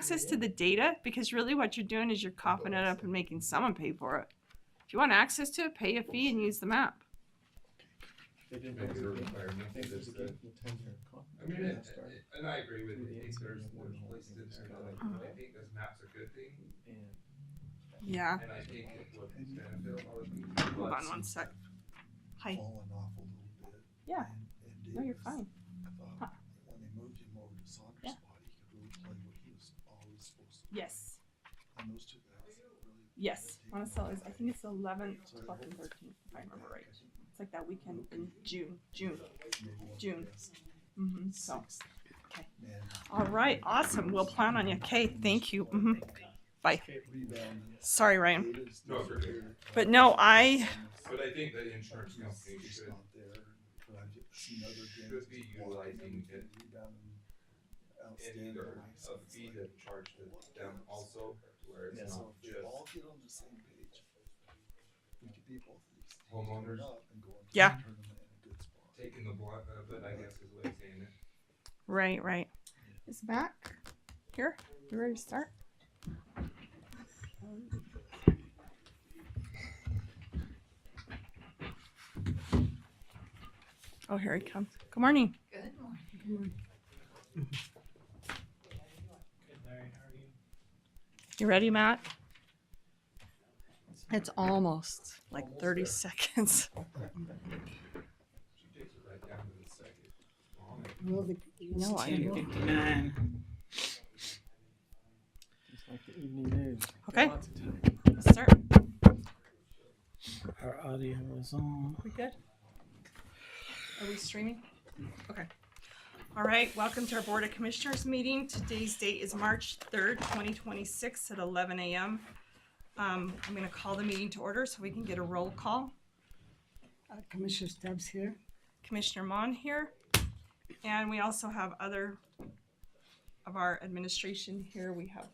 access to the data, because really what you're doing is you're coughing it up and making someone pay for it. If you want access to it, pay a fee and use the map. They didn't make it a requirement. I think there's the 10-year I mean, and I agree with you. I think there's places in there that I think this map's a good thing. Yeah. And I think it would benefit a lot of people. Hold on one sec. Hi. Fallen off a little bit. Yeah. And No, you're Davis, fine. I thought Huh. when they moved him over to Saunders' Yeah. spot, he could really play what he was always supposed to do. Yes. And those two guys really. Yes. take Honestly, him. I think it's the 11th, So 12th, and I hope 13th, if I remember right. it's It's like that weekend in June. maybe one of the June. best So, sixth okay. man All right. Awesome. We'll plan on you. Okay. Thank you. Bye. rebounding. Sorry, Ryan. Davis No, it's okay. disappeared. But no, But I think the insurance company He's should not there, but I've seen other games. should be utilizing it Rebounding in outstanding. either So a it's fee like- to charge to them also, where it's So not if we just all get on the same page, we could be both of these things. Homeowners. Turn up and go into Yeah. the tournament in a good spot. taking the blunt of it, I guess is what I'm saying. Right, right. Is it back? Here? You ready to start? Oh, here he comes. Good morning. Good morning. You ready, Matt? It's almost like 30 seconds. She takes it right down to the second. Well, the, No, I do. 10:59. Just like the evening news. Okay. Lots of time. Let's start. Our audio is on. We good? Are we streaming? Okay. All right, welcome to our Board of Commissioners meeting. Today's date is March 3rd, 2026 at 11 a.m. I'm going to call the meeting to order so we can get a roll call. Commissioner Stubbs here. Commissioner Mon here. And we also have other of our administration here. We have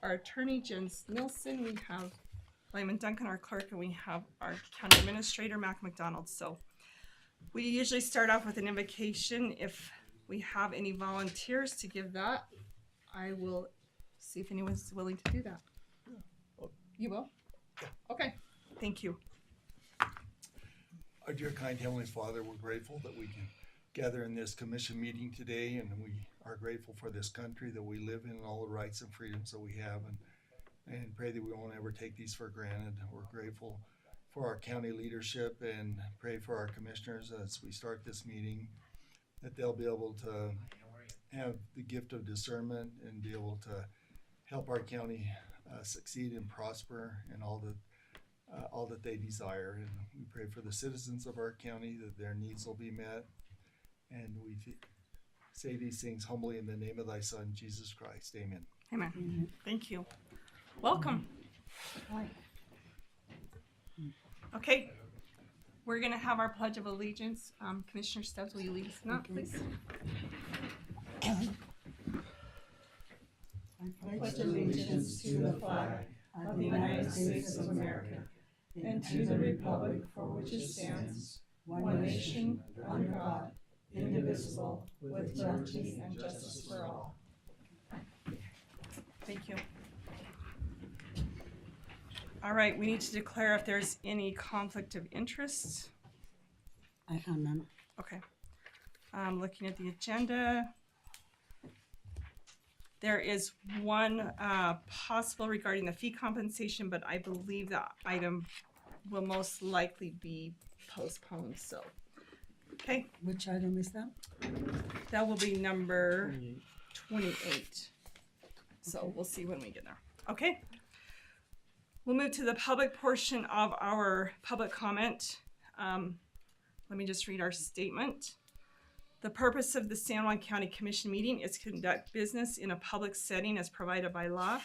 our attorney, Jens Nilsson. We have Lyman Duncan, our clerk, and we have our county administrator, Mac McDonald. So we usually start off with an invocation. If we have any volunteers to give that, I will see if anyone's willing to do that. You will? Okay, thank you. Our dear kind Heavenly Father, we're grateful that we can gather in this commission meeting today, and we are grateful for this country that we live in and all the rights and freedoms that we have, and pray that we won't ever take these for granted. We're grateful for our county leadership and pray for our commissioners as we start this meeting, that they'll be able to have the gift of discernment and be able to help our county succeed and prosper in all that they desire. And we pray for the citizens of our county that their needs will be met. And we say these things humbly in the name of thy Son, Jesus Christ. Amen. Amen. Thank you. Welcome. Okay, we're gonna have our Pledge of Allegiance. Commissioner Stubbs, will you lead us in that, please? I pledge allegiance to the flag of the United States of America and to the republic for which it stands, one nation, under God, indivisible, with liberty and justice for all. Thank you. All right, we need to declare if there's any conflict of interest. I found none. Okay. Looking at the agenda. There is one possible regarding the fee compensation, but I believe that item will most likely be postponed, so. Okay, Which item is that? that will be number 28. 28. So we'll see when we get there. Okay. We'll move to the public portion of our public comment. Let me just read our statement. The purpose of the San Juan County Commission meeting is to conduct business in a public setting as provided by law.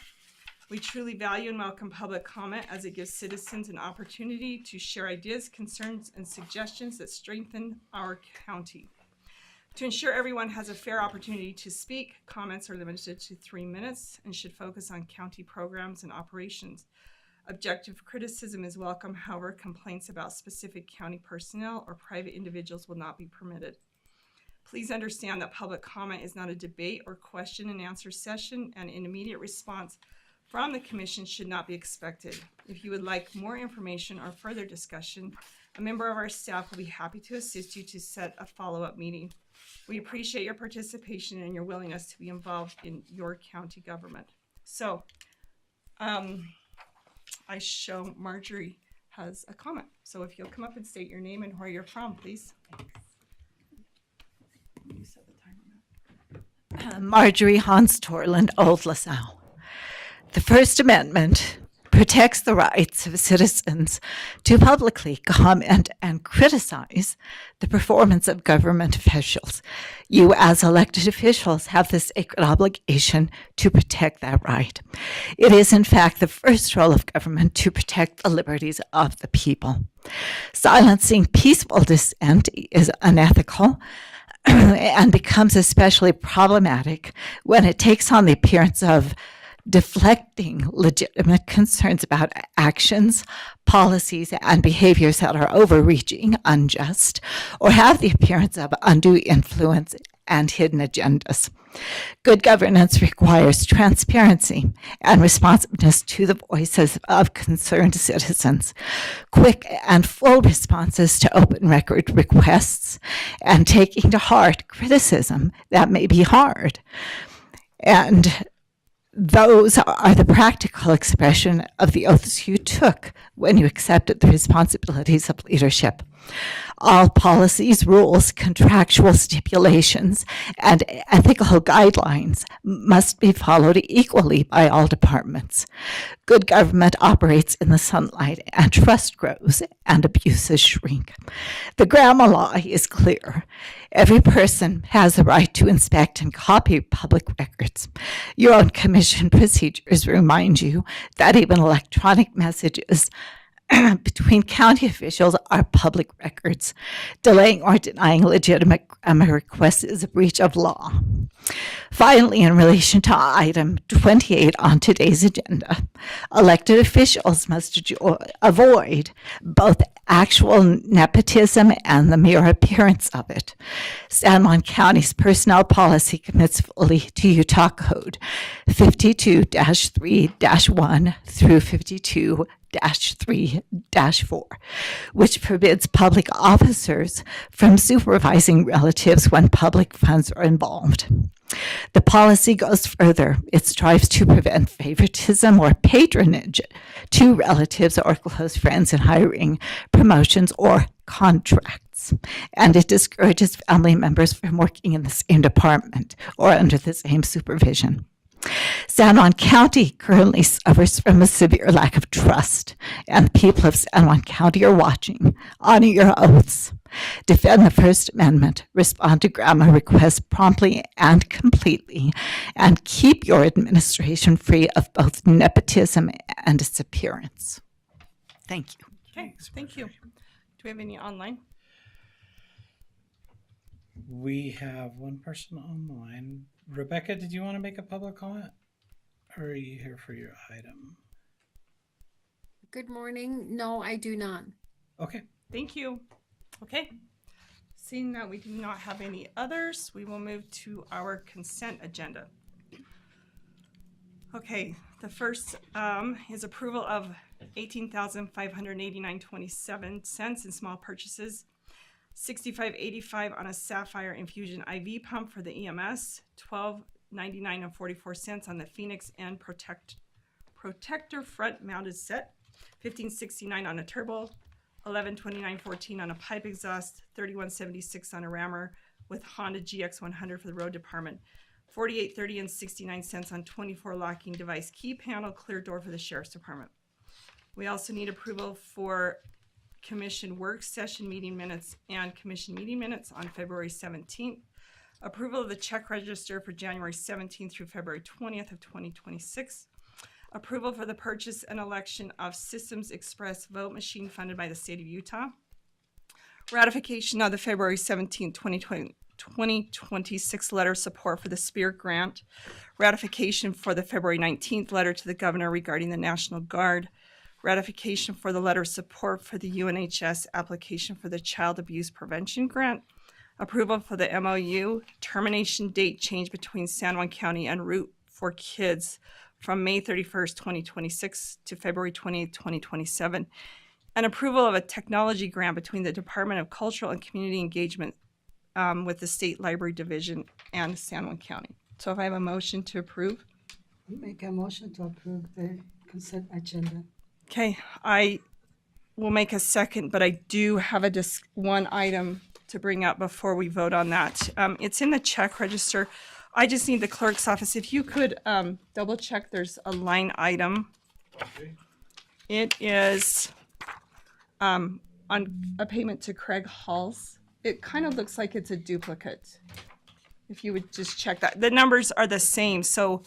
We truly value and welcome public comment as it gives citizens an opportunity to share ideas, concerns, and suggestions that strengthen our county. To ensure everyone has a fair opportunity to speak, comments are limited to 3 minutes and should focus on county programs and operations. Objective criticism is welcome, however, complaints about specific county personnel or private individuals will not be permitted. Please understand that public comment is not a debate or question and answer session, and an immediate response from the commission should not be expected. If you would like more information or further discussion, a member of our staff will be happy to assist you to set a follow-up meeting. We appreciate your participation and your willingness to be involved in your county government. So, I show Marjorie has a comment. So if you'll come up and state your name and where you're from, please. You set the timer now. Marjorie Hans Torland, Old LaSalle. The First Amendment protects the rights of citizens to publicly comment and criticize the performance of government officials. You, as elected officials, have the sacred obligation to protect that right. It is, in fact, the first role of government to protect the liberties of the people. Silencing peaceful dissent is unethical and becomes especially problematic when it takes on the appearance of deflecting legitimate concerns about actions, policies, and behaviors that are overreaching, unjust, or have the appearance of undue influence and hidden agendas. Good governance requires transparency and responsiveness to the voices of concerned citizens, quick and full responses to open record requests, and taking to heart criticism that may be hard. And those are the practical expression of the oaths you took when you accepted the responsibilities of leadership. All policies, rules, contractual stipulations, and ethical guidelines must be followed equally by all departments. Good government operates in the sunlight, and trust grows and abuses shrink. The Grandma Law is clear. Every person has the right to inspect and copy public records. Your own commission procedures remind you that even electronic messages between county officials are public records. Delaying or denying legitimate grammar requests is a breach of law. Finally, in relation to item 28 on today's agenda, elected officials must avoid both actual nepotism and the mere appearance of it. San Juan County's personnel policy commits fully to Utah Code 52-3-1 through 52-3-4, which forbids public officers from supervising relatives when public funds are involved. The policy goes further. It strives to prevent favoritism or patronage to relatives or close friends in hiring, promotions, or contracts. And it discourages family members from working in the same department or under the same supervision. San Juan County currently suffers from a severe lack of trust, and the people of San Juan County are watching. Honor your oaths. Defend the First Amendment. Respond to grammar requests promptly and completely, and keep your administration free of both nepotism and its appearance. Thank you. Okay, thank you. Do we have any online? We have one person online. Rebecca, did you want to make a public comment? Or are you here for your item? Good morning. No, I do not. Okay. Thank you. Okay. Seeing that we do not have any others, we will move to our consent agenda. Okay, the first is approval of $18,589.27 in small purchases, $65.85 on a Sapphire infusion IV pump for the EMS, $12.99 on the Phoenix and protector front mounted set, $15.69 on a turbo, $11.29.14 on a pipe exhaust, $31.76 on a rammer with Honda GX100 for the road department, $48.30 and 69 cents on 24 locking device key panel clear door for the sheriff's department. We also need approval for commission work session meeting minutes and commission meeting minutes on February 17th. Approval of the check register for January 17th through February 20th of 2026. Approval for the purchase and election of Systems Express vote machine funded by the state of Utah. Ratification of the February 17th, 2026 letter of support for the Spear Grant. Ratification for the February 19th letter to the governor regarding the National Guard. Ratification for the letter of support for the UNHS application for the Child Abuse Prevention Grant. approval for the MOU, termination date change between San Juan County and Route for Kids from May 31st, 2026 to February 20th, 2027, and approval of a technology grant between the Department of Cultural and Community Engagement with the State Library Division and San Juan County. So if I have a motion to approve. Make a motion to approve the consent agenda. Okay, I will make a second, but I do have one item to bring up before we vote on that. It's in the check register. I just need the clerk's office. If you could double check, there's a line item. Okay. It is on a payment to Craig Halls. It kind of looks like it's a duplicate. If you would just check that. The numbers are the same, so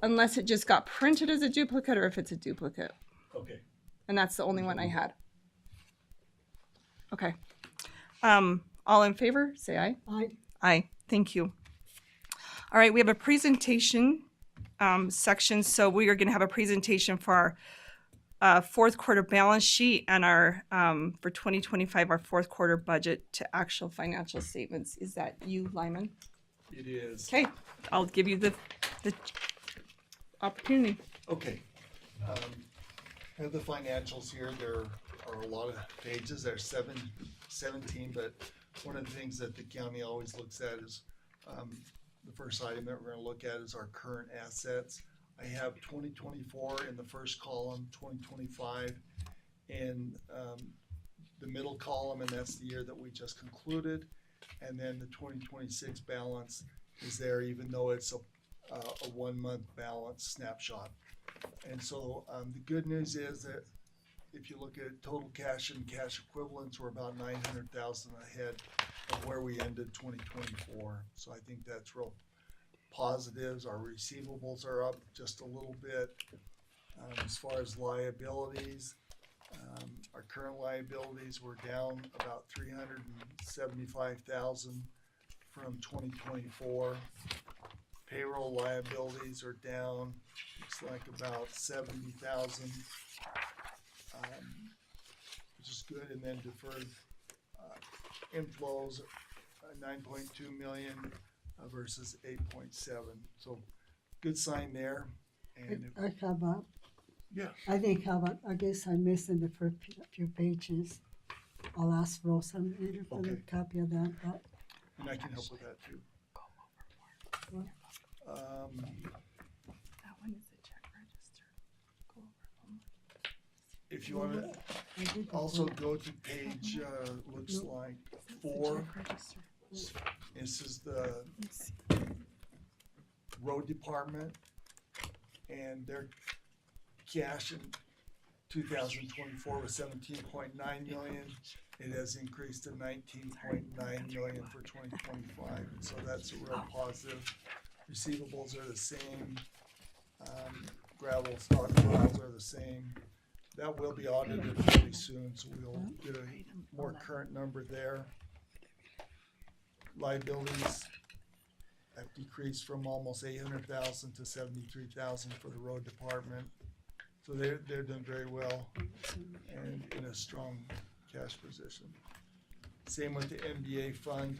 unless it just got printed as a duplicate or if it's a duplicate. Okay. And that's the only one I had. Okay. All in favor, say aye. Aye. Aye, thank you. All right, we have a presentation section. So we are going to have a presentation for our fourth quarter balance sheet and our, for 2025, our fourth quarter budget to actual financial statements. Is that you, Lyman? It is. Okay, I'll give you the opportunity. Okay. I have the financials here. There are a lot of pages. There's 17, but one of the things that the county always looks at is the first item that we're going to look at is our current assets. I have 2024 in the first column, 2025 in the middle column, and that's the year that we just concluded. And then the 2026 balance is there, even though it's a 1 month balance snapshot. And so the good news is that if you look at total cash and cash equivalents, we're about 900,000 ahead of where we ended 2024. So I think that's real positives. Our receivables are up just a little bit. As far as liabilities, our current liabilities were down about 375,000 from 2024. Payroll liabilities are down, looks like about 70,000, which is good. And then deferred inflows, 9.2 million versus 8.7. So good sign there. And I have a, yeah, I think I guess I missed in the first few pages. I'll ask Rosa later for the Okay. copy of that, but and I can help with that too. What? That one is the check register. Go over. If you want to I did the also one. go to page, looks No. like The 4. check register. This is the Let's see. road department, and their cash in 2024 was 17.9 million. It has increased to 19.9 million for 2025, and so that's a real positive. Receivables are the same. Gravel stockpiles are the same. That will be audited pretty soon, so we'll get a more current number there. Liabilities have decreased from almost 800,000 to 73,000 for the road department. So they're doing very well and in a strong cash position. Same with the MBA fund,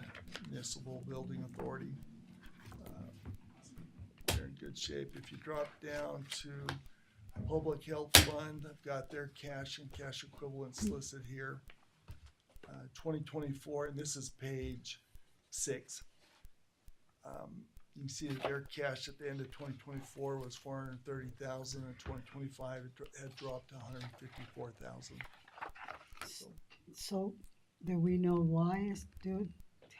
Municipal Building Authority. They're in good shape. If you drop down to Public Health Fund, I've got their cash and cash equivalents listed here. 2024, and this is page 6. You can see that their cash at the end of 2024 was 430,000, and 2025 it had dropped to 154,000. So, do we know why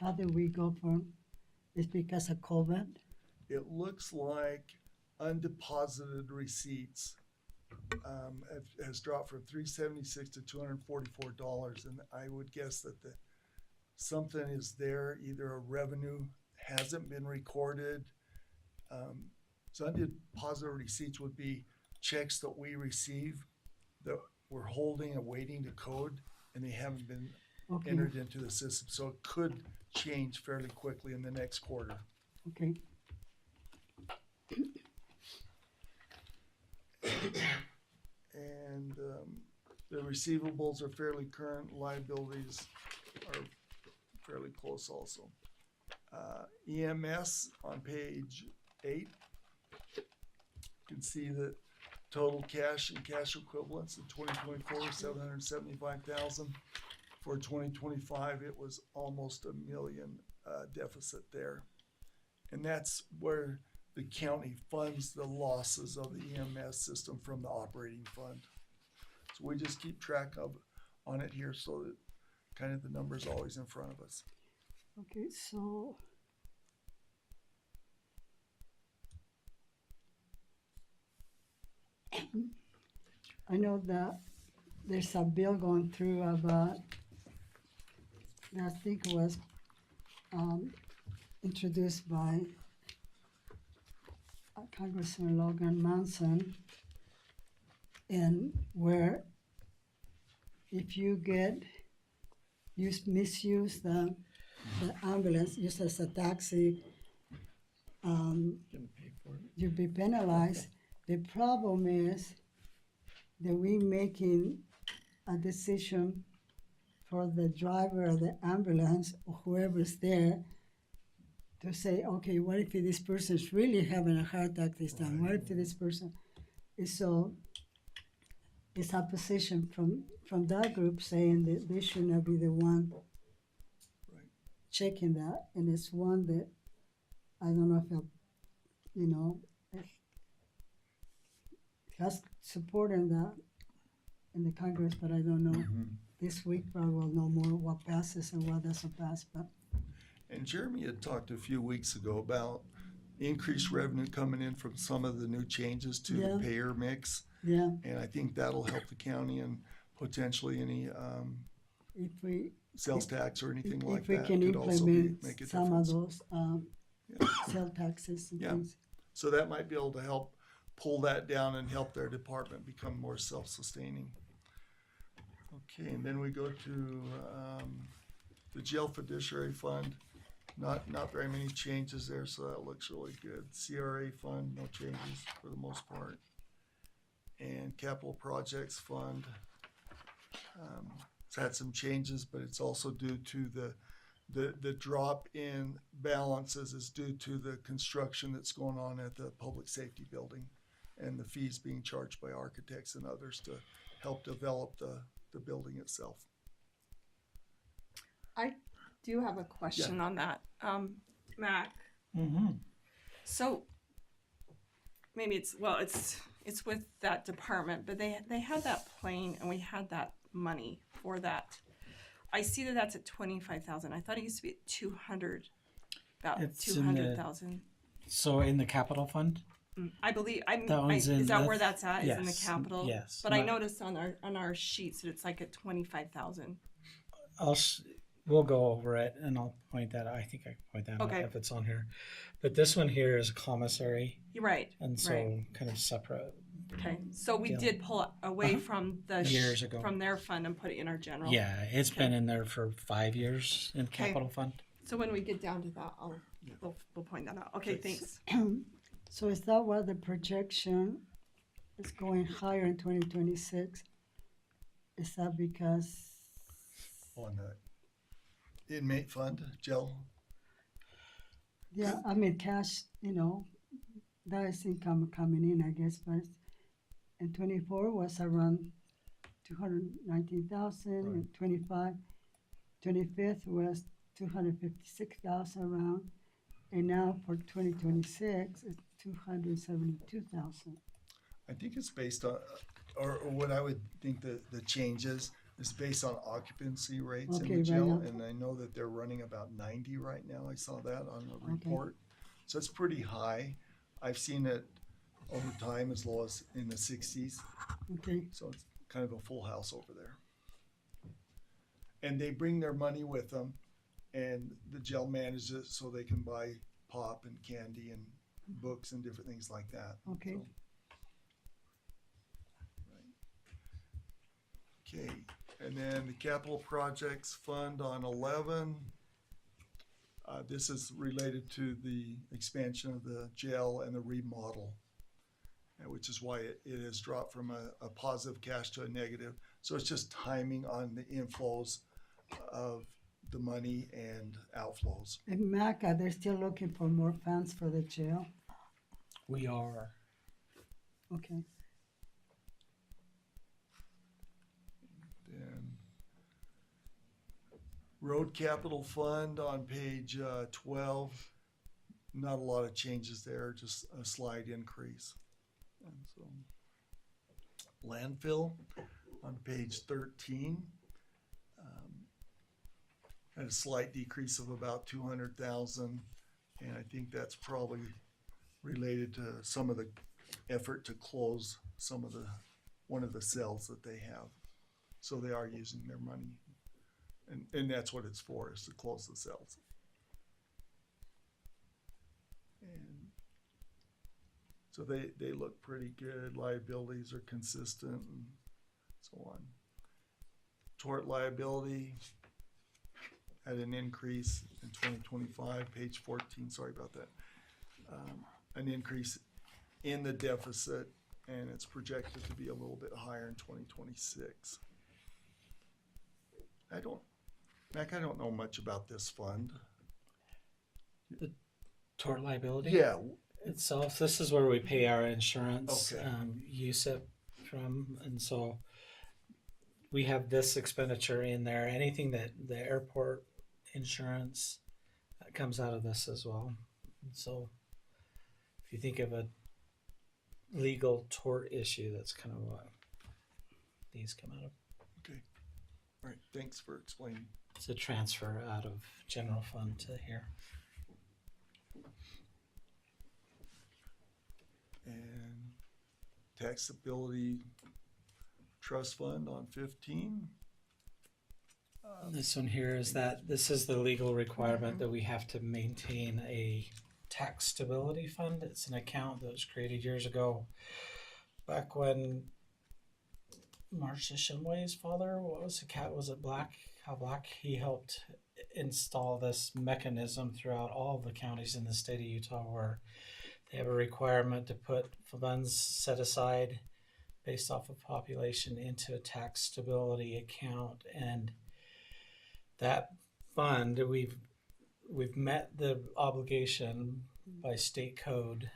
how did we go from, it's because of COVID? It looks like undeposited receipts has dropped from $376 to $244, and I would guess that something is there, either a revenue hasn't been recorded. So undeposited receipts would be checks that we receive that we're holding and waiting to code, and they haven't been Okay, entered into the system. So it could change fairly quickly in the next quarter. okay. And the receivables are fairly current, liabilities are fairly close also. EMS on page 8. You can see that total cash and cash equivalents in 2024, 775,000. For 2025, it was almost $1 million deficit there. And that's where the county funds the losses of the EMS system from the operating fund. So we just keep track of on it here so that kind of the number's always in front of us. Okay, so I know that there's a bill going through about, I think it was introduced by Congressman Logan Manson, and where if you misuse the ambulance used as a taxi, you'll be penalized. The problem is that we making a decision for the driver of the ambulance or whoever's there to say, okay, what if this person's really having a heart attack this time? What if this person is so? It's a position from that group saying that they should not be the one checking that, and it's one that I don't know if has support in that in the Congress, but I don't know. This week probably will know more what passes and what doesn't pass. But And Jeremy had talked a few weeks ago about increased revenue coming in from some of the new changes to the payer mix. yeah, And I think that'll help the county and potentially any if we sales tax or anything like if we that can could also implement make a some difference. of those sales taxes and Yeah. things. So that might be able to help pull that down and help their department become more self-sustaining. Okay, and then we go to the jail fiduciary fund. Not very many changes there, so that looks really good. CRA fund, no changes for the most part. And capital projects fund, it's had some changes, but it's also due to the drop in balances is due to the construction that's going on at the public safety building and the fees being charged by architects and others to help develop the building itself. I do have a question on that, Mac. Mm-hmm. So maybe it's with that department, but they had that plane and we had that money for that. I see that that's at 25,000. I thought it used to be at 200, about It's in 200,000. So in the capital fund? I believe Is that where that's at? Yes, Is in the capital? yes. But I noticed on our sheets that it's like at 25,000. We'll go over it and I'll point that out. I think I can point that Okay. out if it's on here. But this one here is commissary, You're right. and so Right. kind of separate. Okay. So we deal. did pull it away from the Years ago. from their fund and put it in our general. Yeah, it's been in there for 5 years in Okay. capital fund. So when we get down to that, we'll point that out. Okay. Thanks. So is that why the projection is going higher in 2026? Is that because On the inmate fund, jail. yeah, I mean cash, that is income coming in, I guess, but in 24 was around 219,000, and 25, 25th was 256,000 around, and now for 2026 it's 272,000. I think it's based on, or what I would think the change is based on occupancy rates in Okay, the right jail. now. And I know that they're running about 90 right now. I saw that on a report. So it's pretty high. I've seen it over time as low as in the 60s. Okay, So it's kind of a full house over there. And they bring their money with them, and the jail manages it so they can buy pop and candy and books and different things like that. Okay. So, right. Okay, and then the capital projects fund on 11. This is related to the expansion of the jail and the remodel, which is why it has dropped from a positive cash to a negative. So it's just timing on the inflows of the money and outflows. And Maca, they're still looking for more funds for the jail. We are. Okay. Then Road Capital Fund on page 12, not a lot of changes there, just a slight increase. And so, landfill on page 13, had a slight decrease of about 200,000, and I think that's probably related to some of the effort to close one of the cells that they have. So they are using their money, and that's what it's for, is to close the cells. And so they look pretty good. Liabilities are consistent and so on. Tort liability had an increase in 2025, page 14, sorry about that. An increase in the deficit, and it's projected to be a little bit higher in 2026. I don't know much about this fund. Tort liability Yeah, itself. This is where we pay our insurance, Okay. USIP from, and so we have this expenditure in there. Anything that the airport insurance comes out of this as well. And so if you think of a legal tort issue, that's kind of what these come out of. okay. All right, thanks for explaining. It's a transfer out of general fund to here. And taxability trust fund on 15. This one here is that this is the legal requirement that we have to maintain a tax stability fund. It's an account that was created years ago, back when Marcia Shimway's father, was it Black? How Black? He helped install this mechanism throughout all the counties in the state of Utah where they have a requirement to put funds set aside based off of population into a tax stability account. And that fund, we've met the obligation by state code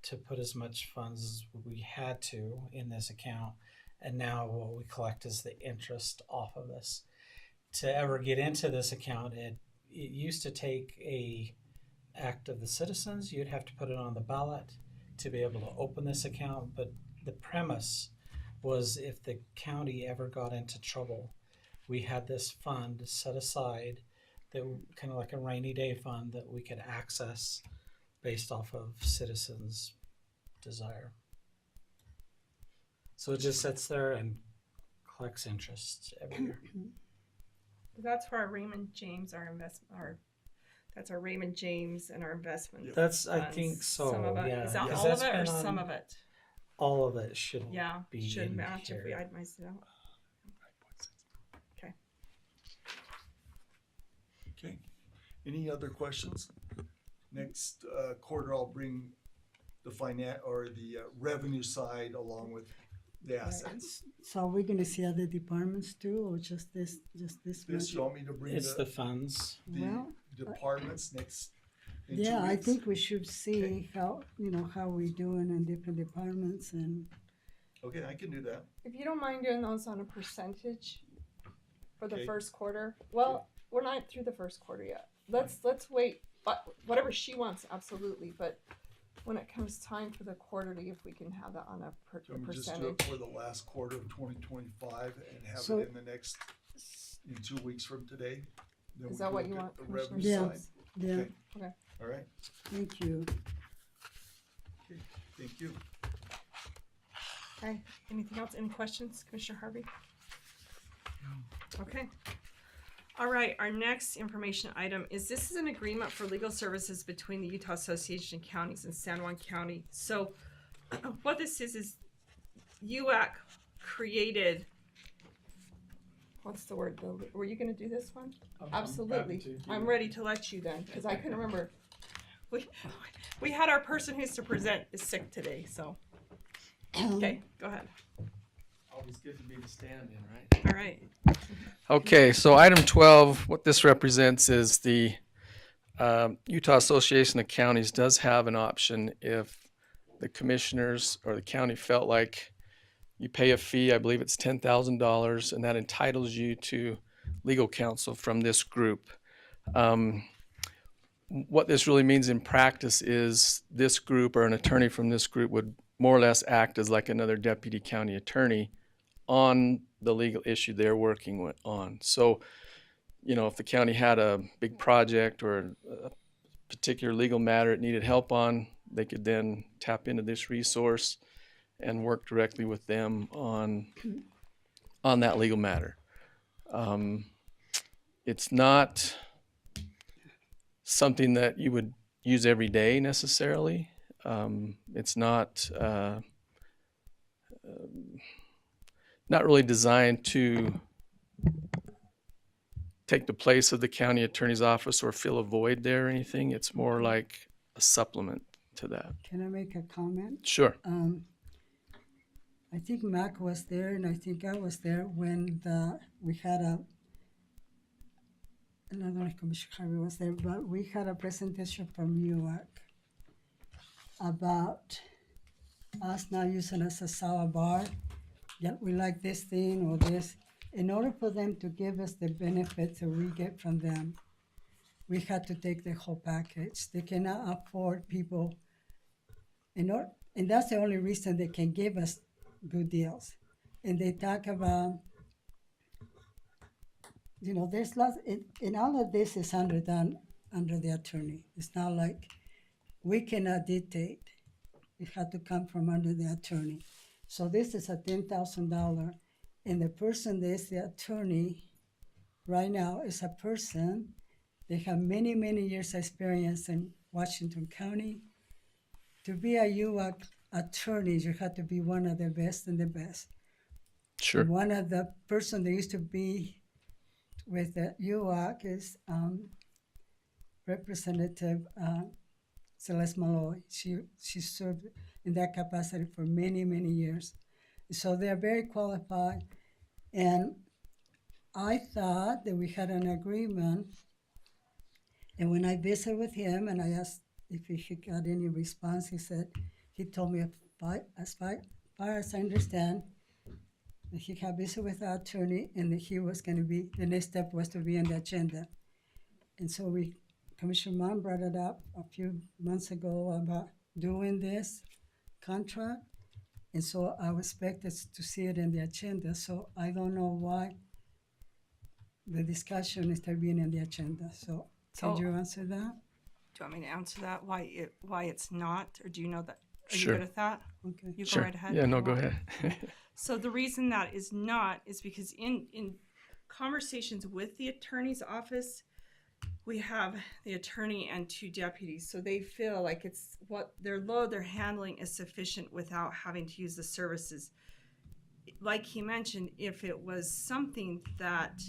to put as much funds as we had to in this account, and now what we collect is the interest off of this. To ever get into this account, it used to take a act of the citizens. You'd have to put it on the ballot to be able to open this account, but the premise was if the county ever got into trouble, we had this fund set aside, that kind of like a rainy day fund that we could access based off of citizens' desire. So it just sits there and collects interest every year. That's for our Raymond James, that's our Raymond James and our investment. That's, I funds. think so. Some of it. Yeah. Is that 'Cause all of that's it or been on- some of it? All of it should Yeah, be should in match if we here. itemize it out. Okay. Okay. Any other questions? Next quarter, I'll bring the revenue side along with the assets. So are we gonna see other departments too, or just this This, much? you want me to bring It's the the funds. Well, departments next? in 2 Yeah, I weeks? think we should see how we're doing in different departments and. Okay, I can do that. If you don't mind doing those on a percentage for the Okay. first quarter, well, we're not through the first quarter yet. Let's wait, but whatever she wants, absolutely, but when it comes time for the quarterly, if we can have that on a So I'm gonna just do it percentage. for the last quarter of 2025 and have So- it in the next, in 2 weeks from today. Then Is we that can what look you at want, the Commissioner? revenue Yeah. side. Yeah, Okay. All right, thank you. okay, thank you. Okay, anything else? Any questions, Commissioner Harvey? Okay. All right, our next information item is this is an agreement for legal services between the Utah Association of Counties and San Juan County. So what this is UAC created, what's the word? Were you gonna do this one? Absolutely. I'm ready to let you then, because I couldn't remember. We had our person who's to present is sick today, so. Okay, go ahead. I'll Always good to be the stand-in, right? All right. Okay, so item 12, what this represents is the Utah Association of Counties does have an option if the commissioners or the county felt like you pay a fee, I believe it's $10,000, and that entitles you to legal counsel from this group. What this really means in practice is this group or an attorney from this group would more or less act as like another deputy county attorney on the legal issue they're working on. So, you know, if the county had a big project or a particular legal matter it needed help on, they could then tap into this resource and work directly with them on that legal matter. It's not something that you would use every day necessarily. It's not really designed to take the place of the county attorney's office or fill a void there or anything. It's more like a supplement to that. Can I make a comment? Sure. I think Mac was there, and I think I was there when we had and I don't know if Commissioner Harvey was there, but we had a presentation from UAC about us not using as a salad bar, that we like this thing or this. In order for them to give us the benefits that we get from them, we had to take the whole package. They cannot afford people, and that's the only reason they can give us good deals. And they talk about, you know, there's lots, and all of this is under the attorney. It's not like we cannot dictate. It had to come from under the attorney. So this is a $10,000, and the person that is the attorney right now is a person that have many, many years experience in Washington County. To be a UAC attorney, you have to be one of the best and the best. Sure. And one of the person that used to be with the UAC is Representative Celeste Malloy. She served in that capacity for many, many years. So they're very qualified. And I thought that we had an agreement. And when I visited with him and I asked if he got any response, he told me as far as I understand, that he had visited with our attorney and that he was going to be, the next step was to be on the agenda. And so Commissioner Mann brought it up a few months ago about doing this contract. And so I expected to see it in the agenda. So I don't know why the discussion is still being in the agenda. So can you answer that? Do you want me to answer that? Why it's not, or do you know that? Are Sure. you good at that? Okay. You Sure. go right ahead. Yeah, no, if you go want. ahead. So the reason that is not is because in conversations with the attorney's office, we have the attorney and two deputies. So they feel like it's what their load they're handling is sufficient without having to use the services. Like he mentioned, if it was something that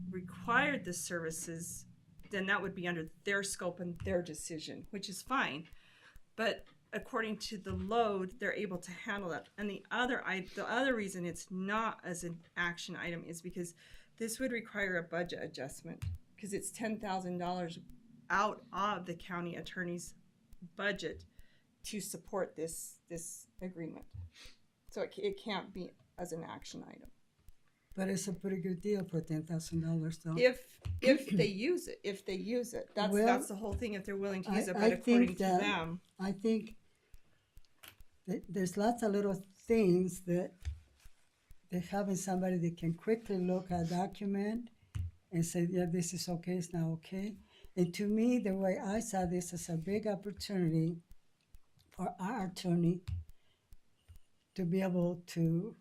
required the services, then that would be under their scope and their decision, which is fine. But according to the load, they're able to handle that. And the other reason it's not as an action item is because this would require a budget adjustment because it's $10,000 out of the county attorney's budget to support this agreement. So it can't be as an action item. But it's a pretty good deal for $10,000 though. If they use it, that's the whole thing. If they're willing to use it, but according to them, I think that there's lots of little things that having somebody that can quickly look at a document and say, yeah, this is okay, it's not okay. And to me, the way I saw this is a big opportunity for our attorney to be able to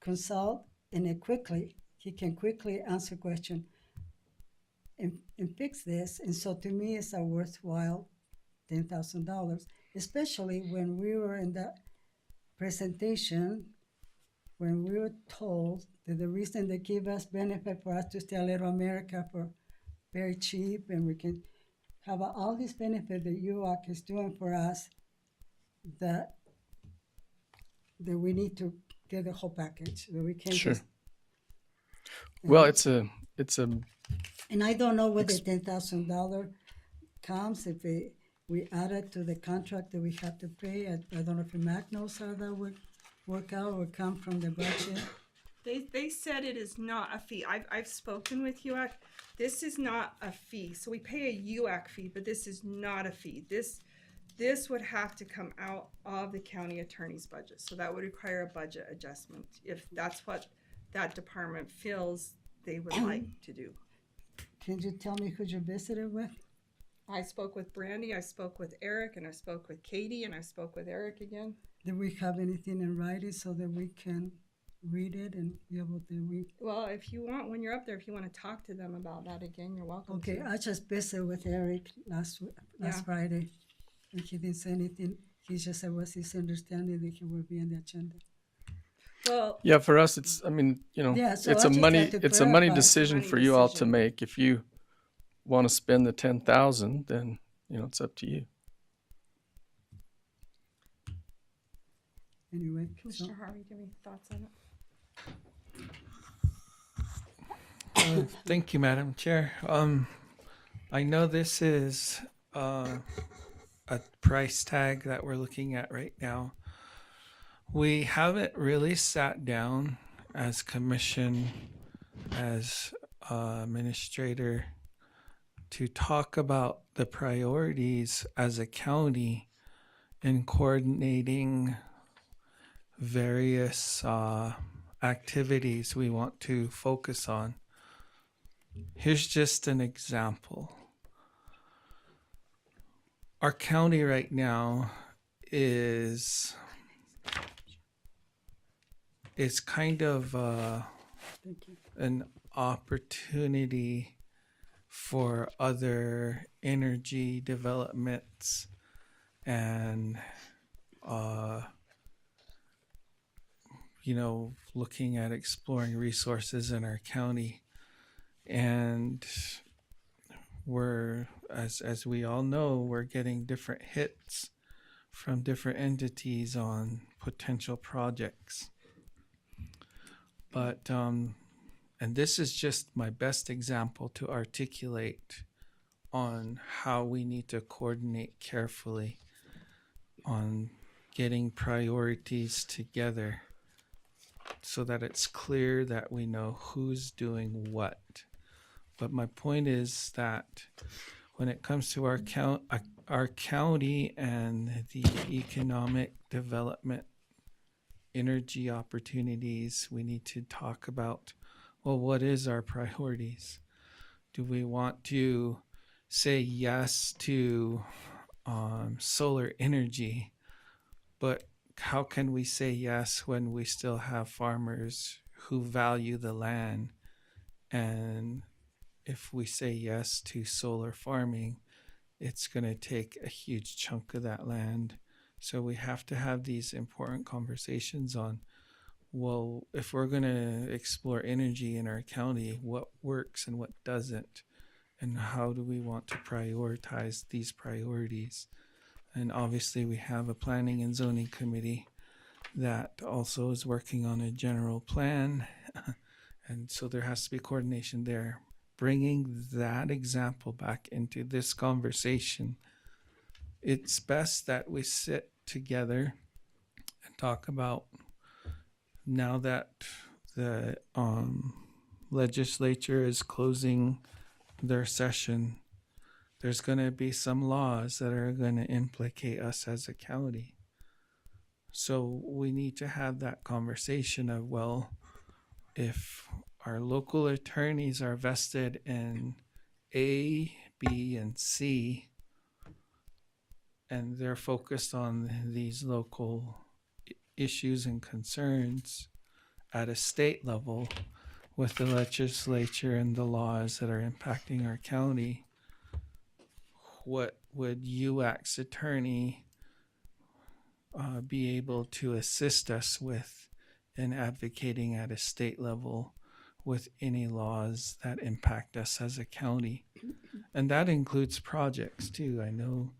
consult and he can quickly answer question and fix this. And so to me, it's a worthwhile $10,000, especially when we were in the presentation, when we were told that the reason they give us benefit for us to stay a little America for very cheap, and we can have all this benefit that UAC is doing for us, that we need to get the whole package. So we can't Sure. just. Well, it's a And I don't know where the $10,000 comes, if we add it to the contract that we have to pay. I don't know if Mac knows how that would work out or come from the budget. They said it is not a fee. I've spoken with UAC. This is not a fee. So we pay a UAC fee, but this is not a fee. This would have to come out of the county attorney's budget. So that would require a budget adjustment if that's what that department feels they would like to do. Can you tell me who you visited with? I spoke with Brandy, I spoke with Eric, and I spoke with Katie, and I spoke with Eric again. Do we have anything in writing so that we can read it and be able to read? Well, if you want, when you're up there, if you want to talk to them about that again, you're welcome Okay, to. I just visited with Eric last Yeah. Friday, and he didn't say anything. He just said was his understanding that he would be on the agenda. Well, yeah, for us, it's, I mean, Yeah, so it's I a just money, had to it's a money clarify. decision Money for you all to decision. make. If you want to spend the 10,000, then, it's up to you. Anyway, so, Commissioner Harvey, do you have any thoughts on it? Thank you, Madam Chair. I know this is a price tag that we're looking at right now. We haven't really sat down as commission, as administrator, to talk about the priorities as a county in coordinating various activities we want to focus on. Here's just an example. Our county right now is kind of thank you. an opportunity for other energy developments and looking at exploring resources in our county. And we're, as we all know, we're getting different hits from different entities on potential projects. But and this is just my best example to articulate on how we need to coordinate carefully on getting priorities together so that it's clear that we know who's doing what. But my point is that when it comes to our county and the economic development, energy opportunities, we need to talk about, well, what is our priorities? Do we want to say yes to solar energy, but how can we say yes when we still have farmers who value the land? And if we say yes to solar farming, it's going to take a huge chunk of that land. So we have to have these important conversations on, well, if we're going to explore energy in our county, what works and what doesn't, and how do we want to prioritize these priorities? And obviously we have a planning and zoning committee that also is working on a general plan. And so there has to be coordination there. Bringing that example back into this conversation, it's best that we sit together and talk about, now that the legislature is closing their session, there's going to be some laws that are going to implicate us as a county. So we need to have that conversation of, well, if our local attorneys are vested in A, B, and C, and they're focused on these local issues and concerns at a state level with the legislature and the laws that are impacting our county, what would UAC's attorney be able to assist us with in advocating at a state level with any laws that impact us as a county? And that includes projects too. I know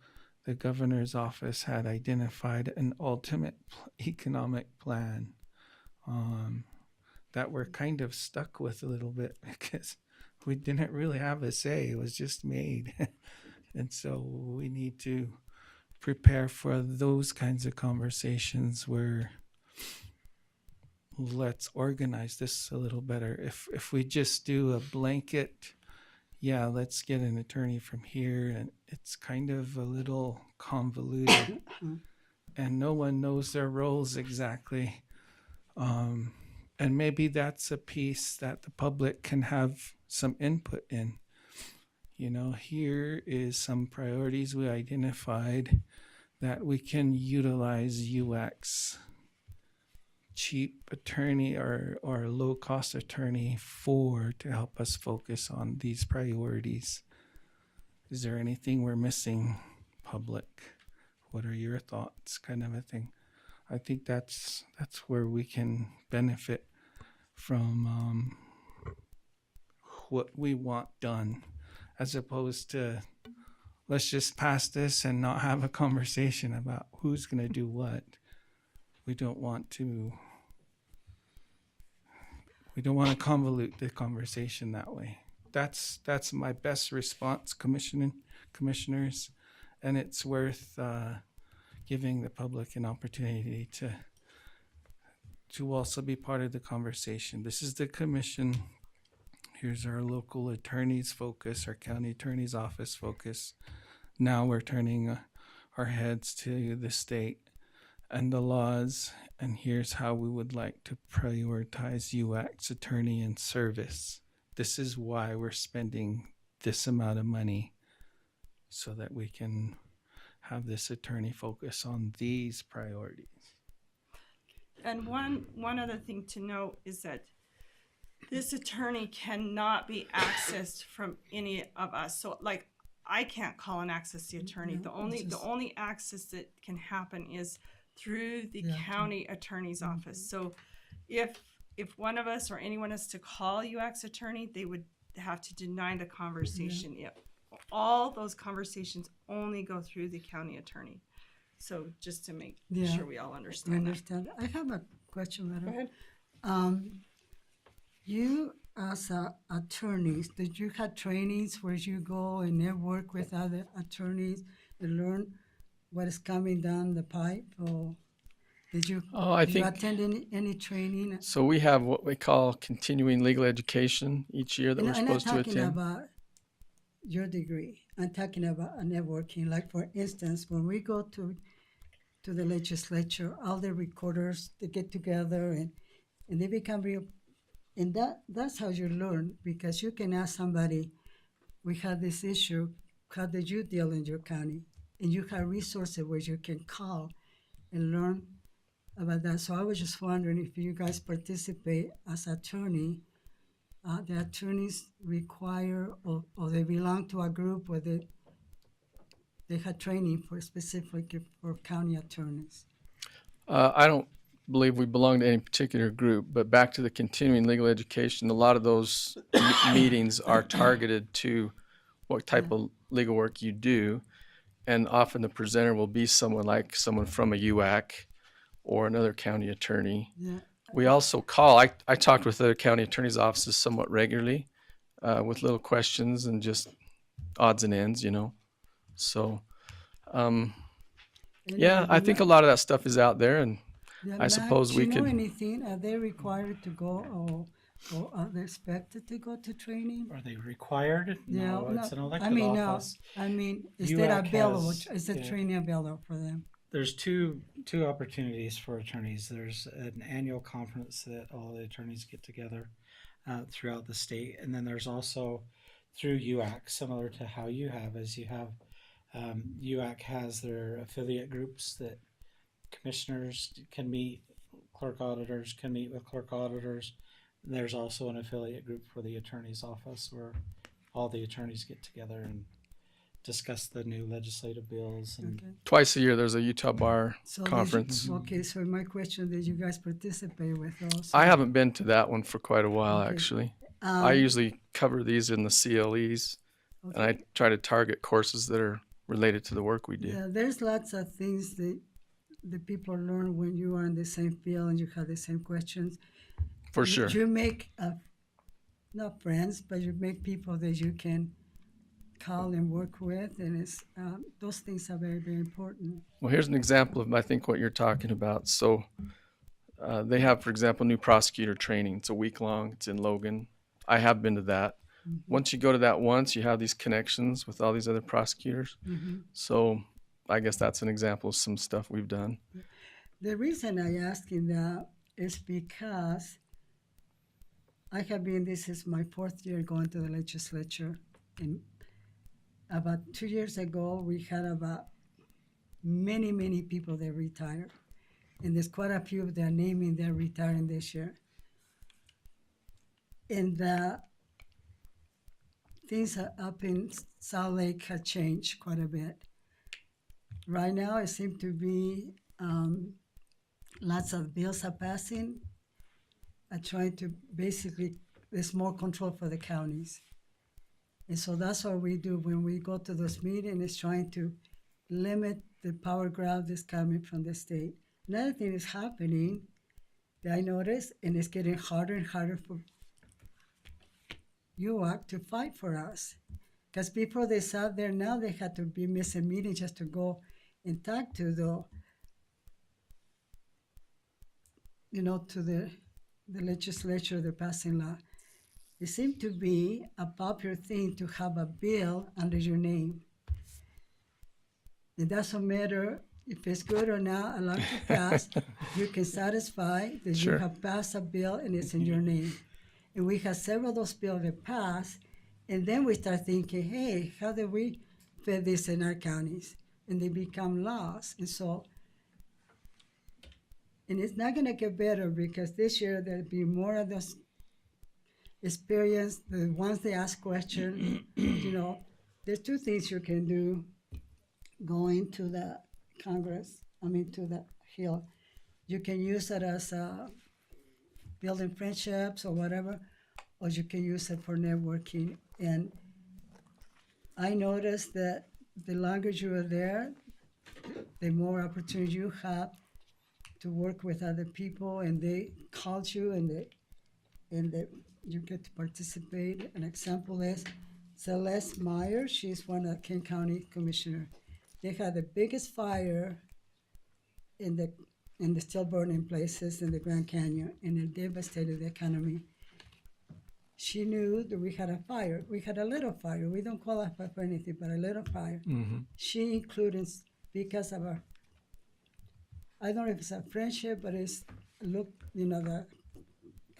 the governor's office had identified an ultimate economic plan that we're kind of stuck with a little bit because we didn't really have a say. It was just made. And so we need to prepare for those kinds of conversations where let's organize this a little better. If we just do a blanket, yeah, let's get an attorney from here, and it's kind of a little convoluted and no one knows their roles exactly. And maybe that's a piece that the public can have some input in. You know, here is some priorities we identified that we can utilize UX cheap attorney or low cost attorney for to help us focus on these priorities. Is there anything we're missing, public? What are your thoughts, kind of a thing? I think that's where we can benefit from what we want done, as opposed to let's just pass this and not have a conversation about who's going to do what. We don't want to convolute the conversation that way. That's my best response, commissioners, and it's worth giving the public an opportunity to also be part of the conversation. This is the commission. Here's our local attorney's focus, our county attorney's office focus. Now we're turning our heads to the state and the laws, and here's how we would like to prioritize UX attorney and service. This is why we're spending this amount of money, so that we can have this attorney focus on these priorities. And one other thing to note is that this attorney cannot be accessed from any of us. So like I can't call and access the attorney. The only access that can happen is through the county attorney's office. So if one of us or anyone is to call UX attorney, they would have to deny the conversation. All those conversations only go through the county attorney. So just to make sure we all understand that. I have a question, madam. Go ahead. You as attorneys, did you have trainings where you go and network with other attorneys and learn what is coming down the pipe, or did you, you attend any training? So we have what we call continuing legal education each year that we're supposed to attend. I'm not talking about your degree. I'm talking about networking. Like for instance, when we go to the legislature, all the recorders, they get together and they become real. And that's how you learn, because you can ask somebody, we had this issue, how did you deal in your county? And you have resources where you can call and learn about that. So I was just wondering if you guys participate as attorney, the attorneys require or they belong to a group where they had training for specifically for county attorneys. I don't believe we belong to any particular group, but back to the continuing legal education, a lot of those meetings are targeted to what type of legal work you do. And often the presenter will be someone from a UAC or another county attorney. Yeah. We also call, I talked with other county attorneys' offices somewhat regularly with little questions and just odds and ends, you know. So, I think a lot of that stuff is out there, and I suppose we could. Do you know anything? Are they required to go, or are they expected to go to training? Are they required? No, it's an elected office. I mean, is there available? Is the yeah. training available for them? There's two opportunities for attorneys. There's an annual conference that all the attorneys get together throughout the state, and then there's also through UAC, similar to how you have, as you have UAC has their affiliate groups that commissioners can meet, clerk auditors can meet with clerk auditors. There's also an affiliate group for the attorney's office where all the attorneys get together and discuss the new legislative bills. And Twice a year there's a Utah Bar conference. So my question, did you guys participate with those? I haven't been to that one for quite a while, actually. I usually cover these in the CLEs, and I try to target courses that are related to the work we do. Yeah, there's lots of things that the people learn when you are in the same field and you have the same questions. For sure. You make, not friends, but you make people that you can call and work with, and it's those things are very, very important. Well, here's an example of, I think, what you're talking about. So they have, for example, new prosecutor training. It's a week long. It's in Logan. I have been to that. Once you go to that once, you have these connections with all these other prosecutors. So I guess that's an example of some stuff we've done. The reason I asking that is because I have been, this is my 4th year going to the legislature. And about 2 years ago, we had about many, many people that retired. And there's quite a few that are naming they're retiring this year. And things up in Salt Lake have changed quite a bit. Right now, it seems to be lots of bills are passing, trying to basically, there's more control for the counties. And so that's what we do when we go to those meetings, is trying to limit the power grab that's coming from the state. Another thing is happening that I noticed, and it's getting harder and harder for UAC to fight for us. Because before they sat there, now they had to be missing meetings just to go and talk to the legislature, they're passing law. It seemed to be a popular thing to have a bill under your name. It doesn't matter if it's good or not, allowed to pass, you can satisfy that Sure. you have passed a bill and it's in your name. And we had several of those bills that passed, and then we start thinking, hey, how do we fit this in our counties? And they become laws. And so, and it's not gonna get better, because this year there'll be more of those experience, the ones they ask questions. There's 2 things you can do going to the Congress, to the Hill. You can use it as building friendships or whatever, or you can use it for networking. And I noticed that the longer you are there, the more opportunity you have to work with other people, and they call you, and you get to participate. An example is Celeste Meyer. She's one of the King County Commissioner. They had the biggest fire in the still burning places in the Grand Canyon, and it devastated the economy. She knew that we had a fire. We had a little fire. We don't qualify for anything, but a little fire. She included, because of our, I don't know if it's a friendship, but it's the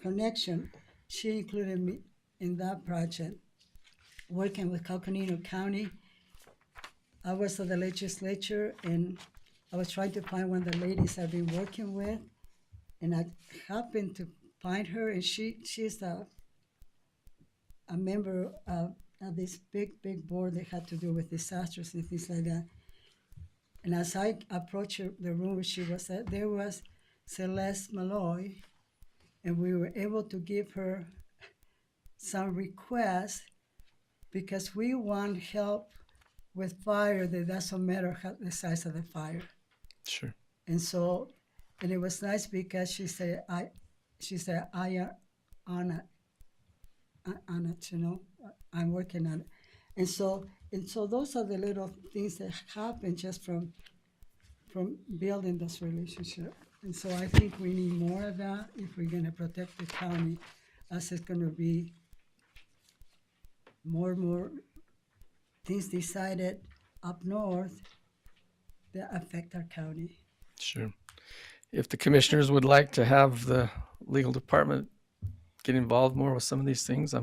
connection. She included me in that project, working with Coconino County. I was at the legislature, and I was trying to find one of the ladies I've been working with, and I happened to find her, and she's a member of this big board that had to do with disasters and things like that. And as I approached the room where she was at, there was Celeste Malloy, and we were able to give her some requests, because we want help with fire that doesn't matter the size of the fire. Sure. And so, and it was nice because she said, I am on it, I'm working on it. And so those are the little things that happen just from building this relationship. And so I think we need more of that if we're gonna protect the county, as it's gonna be more and more things decided up north that affect our county. Sure. If the commissioners would like to have the legal department get involved more with some of these things,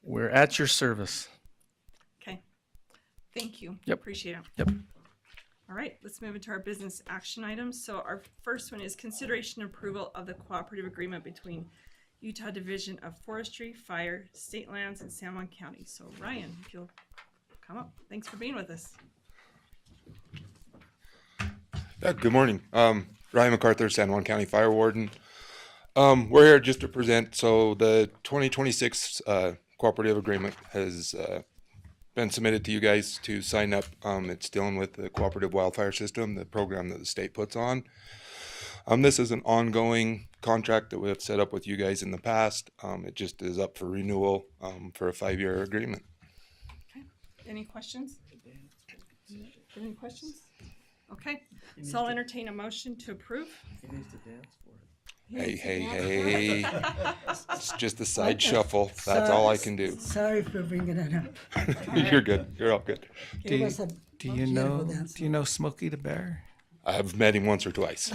we're at your service. Okay. Thank you. Yep. Appreciate it. Yep. All right, let's move into our business action items. So our first one is consideration and approval of the cooperative agreement between Utah Division of Forestry, Fire, State Lands, and San Juan County. So Ryan, if you'll come up. Thanks for being with us. Good morning. Ryan MacArthur, San Juan County Fire Warden. We're here just to present. So the 2026 cooperative agreement has been submitted to you guys to sign up. It's dealing with the cooperative wildfire system, the program that the state puts on. This is an ongoing contract that we have set up with you guys in the past. It just is up for renewal for a 5-year agreement. Any questions? Any questions? Okay, so I'll entertain a motion to approve. Hey. It's just a side shuffle. That's all I can do. Sorry for bringing it up. You're good. You're all good. It was a Do you beautiful know? dance. Do you know Smokey the Bear? I've met him once or twice.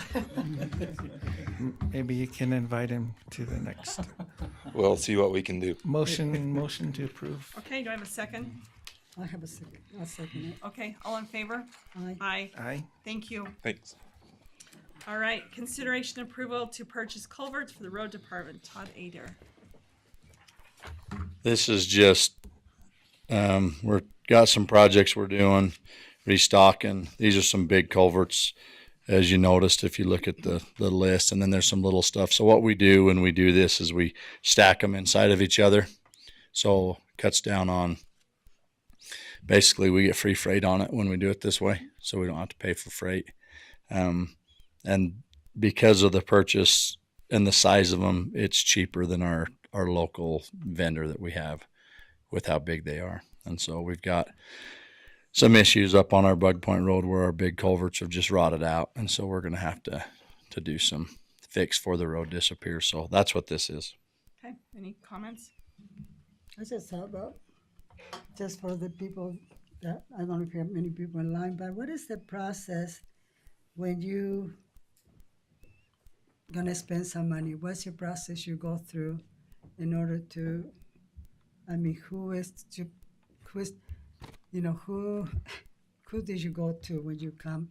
Maybe you can invite him to the next We'll see what we can do. motion to approve. Okay, do I have a second? I have a second. I'll second it. Okay, all in favor? Aye. Aye. Aye. Thank you. Thanks. All right, consideration approval to purchase culverts for the road department. Todd Adair. This is just, we're got some projects we're doing, restocking. These are some big culverts, as you noticed, if you look at the list, and then there's some little stuff. So what we do when we do this is we stack them inside of each other. So cuts down on, basically we get free freight on it when we do it this way. So we don't have to pay for freight. And because of the purchase and the size of them, it's cheaper than our local vendor that we have with how big they are. And so we've got some issues up on our Bug Point Road where our big culverts have just rotted out. And so we're going to have to do some fix before the road disappears. So that's what this is. Okay, any comments? I just thought about, just for the people that, I don't know if you have many people in line, but what is the process when you gonna spend some money? What's your process you go through in order to, I mean, who did you go to when you come,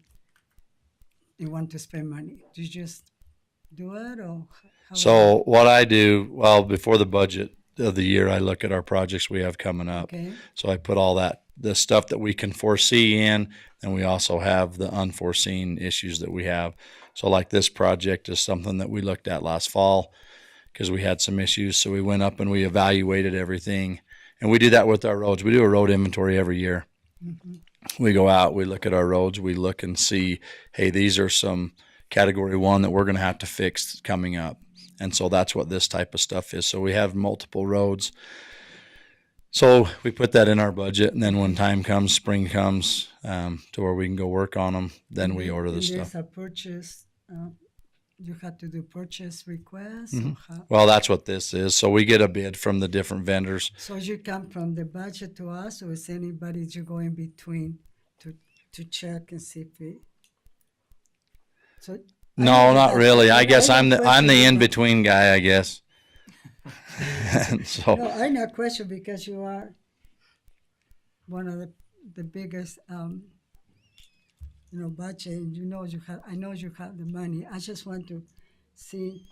you want to spend money? Do you just do it, or? So what I do, well, before the budget of the year, I look at our projects we have coming up. Okay. So I put all that, the stuff that we can foresee in, and we also have the unforeseen issues that we have. So like this project is something that we looked at last fall because we had some issues. So we went up and we evaluated everything. And we do that with our roads. We do a road inventory every year. Mm-hmm. We go out, we look at our roads, we look and see, hey, these are some category 1 that we're going to have to fix coming up. And so that's what this type of stuff is. So we have multiple roads. So we put that in our budget, and then when time comes, spring comes, to where we can go work on them, then we order the stuff. There's a purchase, you have to do purchase requests? Mhm. Or how? Well, that's what this is. So we get a bid from the different vendors. So you come from the budget to us, or is anybody you go in between to check and see if we? So No, not really. I guess I'm the question in-between guy, I guess. And so No, I know question because you are one of the biggest, budget. And I know you have the money. I just want to see.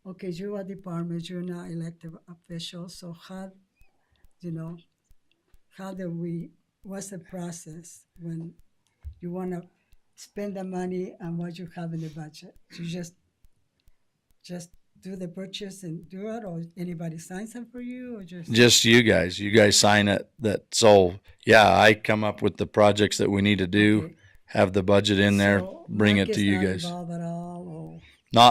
Okay, you are department. You're not elected official. So how do we? What's the process when you want to spend the money and what you have in the budget? You just do the purchase and do it, or anybody signs them for you, or just you guys sign it. So yeah, I come up with the projects that we need to do, Okay. have the budget in there, So bring Mark it to is you not guys. involved at all, or?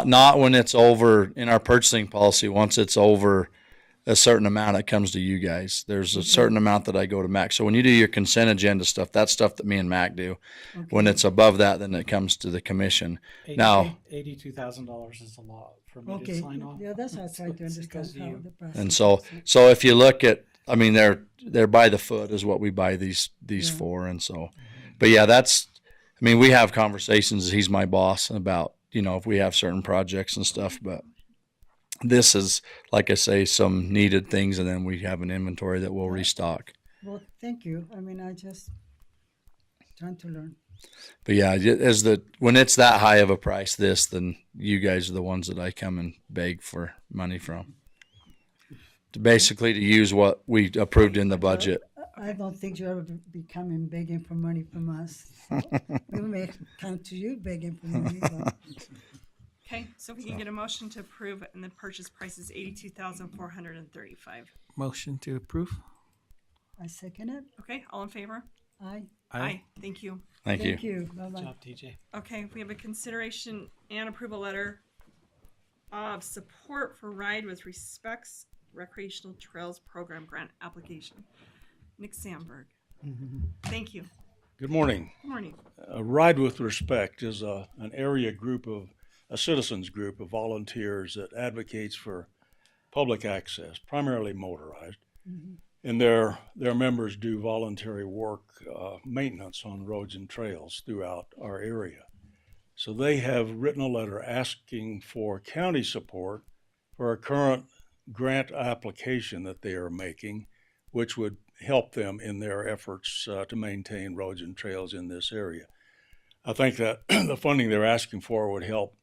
Not when it's over in our purchasing policy. Once it's over a certain amount, it comes to you guys. There's a certain amount that I go to Mac. So when you do your consent agenda stuff, that's stuff that me and Mac do. Okay. When it's above that, then it comes to the commission. Now, $82,000 is a lot for me to Okay, sign off. yeah, that's what I tried to It understand goes to how you. the process. and so is. if you look at, I mean, they're by the foot is what we buy these Yeah. for. And so, but yeah, we have conversations. He's my boss about, if we have certain projects and stuff, but this is, like I say, some needed things. And then we have an inventory that we'll restock. Well, thank you. I mean, I just trying to learn. But yeah, when it's that high of a price, then you guys are the ones that I come and beg for money from. Basically to use what we approved in the budget. I don't think you ever be coming begging for money from us. We may come to you begging for money, but Okay, so if we can get a motion to approve, and the purchase price is $82,435. Motion to approve. I second it. Okay, all in favor? Aye. Thank you. Thank you. Thank you. Bye Good bye. job, TJ. Okay, we have a consideration and approval letter of support for Ride with Respects Recreational Trails Program Grant Application. Nick Sandberg. Thank you. Good morning. Good morning. Ride with Respect is an area group a citizens group of volunteers that advocates for public access, primarily motorized. And their members do voluntary work, maintenance on roads and trails throughout our area. So they have written a letter asking for county support for a current grant application that they are making, which would help them in their efforts to maintain roads and trails in this area. I think that the funding they're asking for would help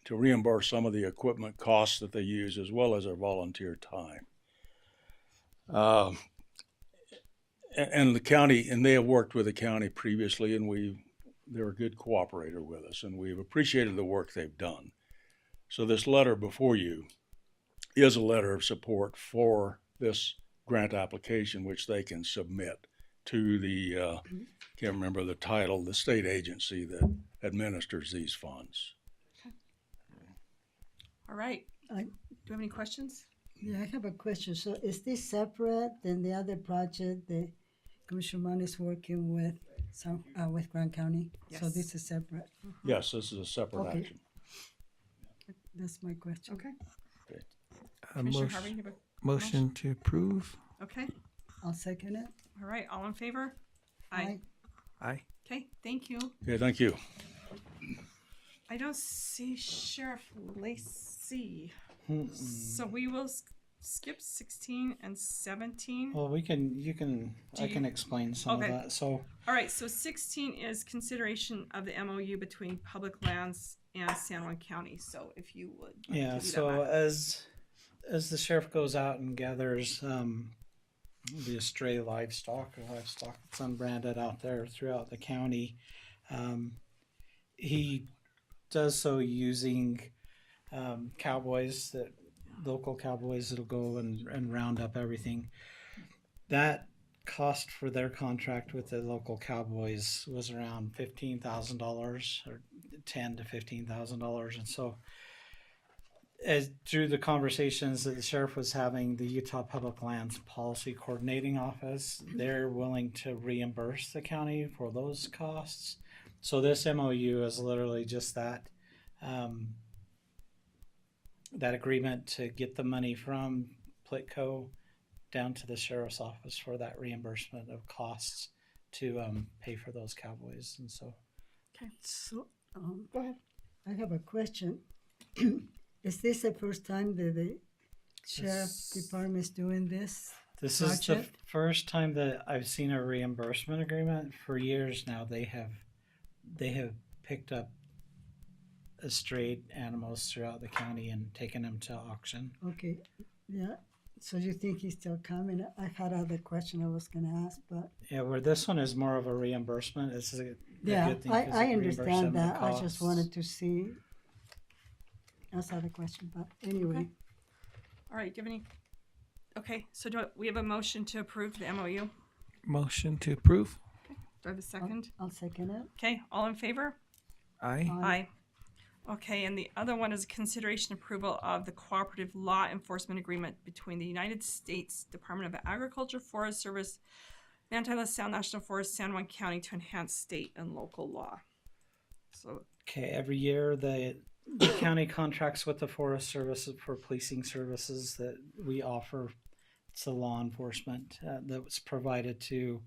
to reimburse some of the equipment costs that they use, as well as their volunteer time. And the county, and they have worked with the county previously, and they're a good cooperator with us, and we've appreciated the work they've done. So this letter before you is a letter of support for this grant application, which they can submit to the, can't remember the title, the state agency that administers these funds. All right. Do I- you have any questions? Yeah, I have a question. So is this separate than the other project that Commissioner Mann is working with with Grant County? So Yes. this is separate. Yes, this is a separate Okay. action. That's my question. Okay. A Commissioner Harvey, you have a motion to approve. Okay. I'll second it. All right. All in favor? Aye. Aye. Okay. Thank you. Okay, thank you. I don't see Sheriff Lacey. So we will skip 16 and 17. Well, you can Do I can you- explain some Okay. of that. So All right, so 16 is consideration of the MOU between Public Lands and San Juan County. So if you would. like to yeah, do that, so Matt. as the sheriff goes out and gathers the stray livestock that's unbranded out there throughout the county, he does so using local cowboys that'll go and round up everything. That cost for their contract with the local cowboys was around $15,000 or $10,000 to $15,000, and so as through the conversations that the sheriff was having, the Utah Public Lands Policy Coordinating Office, they're willing to reimburse the county for those costs. So this MOU is literally just that. That agreement to get the money from Plitco down to the sheriff's office for that reimbursement of costs to pay for those cowboys. And so So Go ahead. I have a question. Is this the first time that the sheriff department is doing this? this is the Project? first time that I've seen a reimbursement agreement. For years now, they have picked up strayed animals throughout the county and taken them to auction. Okay, yeah. So you think he's still coming? I had other question I was gonna ask, but Yeah, where this one is more of a reimbursement. It's a yeah, good thing 'cause I it reimburses them understand the that. I just costs. wanted to see. That's not a question, but anyway. Okay. All right, do you have any? Okay, so we have a motion to approve the MOU? Motion to approve. Do I have a second? I'll second it. Okay, all in favor? Aye. Aye. Okay, and the other one is consideration approval of the cooperative law enforcement agreement between the United States Department of Agriculture, Forest Service, Manti La Sal National Forest, San Juan County to enhance state and local law. So, Okay, every year the county contracts with the Forest Service for policing services that we offer. It's the law enforcement that was provided to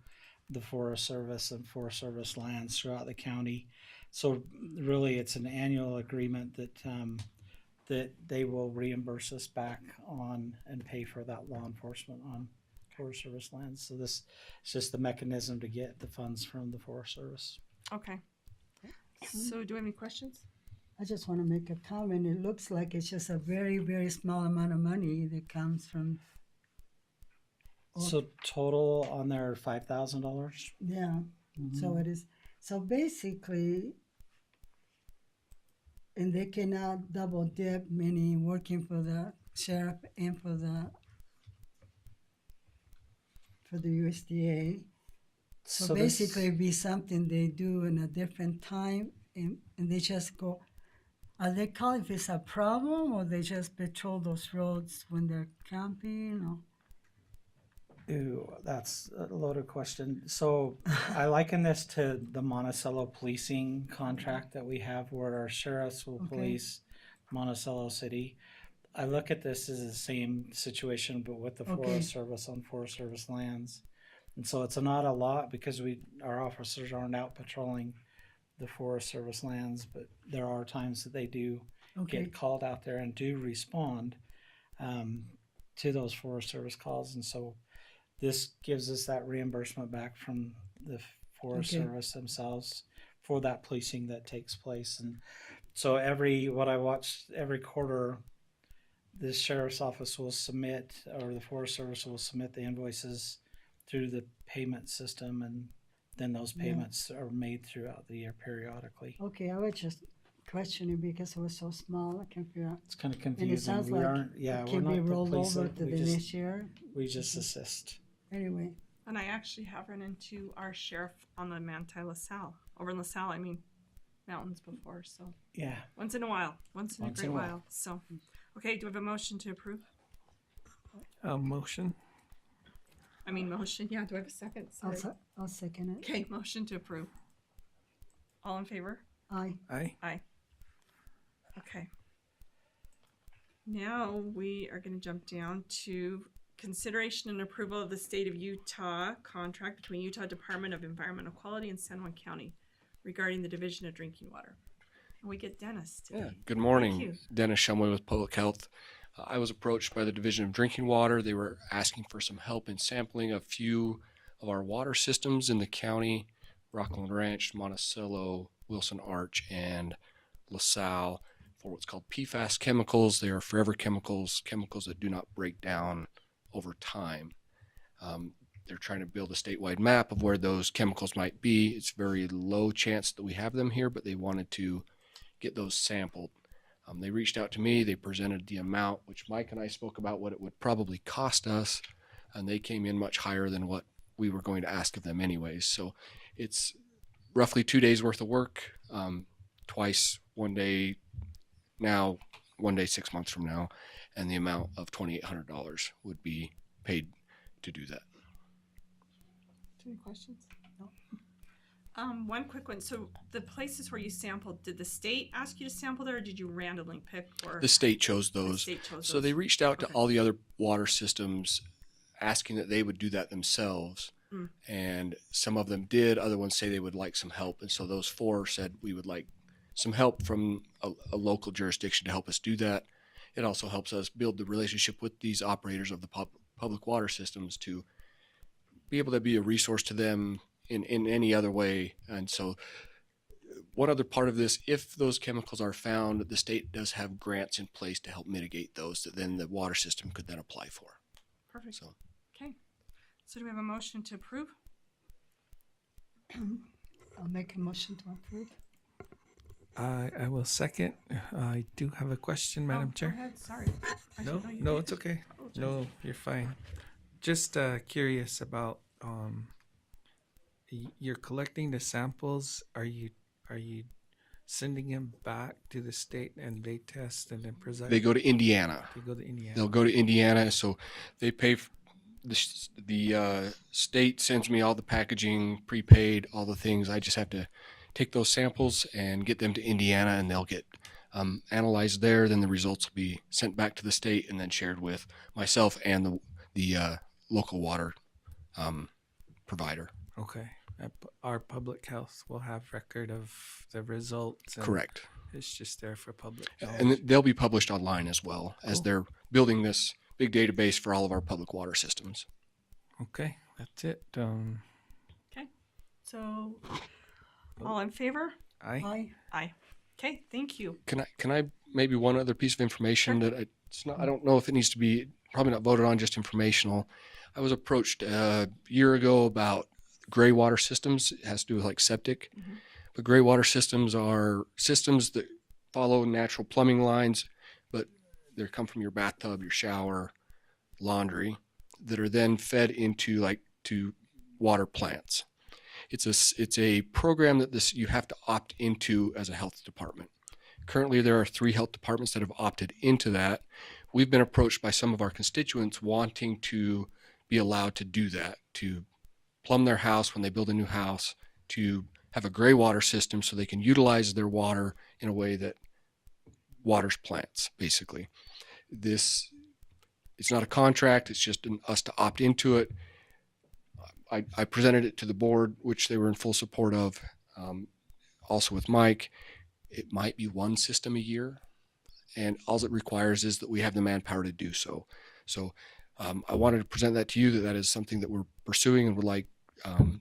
the Forest Service and Forest Service lands throughout the county. So really, it's an annual agreement that they will reimburse us back on and pay for that law enforcement on Forest Service lands. So this is just the mechanism to get the funds from the Forest Service. okay. So do we have any questions? I just want to make a comment. It looks like it's just a very, very small amount of money that comes from. So total on there $5,000. Yeah. So it is. So basically, and they cannot double dip, meaning working for the sheriff and for for the USDA. So this- basically, it'd be something they do in a different time, and they just go. Are they calling if it's a problem, or they just patrol those roads when they're camping? Or Ooh, that's a loaded question. So I liken this to the Monticello policing contract that we have where our sheriffs will Okay. police Monticello City. I look at this as the same situation, but with the Okay. Forest Service on Forest Service lands. And so it's not a lot because our officers aren't out patrolling the Forest Service lands, but there are times that they do okay, get called out there and do respond to those Forest Service calls. And so this gives us that reimbursement back from the Forest Okay. Service themselves for that policing that takes place. And so what I watched every quarter, the sheriff's office will submit, or the Forest Service will submit the invoices through the payment system, and then those Yeah. payments are made throughout the year periodically. okay. I was just questioning because it was so small. I can't figure out. It's kind of And it confusing. sounds We like aren't, it we're can not be the rolled police, over to we the just- next year. We just assist. Anyway, And I actually have run into our sheriff on the Manti LaSalle, over in LaSalle, mountains before. So Yeah. once in a while, once in a Once great in a while. while. So, okay, do we have a motion to approve? Motion. Motion. Yeah, do I have a second? I'll, Sorry. I'll second it. Okay, motion to approve. All in favor? Aye. Aye. Okay. Now we are going to jump down to consideration and approval of the state of Utah contract between Utah Department of Environmental Quality and San Juan County regarding the division of drinking water. And we get Dennis today. Yeah, good Thank morning. you. Dennis Shumway with Public Health. I was approached by the Division of Drinking Water. They were asking for some help in sampling a few of our water systems in the county, Rockland Ranch, Monticello, Wilson Arch, and LaSalle, for what's called PFAS chemicals. They are forever chemicals, chemicals that do not break down over time. They're trying to build a statewide map of where those chemicals might be. It's very low chance that we have them here, but they wanted to get those sampled. They reached out to me, they presented the amount, which Mike and I spoke about what it would probably cost us, and they came in much higher than what we were going to ask of them anyways. So it's roughly 2 days worth of work, twice, one day now, one day 6 months from now, and the amount of $2,800 would be paid to do that. Any questions? No. One quick one. So the places where you sampled, did the state ask you to sample there, or did you randomly pick? Or The state chose the those. state chose So they those? reached out to Okay. all the other water systems asking that they would do that themselves. Mm. And some of them did, other ones say they would like some help. And so those 4 said we would like some help from a local jurisdiction to help us do that. It also helps us build the relationship with these operators of the public water systems to be able to be a resource to them in any other way. And so one other part of this, if those chemicals are found, the state does have grants in place to help mitigate those that then the water system could then apply for. Perfect. So Okay. So do we have a motion to approve? I'll make a motion to approve. I will second. I do have a question, Madam Oh, Chair. Go ahead. Sorry. I No, didn't know you no, did. it's okay. Apologize. No, you're fine. Just curious about you're collecting the samples. Are you sending them back to the state and they test and then present? they go to Indiana. They go to Indiana. They'll go to Indiana. So they pay the state sends me all the packaging, prepaid, all the things. I just have to take those samples and get them to Indiana, and they'll get analyzed there. Then the results will be sent back to the state and then shared with myself and the local water provider. Okay. Our public health will have record of the results. And Correct. It's just there for public And knowledge. they'll be published online as well as Cool. they're building this big database for all of our public water systems. Okay, that's it. Okay. So all in favor? Aye. Aye. Aye. Okay. Thank you. Can I maybe one other piece of information that it's not, I don't know if it needs to be probably not voted on, just informational. I was approached a year ago about gray water systems. It has to do with like septic, but gray water systems are systems that follow natural plumbing lines, but they come from your bathtub, your shower, laundry, that are then fed into like to water plants. It's a program that you have to opt into as a health department. Currently, there are 3 health departments that have opted into that. We've been approached by some of our constituents wanting to be allowed to do that, to plumb their house when they build a new house, to have a gray water system so they can utilize their water in a way that waters plants, basically. It's not a contract, it's just us to opt into it. I presented it to the board, which they were in full support of, also with Mike. It might be 1 system a year, and all it requires is that we have the manpower to do so. So I wanted to present that to you, that is something that we're pursuing, and would like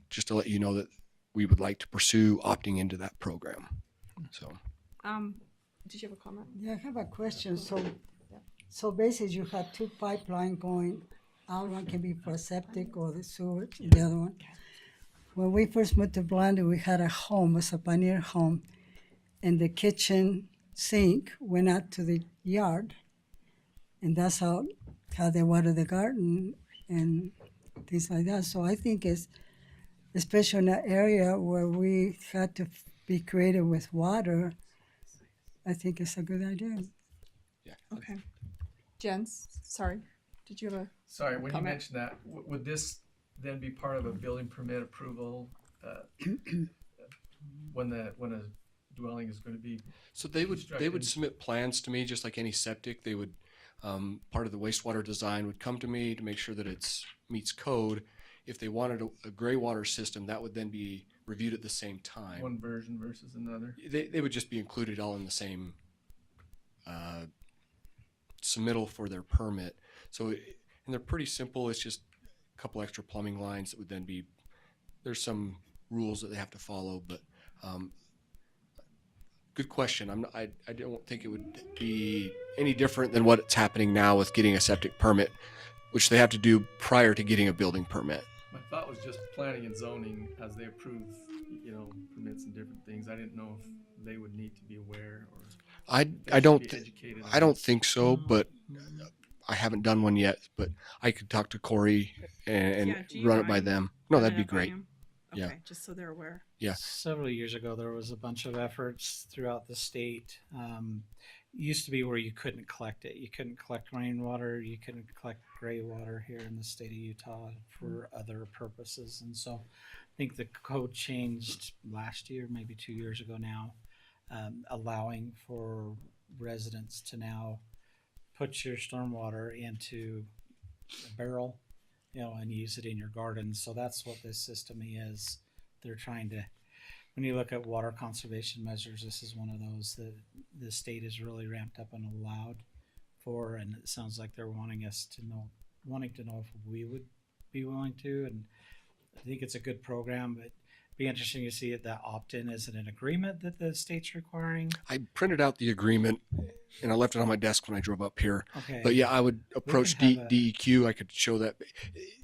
just to let you know that we would like to pursue opting into that program. So, did you have a comment? Yeah, I have a question. So basically you have 2 pipelines going out. One can be for septic or the sewage, the other one. When we first moved to Blandon, we had a home, a pioneer home, and the kitchen sink went out to the yard, and that's how they water the garden and things like that. So I think it's, especially in an area where we had to be creative with water, I think it's a good idea. yeah. Okay. Jens, sorry. Did you have a Sorry, when you comment? mentioned that, would this then be part of a building permit approval when a dwelling is going to be? So they would constructed? submit plans to me just like any septic. They would part of the wastewater design would come to me to make sure that it meets code. If they wanted a gray water system, that would then be reviewed at the same time. One version versus another. They would just be included all in the same submittal for their permit. So, and they're pretty simple. It's just a couple extra plumbing lines that would then be, there's some rules that they have to follow, but good question. I don't think it would be any different than what's happening now with getting a septic permit, which they have to do prior to getting a building permit. My thought was just planning and zoning as they approve, permits and different things. I didn't know if they would need to be aware or. I don't think so, but I haven't done one yet. But I could talk to Corey and run it by them. No, that'd be great. Okay, Yeah. just so they're aware. Yeah. Several years ago, there was a bunch of efforts throughout the state. Used to be where you couldn't collect it. You couldn't collect rainwater. You couldn't collect gray water here in the state of Utah for other purposes. And so I think the code changed last year, maybe 2 years ago now, allowing for residents to now put your stormwater into a barrel, and use it in your garden. So that's what this system is. They're trying to, when you look at water conservation measures, this is one of those that the state is really ramped up and allowed for, and it sounds like they're wanting to know if we would be willing to, and I think it's a good program, but it'd be interesting to see that opt-in. Is it an agreement that the state's requiring? I printed out the agreement and I left it on my desk when I drove up here. Okay. But yeah, I would approach can have DEQ. I could show that.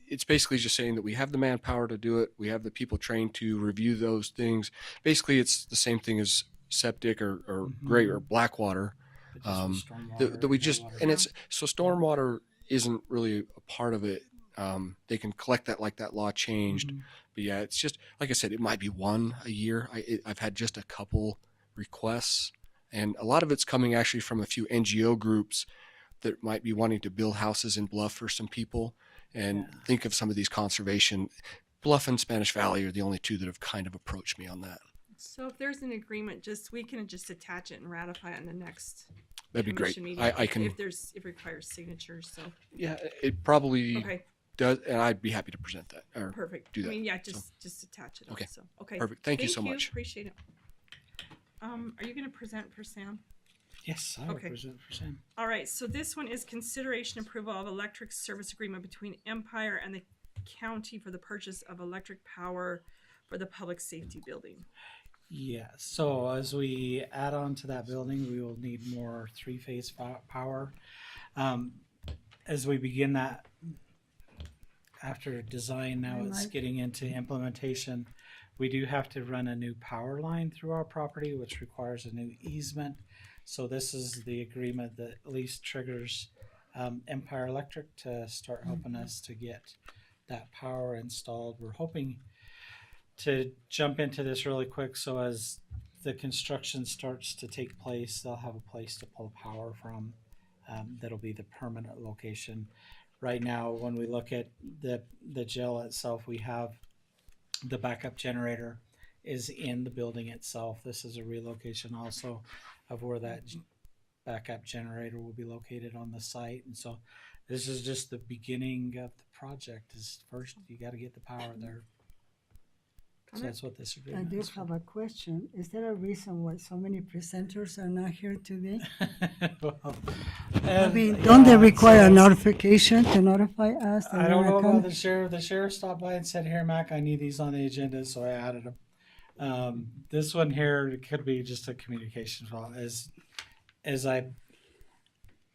It's basically just saying that we have the manpower to do it. We have the people trained to review those things. Basically, it's the same thing as septic or gray or black water. That we just, and it's, so stormwater isn't really a part of it. They can collect that like that law changed. But yeah, it's just, like I said, it might be 1 a year. I've had just a couple requests, and a lot of it's coming actually from a few NGO groups that might be wanting to build houses in Bluff for some people, and think of some of these conservation. Bluff and Spanish Valley are the only 2 that have kind of approached me on that. So if there's an agreement, we can just attach it and ratify it in the next. That'd be great. commission meeting I can. If it requires signatures, so. Yeah, it probably Okay. does, and I'd be happy to present that or Perfect. do that. I mean, yeah, So, just attach it. Okay. Also. Okay. Perfect. Thank you so much. Appreciate it. Are you going to present for Sam? Yes, I represent for Sam. All right. So this one is consideration approval of electric service agreement between Empire and the county for the purchase of electric power for the public safety building. Yeah, so as we add on to that building, we will need more 3-phase power. As we begin that, after design, now it's getting into implementation, we do have to run a new power line through our property, which requires a new easement. So this is the agreement that at least triggers Empire Electric to start helping us to get that power installed. We're hoping to jump into this really quick, so as the construction starts to take place, they'll have a place to pull power from. That'll be the permanent location. Right now, when we look at the jail itself, we have the backup generator is in the building itself. This is a relocation also of where that backup generator will be located on the site. And so this is just the beginning of the project. Is first you got to get the power there. So that's what this I agreement do is for. have a question. Is there a reason why so many presenters are not here today? Well, I mean, don't they yeah, require a so- notification to notify us? that I don't they're know not about coming? the sheriff. The sheriff stopped by and said, "Here, Mac, I need these on the agenda," so I added them. This one here could be just a communication file. As I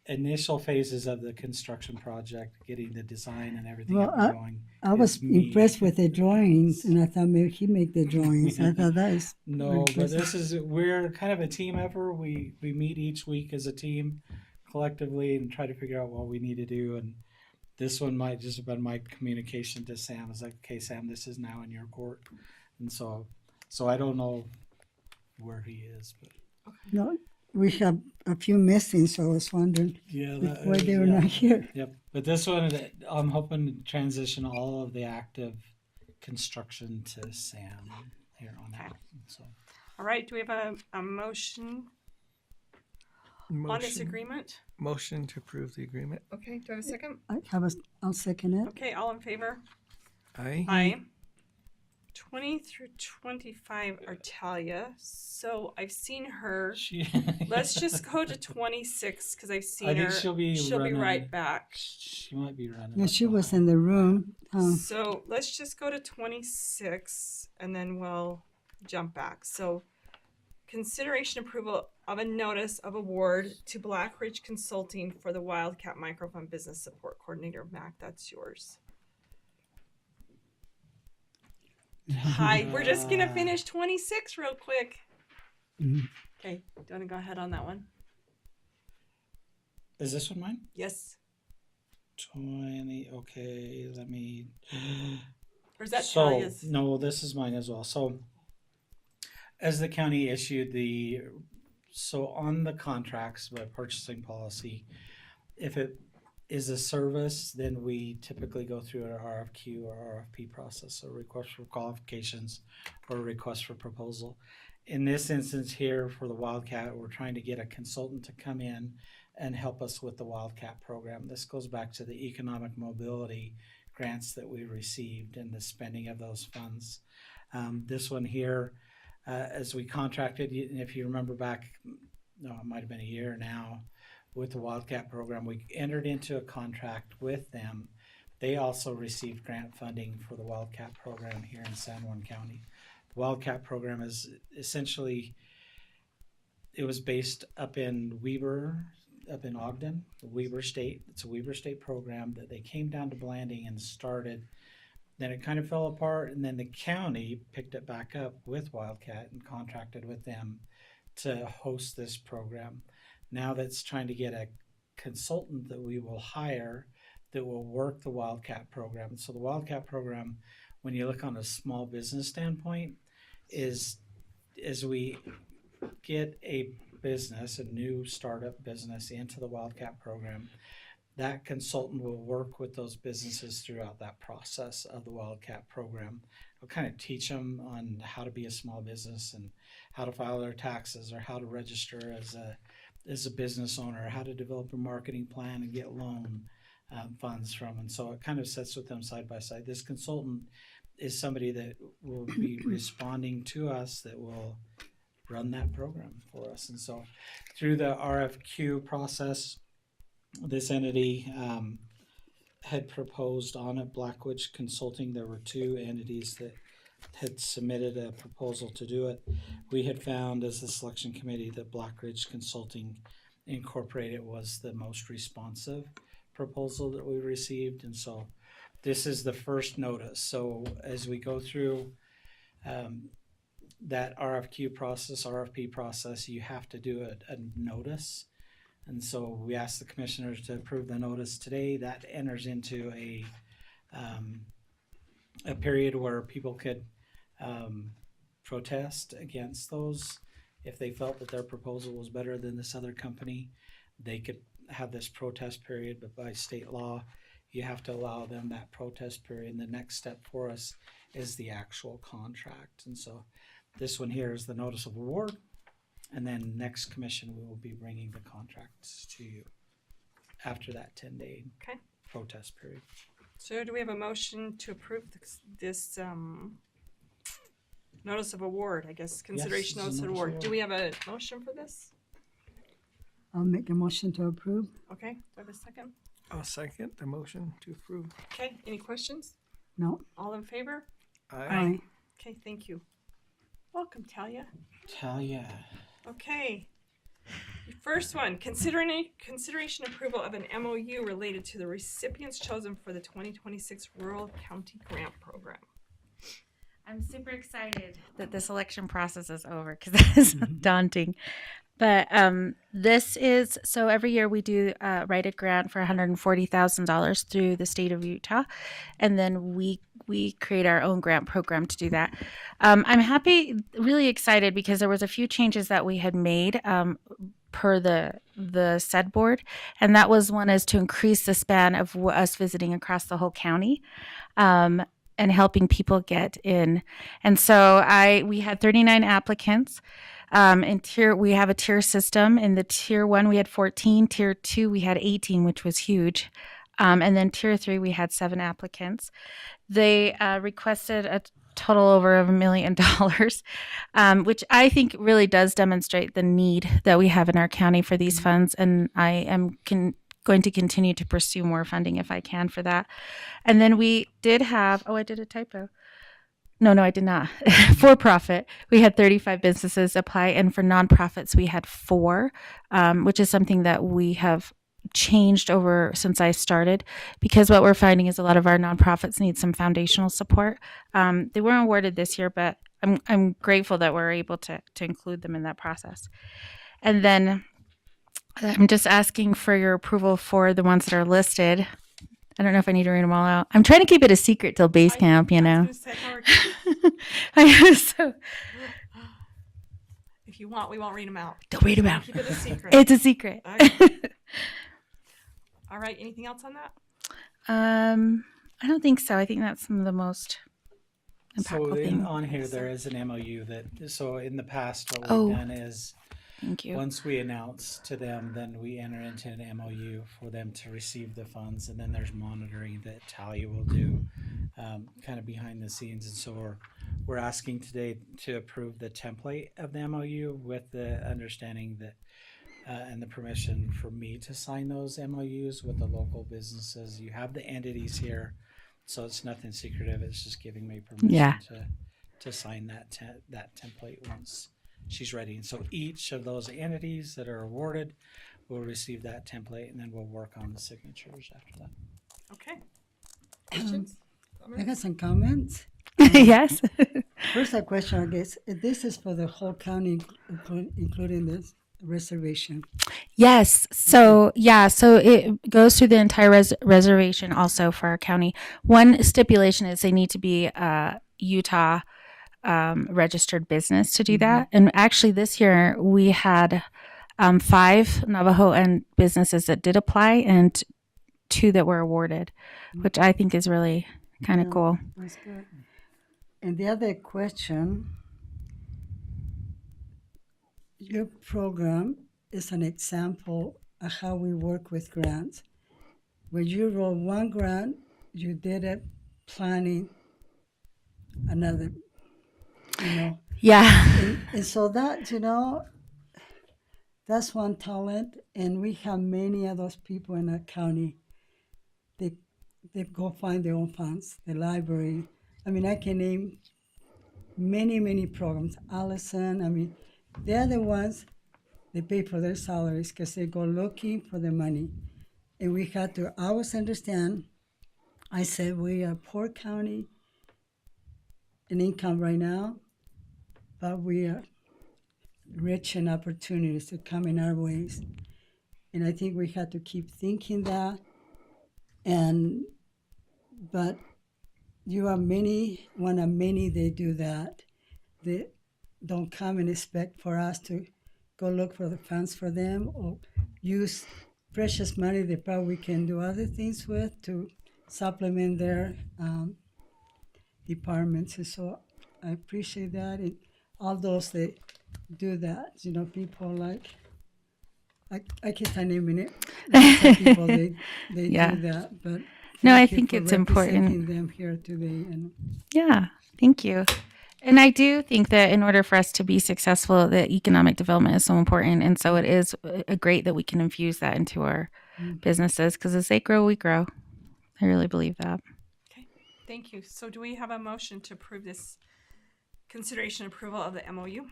initial phases of the construction project, getting the design and everything Well, up and going. I was is me. impressed with the drawings, and I thought maybe he make the drawings. I thought that is No, very but impressive. we're kind of a team effort. We meet each week as a team collectively and try to figure out what we need to do. And this one might just have been my communication to Sam. It's like, okay, Sam, this is now in your court. And so I don't know where he is, but No, we have a few missing, so I was wondering yeah, why they were not here. Yep. But this one, I'm hoping to transition all of the active construction to Sam here on out. So All right, do we have a motion on this agreement? Motion to approve the agreement. Okay, do I have a second? I'll second it. Okay, all in favor? Aye. Aye. 20 through 25 are Talia. So I've seen her. Let's just go to 26 because I've seen I think her. she'll be running- right back. she might be running. Yeah, up she the was hall. in the room. So let's just go to 26 and then we'll jump back. So consideration approval of a notice of award to Black Ridge Consulting for the Wildcat Microfund Business Support Coordinator. Mac, that's yours. Hi, we're just gonna finish 26 real quick. Mhm. Okay, do you want to go ahead on that one? Is this one mine? Yes. 20. Okay, let me. Or is that So Talia's? no, this is mine as well. So as the county issued on the contracts by purchasing policy, if it is a service, then we typically go through an RFQ or RFP process, so request for qualifications or request for proposal. In this instance here for the Wildcat, we're trying to get a consultant to come in and help us with the Wildcat program. This goes back to the economic mobility grants that we received and the spending of those funds. This one here, as we contracted, and if you remember back, no, it might have been a year now, with the Wildcat program, we entered into a contract with them. They also received grant funding for the Wildcat program here in San Juan County. The Wildcat program is essentially, it was based up in Ogden, Weber State. It's a Weber State program that they came down to Blanding and started. Then it kind of fell apart, and then the county picked it back up with Wildcat and contracted with them to host this program. Now that's trying to get a consultant that we will hire that will work the Wildcat program. So the Wildcat program, when you look on a small business standpoint, is as we get a business, a new startup business into the Wildcat program, that consultant will work with those businesses throughout that process of the Wildcat program. We'll kind of teach them on how to be a small business and how to file their taxes or how to register as a business owner, how to develop a marketing plan and get loan funds from. And so it kind of sits with them side by side. This consultant is somebody that will be responding to us, that will run that program for us. And so through the RFQ process, this entity had proposed on it, Black Ridge Consulting. There were two entities that had submitted a proposal to do it. We had found as the selection committee that Black Ridge Consulting Incorporated was the most responsive proposal that we received. And so this is the first notice. So as we go through that RFP process, you have to do a notice. And so we asked the commissioners to approve the notice today. That enters into a period where people could protest against those. If they felt that their proposal was better than this other company, they could have this protest period, but by state law, you have to allow them that protest period. And the next step for us is the actual contract. And so this one here is the notice of award. And then next commission, we will be bringing the contracts to you after that 10-day Okay. protest period. So do we have a motion to approve this notice of award, I guess, consideration Yes, this notice is a of notice award. of Do we have a motion for this? I'll make a motion to approve. Okay, do I have a second? I'll second the motion to approve. Okay, any questions? No? All in favor? Aye. Okay, thank you. Welcome, Talia. Talia. Okay. The first one, consideration approval of an MOU related to the recipients chosen for the 2026 Rural County Grant Program. I'm super excited that this election process is over because that is daunting. But this is, so every year we do write a grant for $140,000 through the state of Utah. And then we create our own grant program to do that. I'm happy, really excited because there was a few changes that we had made per the SED board. And that was one is to increase the span of us visiting across the whole county. And helping people get in. And so we had 39 applicants. We have a tier system. In the tier 1, we had 14. Tier 2, we had 18, which was huge. And then tier 3, we had 7 applicants. They requested a total over $1 million, which I think really does demonstrate the need that we have in our county for these funds. And I am going to continue to pursue more funding if I can for that. And then we did have, I did a typo. No, I did not. For profit, we had 35 businesses apply. And for nonprofits, we had 4, which is something that we have changed over since I started, because what we're finding is a lot of our nonprofits need some foundational support. They weren't awarded this year, but I'm grateful that we're able to include them in that process. And then I'm just asking for your approval for the ones that are listed. I don't know if I need to read them all out. I'm trying to keep it a secret till base camp, you know. So, if you want, we won't read them out. Don't read them out. Keep it a secret. It's a secret. Okay. All right. Anything else on that? I don't think so. I think that's some of the most impactful things. On here, there is an MOU so in the past, what we've done is, thank you. Once we announce to them, then we enter into an MOU for them to receive the funds, and then there's monitoring that Talia will do, kind of behind the scenes. And so we're asking today to approve the template of the MOU with the understanding that and the permission for me to sign those MOUs with the local businesses. You have the entities here, so it's nothing secretive. It's just giving me permission to sign that template once she's ready. And so each of those entities that are awarded will receive that template, and then we'll work on the signatures after that. Okay. Questions? I got some comments. Yes. First, a question, I guess. This is for the whole county, including this reservation. Yes. So it goes through the entire reservation also for our county. One stipulation is they need to be Utah registered business to do that. And actually this year we had 5 Navajo and businesses that did apply and 2 that were awarded, which I think is really kind of cool. That's good. And the other question, your program is an example of how we work with grants. When you roll one grant, you did it planning another, you know. Yeah. And so that, you know, that's one talent. And we have many of those people in our county. They go find their own funds, the library. I mean, I can name many programs. Allison, I mean, they're the ones that pay for their salaries because they go looking for the money. And we had to always understand, I said, we are a poor county in income right now, but we are rich in opportunities to come in our ways. And I think we had to keep thinking that. But you are many, one of many they do that. They don't come and expect for us to go look for the funds for them or use precious money they probably can do other things with to supplement their departments. And so I appreciate that. And all those that do that, you know, people like, I can't name it. Some people, they Yeah. do that, but No, I thank you think for it's important. representing them here today. And Yeah, thank you. And I do think that in order for us to be successful, that economic development is so important. And so it is great that we can infuse that into our businesses because as they grow, we grow. I really believe that. Okay, thank you. So do we have a motion to approve this consideration approval of the MOU?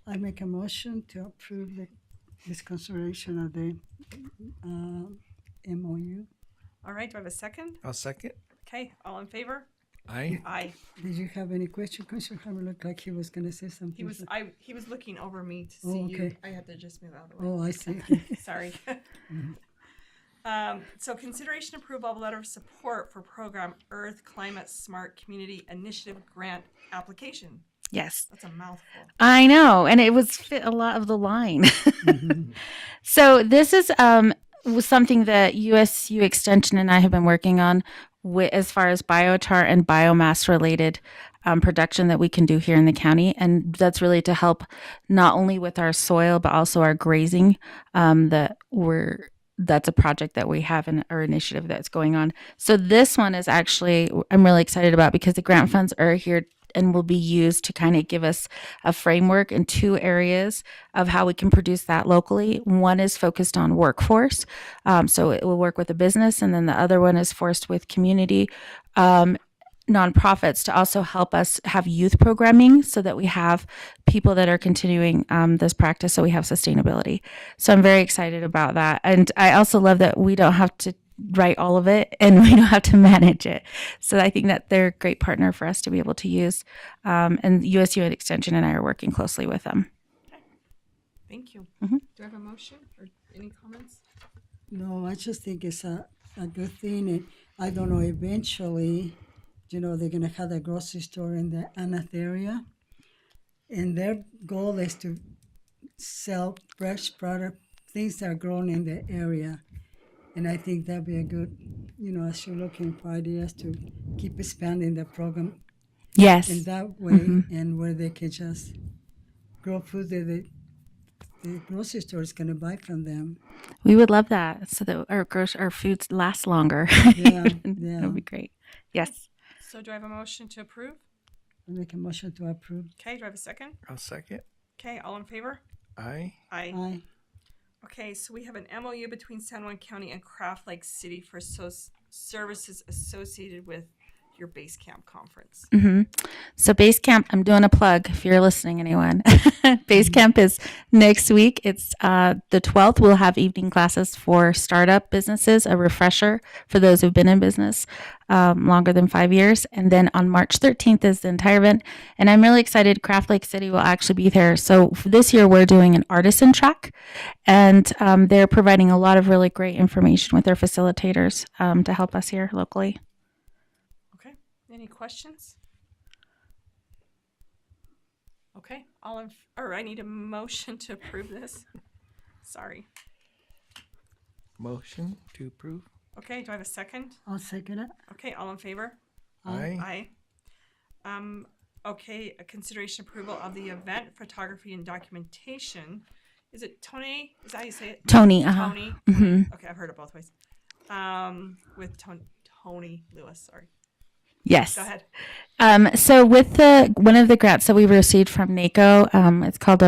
I make a motion to approve this consideration of the MOU. All right, do I have a second? I'll second. Okay, all in favor? Aye. Aye. Did you have any question? Commissioner Hammer looked like he was going to say something. He was looking over me to Oh, see you. okay. I had to just move out of the way. Oh, I see. Sorry. So consideration approval of letter of support for program Earth Climate Smart Community Initiative Grant application. Yes. That's a mouthful. I know. And it was fit a lot of the line. So this is was something that USU Extension and I have been working on as far as biochar and biomass related production that we can do here in the county. And that's really to help not only with our soil, but also our grazing that's a project that we have in our initiative that's going on. So this one is actually, I'm really excited about because the grant funds are here and will be used to kind of give us a framework in two areas of how we can produce that locally. One is focused on workforce. So it will work with a business. And then the other one is forced with community nonprofits to also help us have youth programming so that we have people that are continuing this practice so we have sustainability. So I'm very excited about that. And I also love that we don't have to write all of it and we don't have to manage it. So I think that they're a great partner for us to be able to use. And USU Extension and I are working closely with them. Okay. Thank you. Mm-hmm. Do I have a motion or any comments? No, I just think it's a good thing. And I don't know, eventually, you know, they're going to have a grocery store in the Anath area. And their goal is to sell fresh product, things that are grown in the area. And I think that'd be a good, you know, as you're looking for ideas to keep expanding the program. Yes. In that way, and where they can just grow food that the grocery store is going to buy from them. We would love that so that our foods last longer. Yeah, That would be great. Yes. So do I have a motion to approve? I make a motion to approve. Okay, do I have a second? I'll second. Okay, all in favor? Aye. Aye. Aye. Okay, so we have an MOU between San Juan County and Craft Lake City for services associated with your base camp conference. So base camp, I'm doing a plug if you're listening, anyone. Base camp is next week. It's the 12th. We'll have evening classes for startup businesses, a refresher for those who've been in business longer than 5 years. And then on March 13th is the entire event. And I'm really excited. Craft Lake City will actually be there. So for this year, we're doing an artisan track. And they're providing a lot of really great information with their facilitators to help us here locally. Any questions? Okay, I need a motion to approve this. Sorry. Motion to approve. Okay, do I have a second? I'll second it. Okay, all in favor? Aye. Aye. Okay, a consideration approval of the event photography and documentation. Is it Tony? Is that how you say it? Tony. Tony. Mm-hmm. Okay, I've heard it both ways. With Tony Lewis. Sorry. Yes. Go ahead. So with one of the grants that we received from NACO, it's called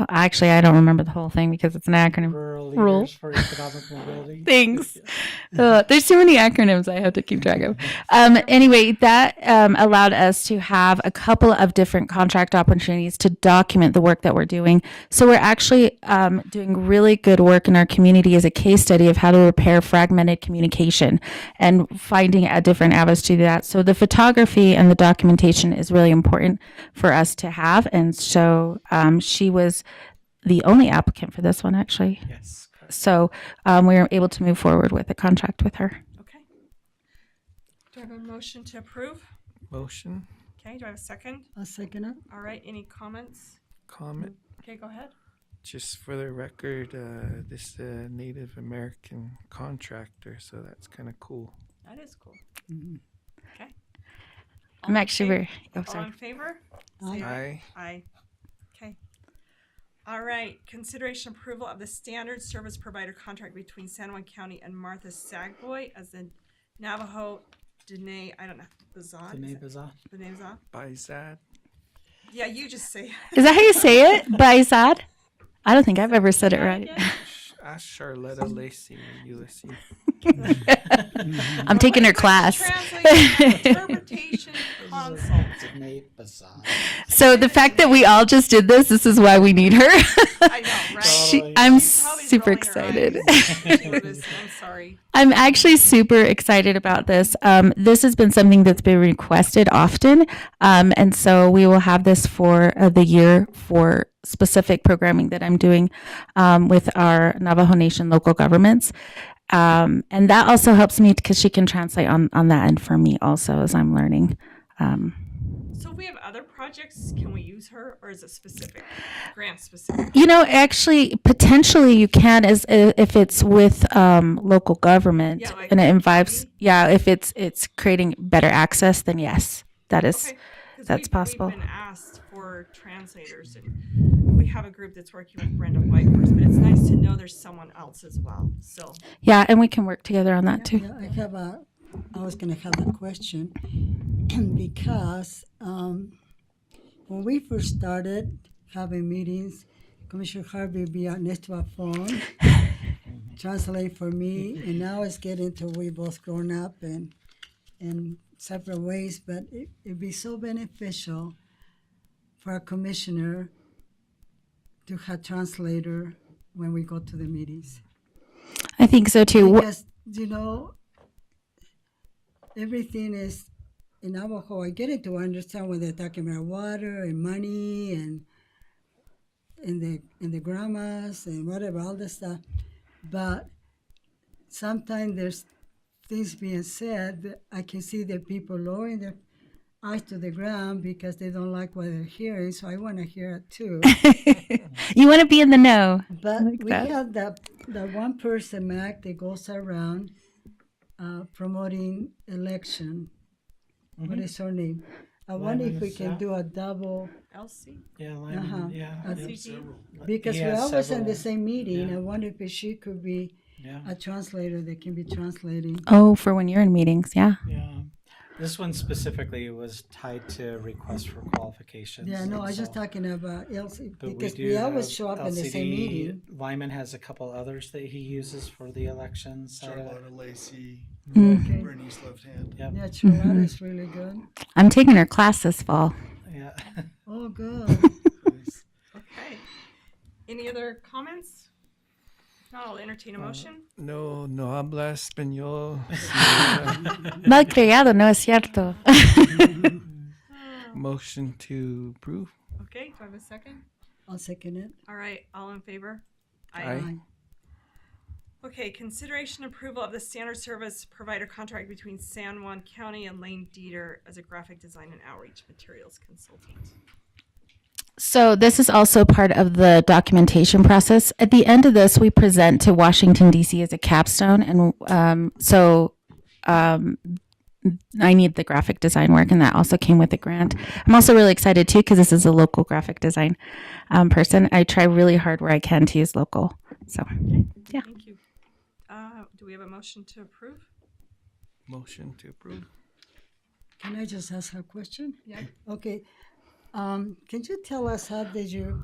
actually, I don't remember the whole thing because it's an acronym. Rural Leaders for Economic Mobility. Thanks. There's too many acronyms I have to keep track of. Anyway, that allowed us to have a couple of different contract opportunities to document the work that we're doing. So we're actually doing really good work in our community as a case study of how to repair fragmented communication and finding different avenues to do that. So the photography and the documentation is really important for us to have. And so she was the only applicant for this one, actually. Yes. So we were able to move forward with a contract with her. Okay. Do I I have a motion to approve? Motion, Okay, do I have a second? I'll second it. All right, any comments? comment. Okay, go ahead. Just for the record, this is a Native American contractor, so that's kind of cool. That is cool. Mhm. Okay. I'm actually very. Oh, All sorry. in favor? Aye. Say Aye. Aye. Okay. All right, consideration approval of the standard service provider contract between San Juan County and Martha Sagboy as the Navajo Dene, I don't know, Bazan? Dene Bazan. Dene Bazan? Baizad. Yeah, you just say it. Is that how you say it? Baisad? I don't think I've ever said it right. Ask Charlotta Lacey, USC. I'm taking her class. Interpretation consult. So the fact that we all just did this is why we need her. I know, right? I'm She's probably super rolling her excited. eyes. She would listen, I'm sorry. I'm actually super excited about this. This has been something that's been requested often. And so we will have this for the year for specific programming that I'm doing with our Navajo Nation local governments. And that also helps me because she can translate on that end for me also as I'm learning. So if we have other projects, can we use her, or is it specific, grant specific? You know, actually, potentially you can, as if it's with local government, Yeah, like and it involves, if it's creating better access, then yes, that is Okay, 'cause that's possible. We've been asked for translators, and we have a group that's working with Brenda Whitehorse, but it's nice to know there's someone else as well. So Yeah, and we can work together on that too. Yeah, I was going to have a question because when we first started having meetings, Commissioner Harvey would be next to a phone, translate for me, and now it's getting to we both grown up and in separate ways, but it'd be so beneficial for a commissioner to have translator when we go to the meetings. I think so too. Because, everything is in Navajo. I get it to understand when they're talking about water and money and the grandmas and whatever, all this stuff. But sometimes there's things being said that I can see that people lowering their eyes to the ground because they don't like what they're hearing. So I want to hear it too. You want to be in the know. But I like we that. have that one person, Mac, that goes around promoting election. What is her name? I wonder if we can do a double. Elsie? Yeah, Lyman, yeah. Because He we're has always in the several. same meeting. Yeah. I wonder if she could be Yeah. a translator that can be translating. Oh, for when you're in meetings, yeah. Yeah. This one specifically was tied to request for qualifications. Yeah, no, I was so- just talking about Elsie but because do we always have show up in the same LCD. meeting. Lyman has a couple others that he uses for the elections. Charlotta Lacey, Mhm. Bernice Left Hand. Yep. Yeah, Charlotte is really good. I'm taking her class this fall. Yeah. Oh, good. Okay. Any other comments? No, I'll entertain a motion. No habla español. Mal criado, no es cierto. Motion to approve. Okay, do I have a second? I'll second it. All right, all in favor? Aye. Okay, consideration approval of the standard service provider contract between San Juan County and Lane Dieter as a graphic design and outreach materials consultant. So this is also part of the documentation process. At the end of this, we present to Washington, D.C. as a capstone. And I need the graphic design work, and that also came with the grant. I'm also really excited, too, because this is a local graphic design person. I try really hard where I can to use local. So, yeah. Thank you. Do we have a motion to approve? Motion to approve. Can I just ask a question? Yeah. Okay. Can you tell us how did you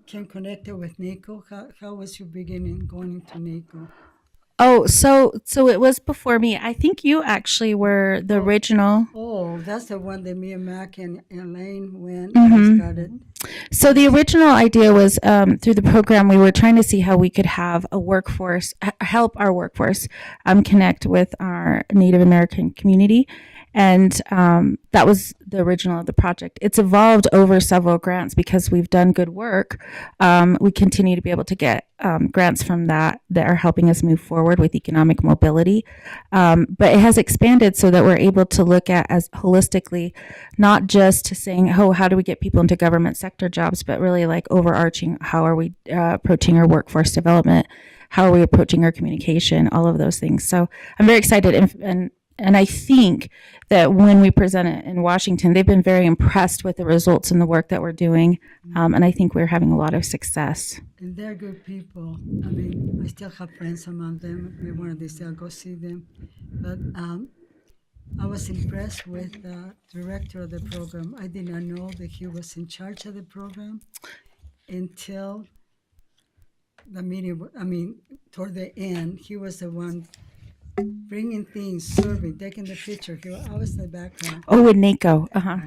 can connect it with NACO? How was your beginning going into NACO? Oh, so it was before me. I think you actually were the original. Oh, that's the one that me and Mac and Elaine went Mhm. and started. So the original idea was through the program, we were trying to see how we could have a workforce, help our workforce connect with our Native American community. And that was the original of the project. It's evolved over several grants because we've done good work. We continue to be able to get grants from that are helping us move forward with economic mobility. But it has expanded so that we're able to look at as holistically, not just saying, oh, how do we get people into government sector jobs, but really like overarching, how are we approaching our workforce development? How are we approaching our communication? All of those things. So I'm very excited. And I think that when we present it in Washington, they've been very impressed with the results and the work that we're doing. And I think we're having a lot of success. And they're good people. I mean, I still have friends among them. We wanted to still go see them. But I was impressed with the director of the program. I did not know that he was in charge of the program until the meeting. I mean, toward the end, he was the one bringing things, serving, taking the picture. I was in the background. Oh, with NACO. Uh-huh.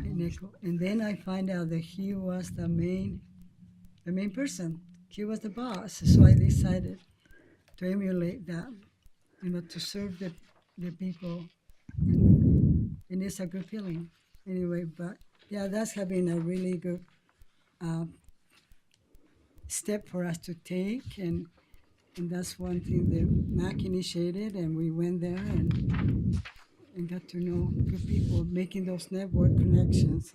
And then I find out that he was the main person. He was the boss. So I decided to emulate that, to serve the people. And it's a good feeling. Anyway, but yeah, that's having a really good step for us to take. And that's one thing that Mac initiated, and we went there and got to know good people, making those network connections.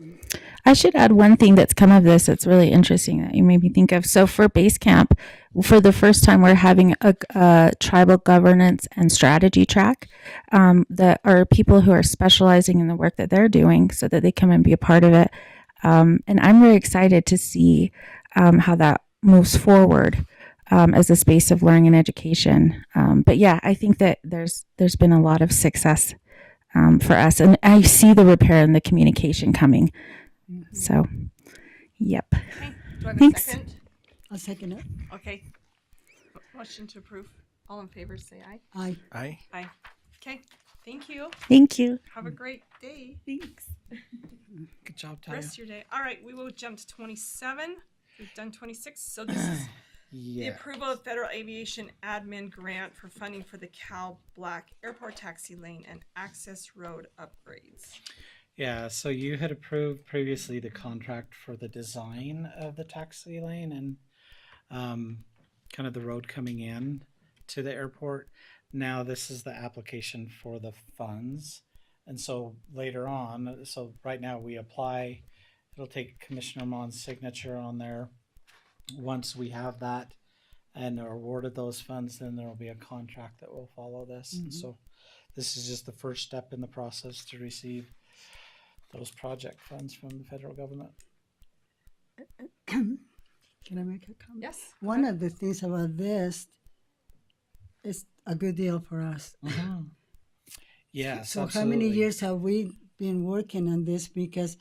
I should add one thing that's come of this that's really interesting that you made me think of. So for Base Camp, for the first time, we're having a tribal governance and strategy track that are people who are specializing in the work that they're doing so that they come and be a part of it. And I'm really excited to see how that moves forward. As a space of learning and education. But yeah, I think that there's been a lot of success for us. And I see the repair and the communication coming. Mm-hmm. So, yep. Okay. Do I have Thanks. a second? I'll second it. Okay. Motion to approve. All in favor, say aye. Aye. Aye. Aye. Okay. Thank you. Thank you. Have a great day. Thanks. Good job, Taya. Rest of your day. All right. We will jump to 27. We've done 26. So this is the approval of Federal Aviation Admin Grant for funding for the Cal Black Airport Taxi Lane and Access Road upgrades. Yeah, so you had approved previously the contract for the design of the taxi lane and kind of the road coming in to the airport. Now this is the application for the funds. And so later on, so right now we apply, it'll take Commissioner Mon's signature on there. Once we have that and are awarded those funds, then there will be a contract that will follow this. Mm-hmm. So this is just the first step in the process to receive those project funds from the federal government. Can I make a comment? Yes. One of the things about this is a good deal for us. Mm-hmm. Yes. So absolutely. how many years have we been working on this? Because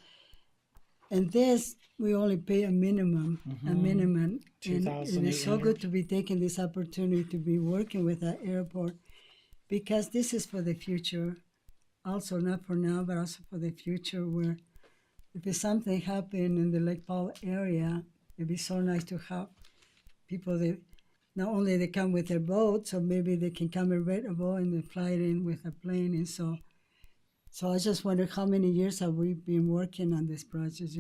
in this, we only pay a minimum, and it's so good to be taking this opportunity to be working with that airport, because this is for the future, also not for now, but also for the future, where if something happened in the Lake Powell area, it'd be so nice to have people that not only they come with their boats, or maybe they can come and rent a boat and they fly it in with a plane. And so I just wonder how many years have we been working on this project,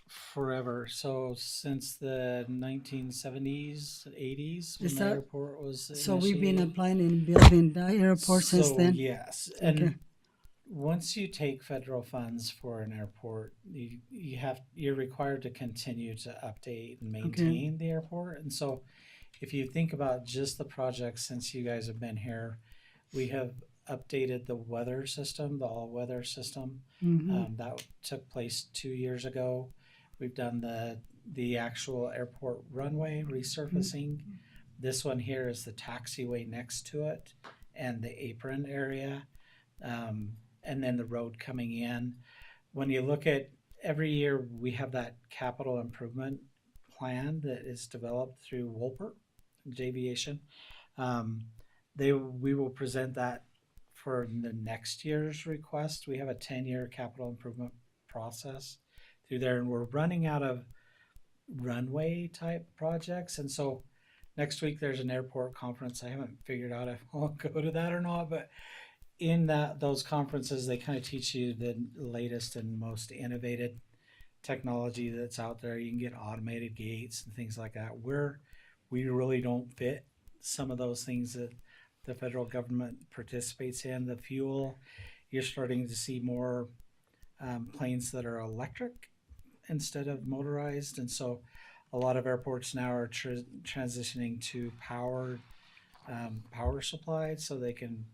Forever. So since the 1970s, 80s, when the airport was initiated. So we've been applying and building the airport since then? Yes. And once you take federal funds for an airport, you're required to continue to update and maintain the airport. And so if you think about just the project since you guys have been here, we have updated the weather system, the all-weather system. That took place 2 years ago. We've done the actual airport runway resurfacing. This one here is the taxiway next to it and the apron area, and then the road coming in. When you look at every year, we have that capital improvement plan that is developed through Wolpert, Aviation. We will present that for the next year's request. We have a 10-year capital improvement process through there, and we're running out of runway type projects. And so next week there's an airport conference. I haven't figured out if I'll go to that or not, but in those conferences, they kind of teach you the latest and most innovative technology that's out there. You can get automated gates and things like that. We really don't fit some of those things that the federal government participates in. The fuel, you're starting to see more planes that are electric instead of motorized, and so a lot of airports now are transitioning to power supplied, so they can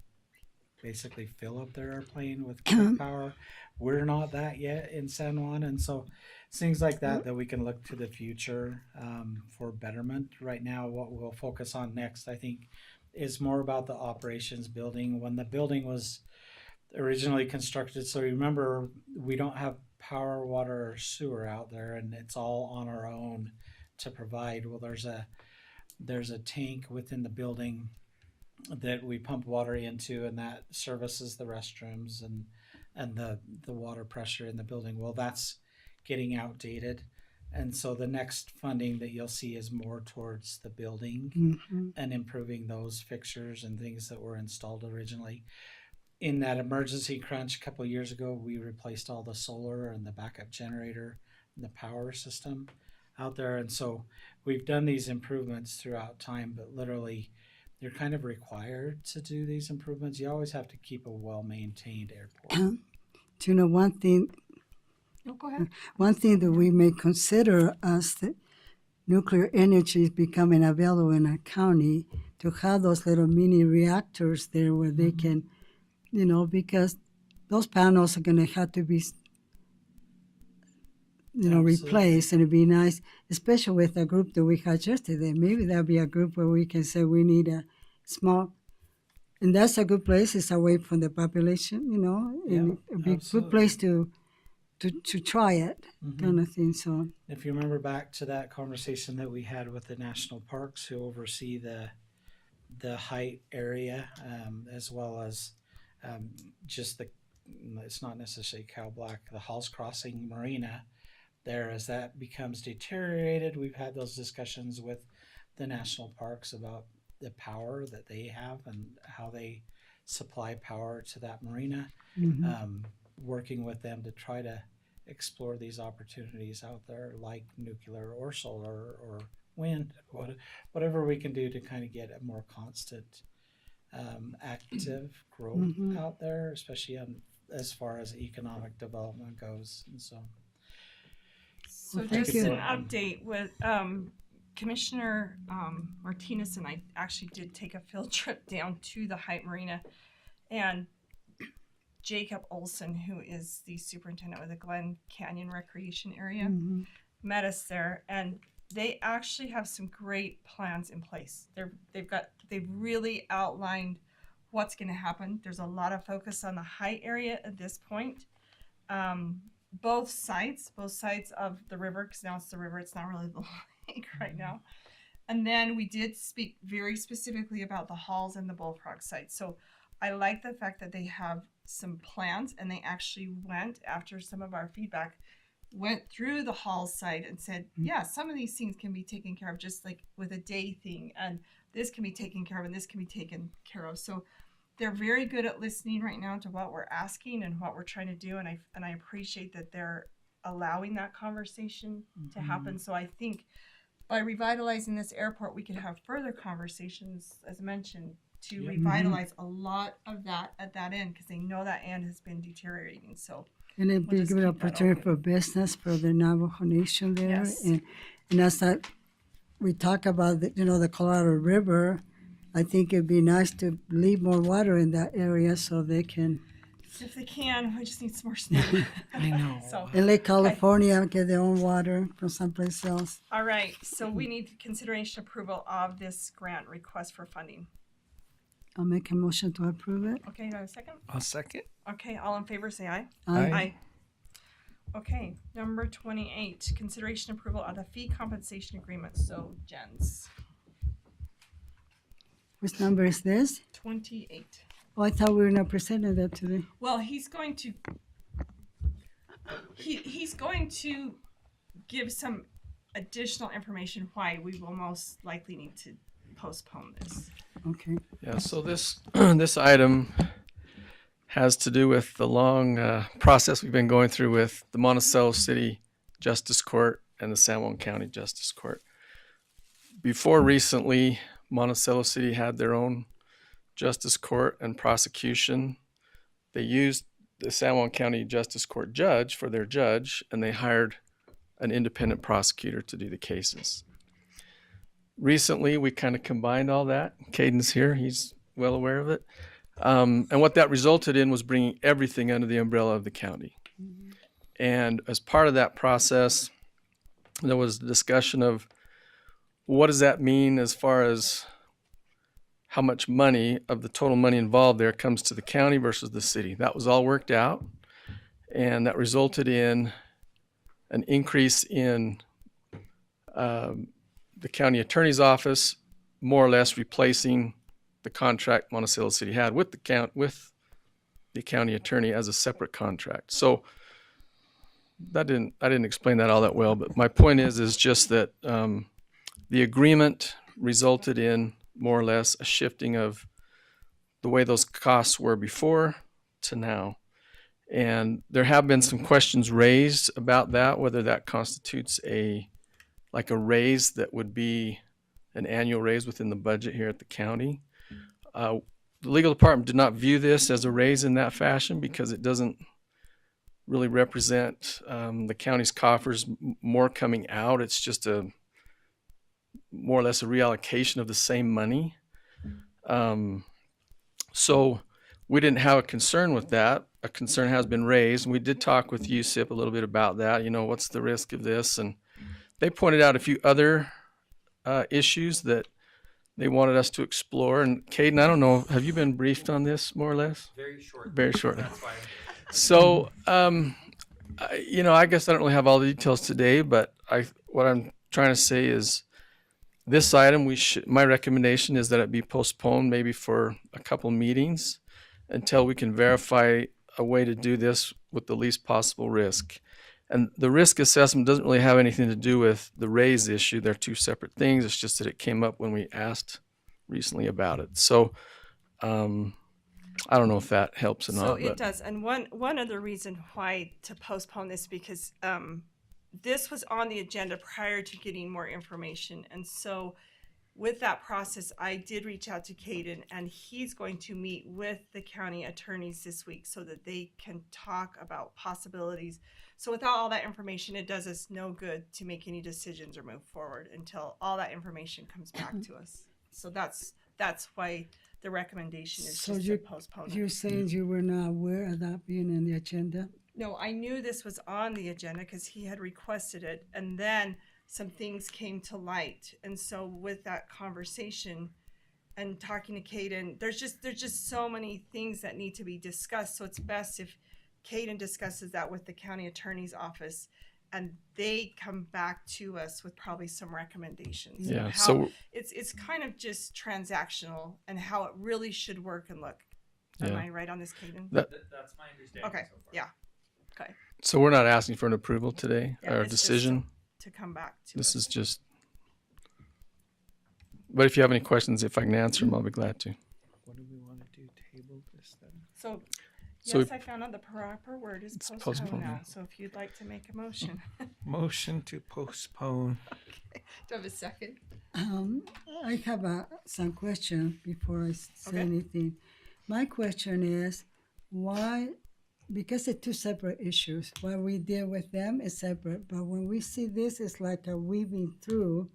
basically fill up their airplane with quick power. We're not that yet in San Juan, and so things like that we can look to the future for betterment. Right now, what we'll focus on next, I think, is more about the operations building. When the building was originally constructed, so remember, we don't have power, water, or sewer out there, and it's all on our own to provide. Well, there's a tank within the building that we pump water into, and that services the restrooms and the water pressure in the building. Well, that's getting outdated, and so the next funding that you'll see is more towards the building and improving those fixtures and things that were installed originally. In that emergency crunch a couple of years ago, we replaced all the solar and the backup generator and the power system out there, and so we've done these improvements throughout time, but literally you're kind of required to do these improvements. You always have to keep a well-maintained airport. Do you know one thing? No, go ahead. One thing that we may consider as the nuclear energy is becoming available in our county, to have those little mini reactors there where they can, because those panels are going to have to be, replaced, and it'd be nice, especially with a group that we had yesterday. Maybe that'll be a group where we can say we need a small, and that's a good place. It's away from the population, and it'd be a good place to try it, kind of thing. So if you remember back to that conversation that we had with the national parks, who oversee the height area, as well as just it's not necessarily Cow Black, the Halls Crossing Marina there, as that becomes deteriorated. We've had those discussions with the national parks about the power that they have and how they supply power to that marina, working with them to try to explore these opportunities out there, like nuclear or solar or wind, whatever we can do to kind of get a more constant active growth out there, especially as far as economic development goes. And so just an update with Commissioner Martinez and I actually did take a field trip down to the Height Marina, and Jacob Olson, who is the superintendent of the Glen Canyon Recreation Area, met us there, and they actually have some great plans in place. They've really outlined what's going to happen. There's a lot of focus on the Height area at this point. Both sides of the river, because now it's the river, it's not really the lake right now. And then we did speak very specifically about the Halls and the Bullfrog site. So I like the fact that they have some plans, and they actually went, after some of our feedback, went through the Halls site and said, yeah, some of these things can be taken care of, just like with a day thing, and this can be taken care of, and this can be taken care of. So they're very good at listening right now to what we're asking and what we're trying to do, and I appreciate that they're allowing that conversation to happen. So I think by revitalizing this airport, we could have further conversations, as mentioned, to revitalize a lot of that at that end, because they know that end has been deteriorating. So and it'd be a good opportunity for business for the Navajo Nation there. Yes. And as that we talk about the Colorado River, I think it'd be nice to leave more water in that area so they can. If they can, we just need some more snow. I know. So, in Lake California, get their own water from someplace else. All right, so we need consideration approval of this grant request for funding. I'll make a motion to approve it. Okay, do I have a second? I'll second. Okay, all in favor say aye. Aye. Okay, number 28, consideration approval of the fee compensation agreement. So, Jens. Which number is this? 28. Oh, I thought we were not presenting that today. Well, he's going to give some additional information why we will most likely need to postpone this. Okay. Yeah, so this this item has to do with the long process we've been going through with the Monticello City Justice Court and the San Juan County Justice Court. Before recently, Monticello City had their own justice court and prosecution. They used the San Juan County Justice Court judge for their judge, and they hired an independent prosecutor to do the cases. Recently, we kind of combined all that. Caden's here. He's well aware of it. And what that resulted in was bringing everything under the umbrella of the county. Mm-hmm. And as part of that process, there was a discussion of what does that mean as far as how much money of the total money involved there comes to the county versus the city. That was all worked out, and that resulted in an increase in the county attorney's office, more or less replacing the contract Monticello City had with the county attorney as a separate contract. So I didn't explain that all that well, but my point is just that the agreement resulted in more or less a shifting of the way those costs were before to now. And there have been some questions raised about that, whether that constitutes a raise that would be an annual raise within the budget here at the county. The legal department did not view this as a raise in that fashion because it doesn't really represent the county's coffers more coming out. It's just more or less a reallocation of the same money. So we didn't have a concern with that. A concern has been raised, and we did talk with USIP a little bit about that. What's the risk of this? And they pointed out a few other issues that they wanted us to explore. And Caden, I don't know, have you been briefed on this more or less? Very short. Very short. That's fine. So, I guess I don't really have all the details today, but what I'm trying to say is this item, my recommendation is that it be postponed maybe for a couple meetings until we can verify a way to do this with the least possible risk. And the risk assessment doesn't really have anything to do with the raise issue. They're two separate things. It's just that it came up when we asked recently about it. So I don't know if that helps or not. So it does. And one other reason why to postpone this, because this was on the agenda prior to getting more information. And so with that process, I did reach out to Caden, and he's going to meet with the county attorneys this week so that they can talk about possibilities. So without all that information, it does us no good to make any decisions or move forward until all that information comes back to us. So that's why the recommendation is just to postpone it. You're saying you were not aware of that being in the agenda? No, I knew this was on the agenda because he had requested it, and then some things came to light. And so with that conversation and talking to Caden, there's just so many things that need to be discussed. So it's best if Caden discusses that with the county attorney's office, and they come back to us with probably some recommendations. Yeah. So it's kind of just transactional and how it really should work and look. Am I right on this, Caden? That's my understanding. Okay. So far. Yeah. Okay. So we're not asking for an approval today or a it's just decision. to come back to This us. is just. But if you have any questions, if I can answer them, I'll be glad to. What do we want to do? Table this then? So So yes, I found out the proper word is postpone postpone. now. So if you'd like to make a motion. Motion to postpone. Do I have a second? I have some question before I say Okay. anything. My question is why, because they're two separate issues, what we deal with them is separate, but when we see this, it's like a weaving through,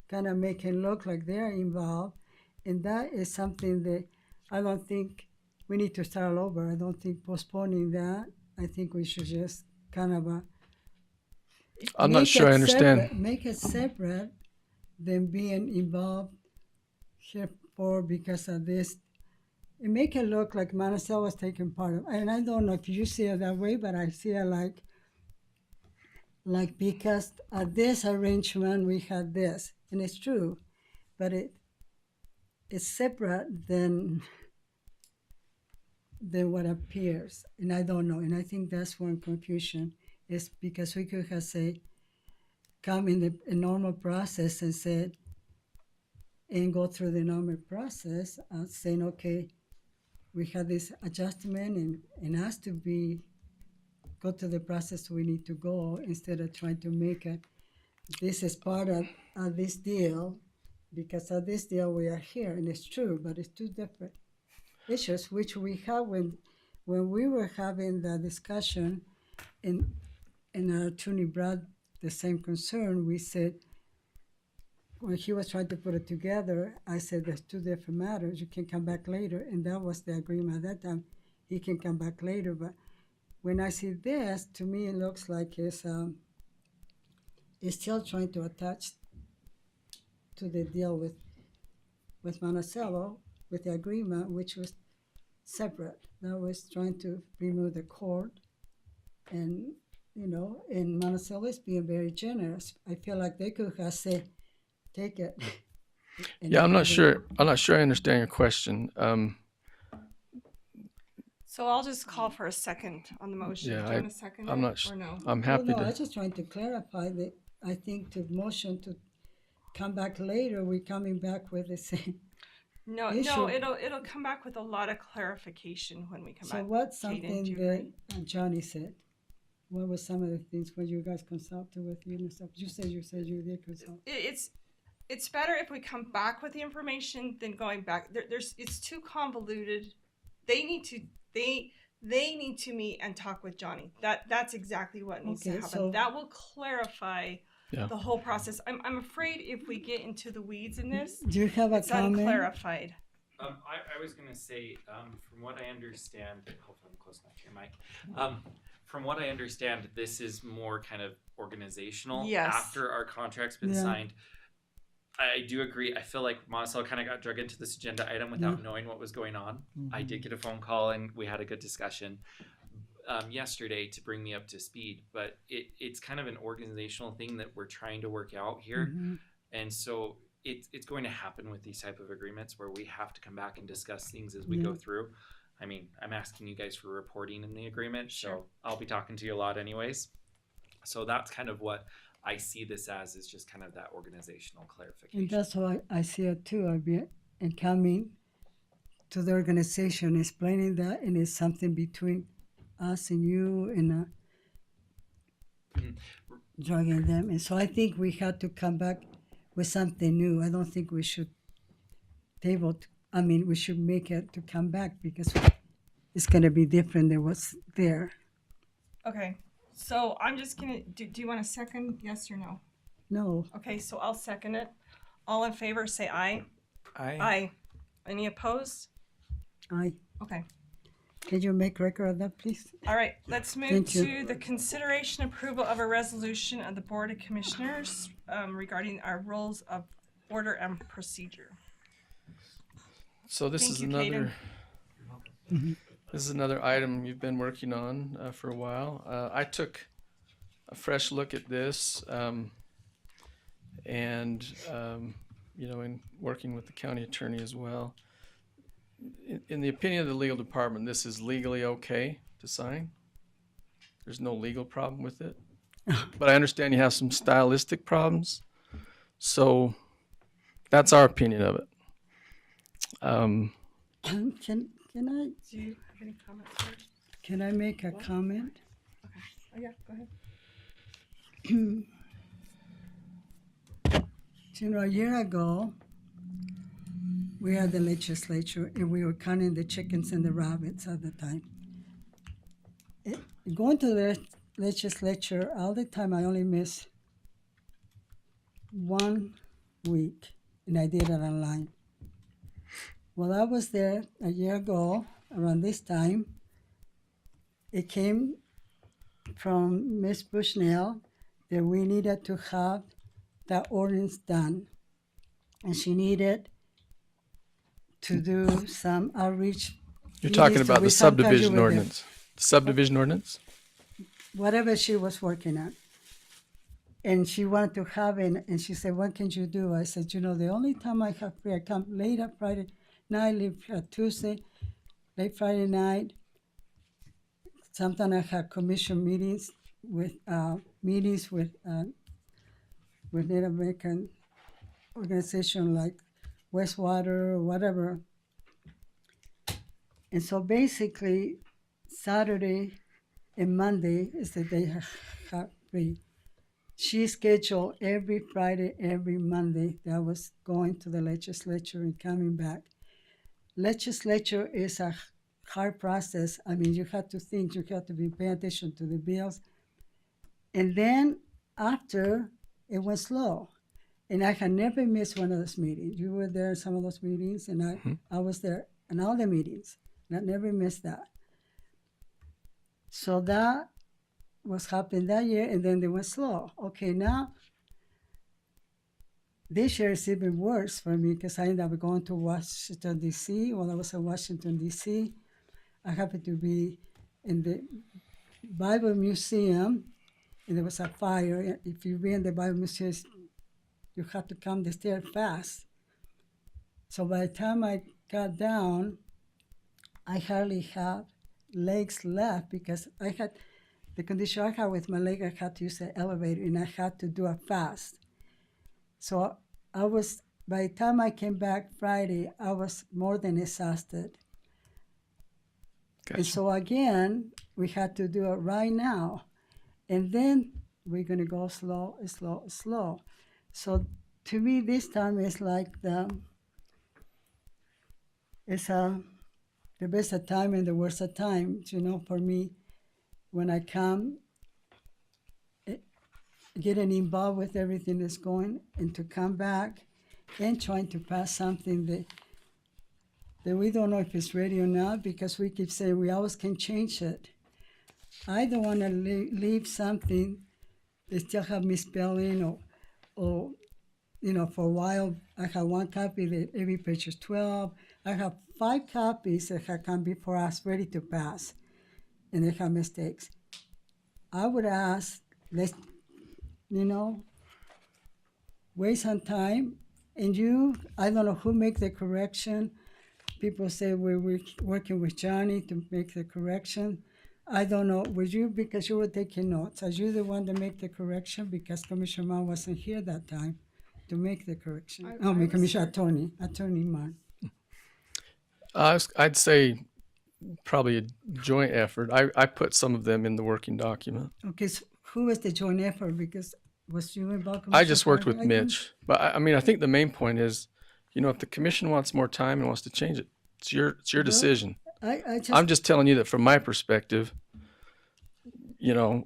kind of making look like they're involved, and that is something that I don't think we need to start all over. I don't think postponing that. I think we should just kind of I'm not sure I understand. make it separate than being involved here for because of this. It make it look like Monticello was taking part of, and I don't know if you see it that way, but I see it like because of this arrangement we had this, and it's true, but it's separate than what appears, and I don't know, and I think that's one confusion is because we could have said come in a normal process and said and go through the normal process saying okay. we had this adjustment and us to go to the process we need to go instead of trying to make it. This is part of this deal, because of this deal we are here, and it's true, but it's two different issues, which we have when we were having the discussion, and our attorney brought the same concern. We said, when he was trying to put it together, I said, there's two different matters. You can come back later, and that was the agreement at that time. He can come back later, but when I see this, to me it looks like it's still trying to attach to the deal with Monticello, with the agreement, which was separate. That was trying to remove the court, and and Monticello is being very generous. I feel like they could have said, take it. Yeah, I'm not sure I understand your question. So I'll just call for a second on the motion. Yeah, Do you want to second I'm it not or no? I'm happy no, I to. was just trying to clarify that. I think the motion to come back later, we're coming back with the same No, issue. it'll come back with a lot of clarification when we come back. So what's Kaden, do something you that agree? Johnny said? What was some of the things when you guys consulted with you and stuff? You said you did consult. It's better if we come back with the information than going back. It's too convoluted. They need to meet and talk with Johnny. That's exactly what needs to Okay, happen. so- That will clarify Yeah. the whole process. I'm afraid if we get into the weeds in this, Do you have a it's comment? unclarified. I was gonna say, from what I understand, hopefully I'm close enough to your mic. From what I understand, this is more kind of organizational. Yes. After our contract's been Yeah. signed. I do agree. I feel like Monticello kind of got drug into this agenda item without knowing what was going on. I did get a phone call and we had a good discussion yesterday to bring me up to speed. But it's kind of an organizational thing that we're trying to work out here. Mhm. And so it's going to happen with these type of agreements where we have to come back and discuss things as we Yeah. go through. I mean, I'm asking you guys for reporting in the agreement, so Sure. I'll be talking to you a lot anyways. So that's kind of what I see this as, is just kind of that organizational clarification. And that's how I see it too. I've been and coming to the organization, explaining that, and it's something between us and you, and drugging them. And so I think we had to come back with something new. I don't think we should we should make it to come back, because it's going to be different than what's there. Okay, so I'm just gonna. Do you want a second? Yes or no? No. Okay, so I'll second it. All in favor, say aye. Aye. Aye. Any opposed? Aye. Okay. Can you make record of that, please? All right, let's move Thank to you. the consideration approval of a resolution of the Board of Commissioners regarding our rules of order and procedure. So this Thank is you, another. Mhm. This is another item you've been working on for a while. I took a fresh look at this, and in working with the county attorney as well. In the opinion of the legal department, this is legally okay to sign. There's no legal problem with it, but I understand you have some stylistic problems. So that's our opinion of it. Can I Do you have any comments first? can I make a comment? Oh, yeah, go ahead. A year ago, we had the legislature, and we were counting the chickens and the rabbits at the time. Going to the legislature all the time, I only missed 1 week, and I did it online. Well, I was there a year ago, around this time. It came from Ms. Bushnell that we needed to have that ordinance done. And she needed to do some outreach. You're talking meetings, so about we the sometimes you subdivision were there. ordinance. The subdivision ordinance? Whatever she was working on. And she wanted to have it, and she said, what can you do? I said, the only time I have free, I come late on Friday night, leave Tuesday, late Friday night. Sometimes I have commission meetings with Native American organization like Westwater or whatever. And so basically, Saturday and Monday is the day I have free. She scheduled every Friday, every Monday that I was going to the legislature and coming back. Legislature is a hard process. I mean, you have to think, you have to be paying attention to the bills. And then after, it went slow. And I had never missed one of those meetings. You were there in some of those meetings, and I was there in all the meetings. And I never missed that. So that was happening that year, and then they went slow. Okay, now this year is even worse for me because I ended up going to Washington, D.C. While I was in Washington, D.C., I happened to be in the Bible Museum, and there was a fire. If you've been in the Bible Museum, you have to come the stairs fast. So by the time I got down, I hardly had legs left because I had the condition I had with my leg. I had to use the elevator, and I had to do it fast. So I was, by the time I came back Friday, I was more than exhausted. Gotcha. And so again, we had to do it right now. And then we're going to go slow, slow, slow. So to me, this time is like the best of time and the worst of times, you know, for me, when I come, getting involved with everything that's going, and to come back and trying to pass something that we don't know if it's ready or not, because we keep saying we always can change it. I don't want to leave something that still have misspelling or you know, for a while, I have one copy that every page is 12. I have 5 copies that have come before us ready to pass, and they have mistakes. I would ask, let's, you know, waste some time. And you, I don't know who make the correction. People say we're working with Johnny to make the correction. I don't know, would you, because you were taking notes, are you the one that make the correction? Because Commissioner Mann wasn't here that time to make the correction. Commissioner Attorney Mann. I'd say probably a joint effort. I put some of them in the working document. Okay, so who was the joint effort? Because was you involved? I just worked with Mitch. But I mean, I think the main point is, you know, if the commission wants more time and wants to change it, it's your decision. I'm just telling you that from my perspective, you know,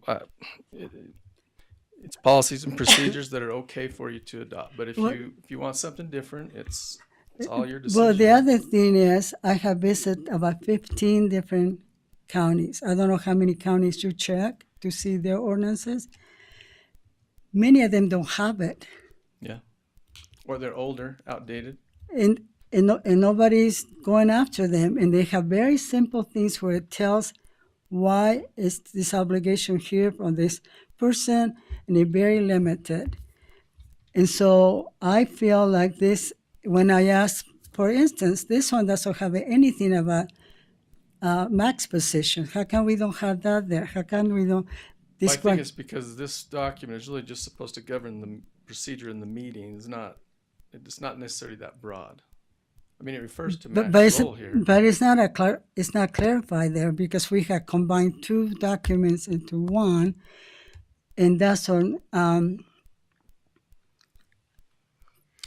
it's policies and procedures that are okay for you to adopt. But if you want something different, it's all your decision. Well, the other thing is, I have visited about 15 different counties. I don't know how many counties you check to see their ordinances. Many of them don't have it. Yeah. Or they're older, outdated. And nobody's going after them. And they have very simple things where it tells why is this obligation here from this person, and they're very limited. And so I feel like this, when I ask, for instance, this one doesn't have anything about max position. How come we don't have that there? How come we don't? Well, I think it's because this document is really just supposed to govern the procedure in the meeting. It's not necessarily that broad. I mean, it refers to max role here. But it's not clarified there, because we have combined 2 documents into one, and that's on.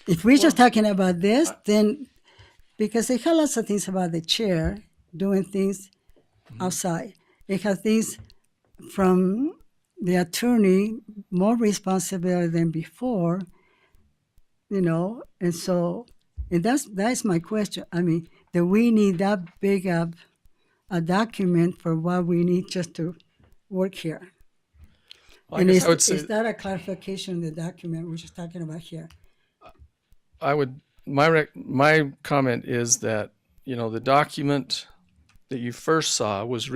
If we're just talking about this, then because it has lots of things about the chair doing things outside. It has things from the attorney, more responsibility than before, you know, and so. And that's my question. I mean, do we need that big of a document for what we need just to work here? Well, and is that a clarification in the document we're just talking about here? My comment is that, you know, the document that you first saw was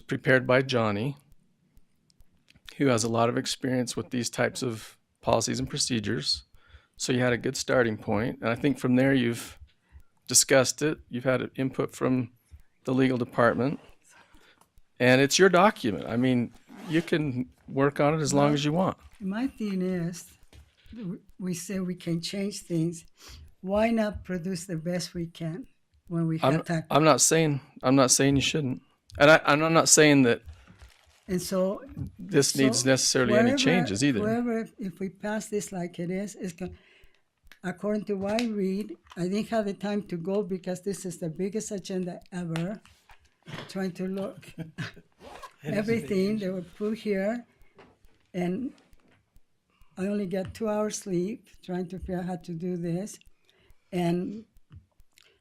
prepared by Johnny, who has a lot of experience with these types of policies and procedures. So you had a good starting point. And I think from there you've discussed it. You've had input from the legal department. And it's your document. I mean, you can work on it as long as you want. My thing is, we say we can change things. Why not produce the best we can? when we have time. I'm not saying you shouldn't, and I'm not saying that And so this needs necessarily any changes either. Whoever, if we pass this like it is going, according to what I read, I didn't have the time to go because this is the biggest agenda ever. Trying to look everything that were put here, and I only get 2 hours sleep trying to figure out how to do this. And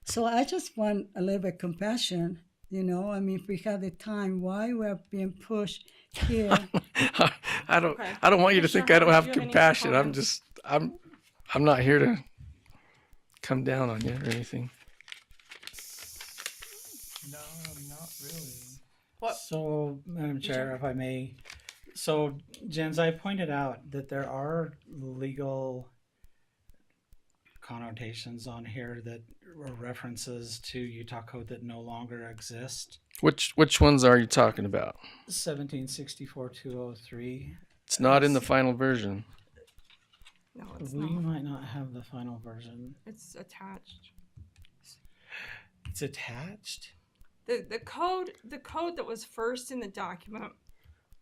so I just want a little bit of compassion, you know. I mean, if we have the time, why we're being pushed here? I don't want you to think I don't have compassion. I'm not here to come down on you or anything. No, not really. What? So, Madam Chair, if I may, so Jens, I pointed out that there are legal connotations on here that are references to Utah code that no longer exist. Which ones are you talking about? 1764-203. It's not in the final version. No, it's We not. might not have the final version. It's attached. It's attached? The code that was first in the document.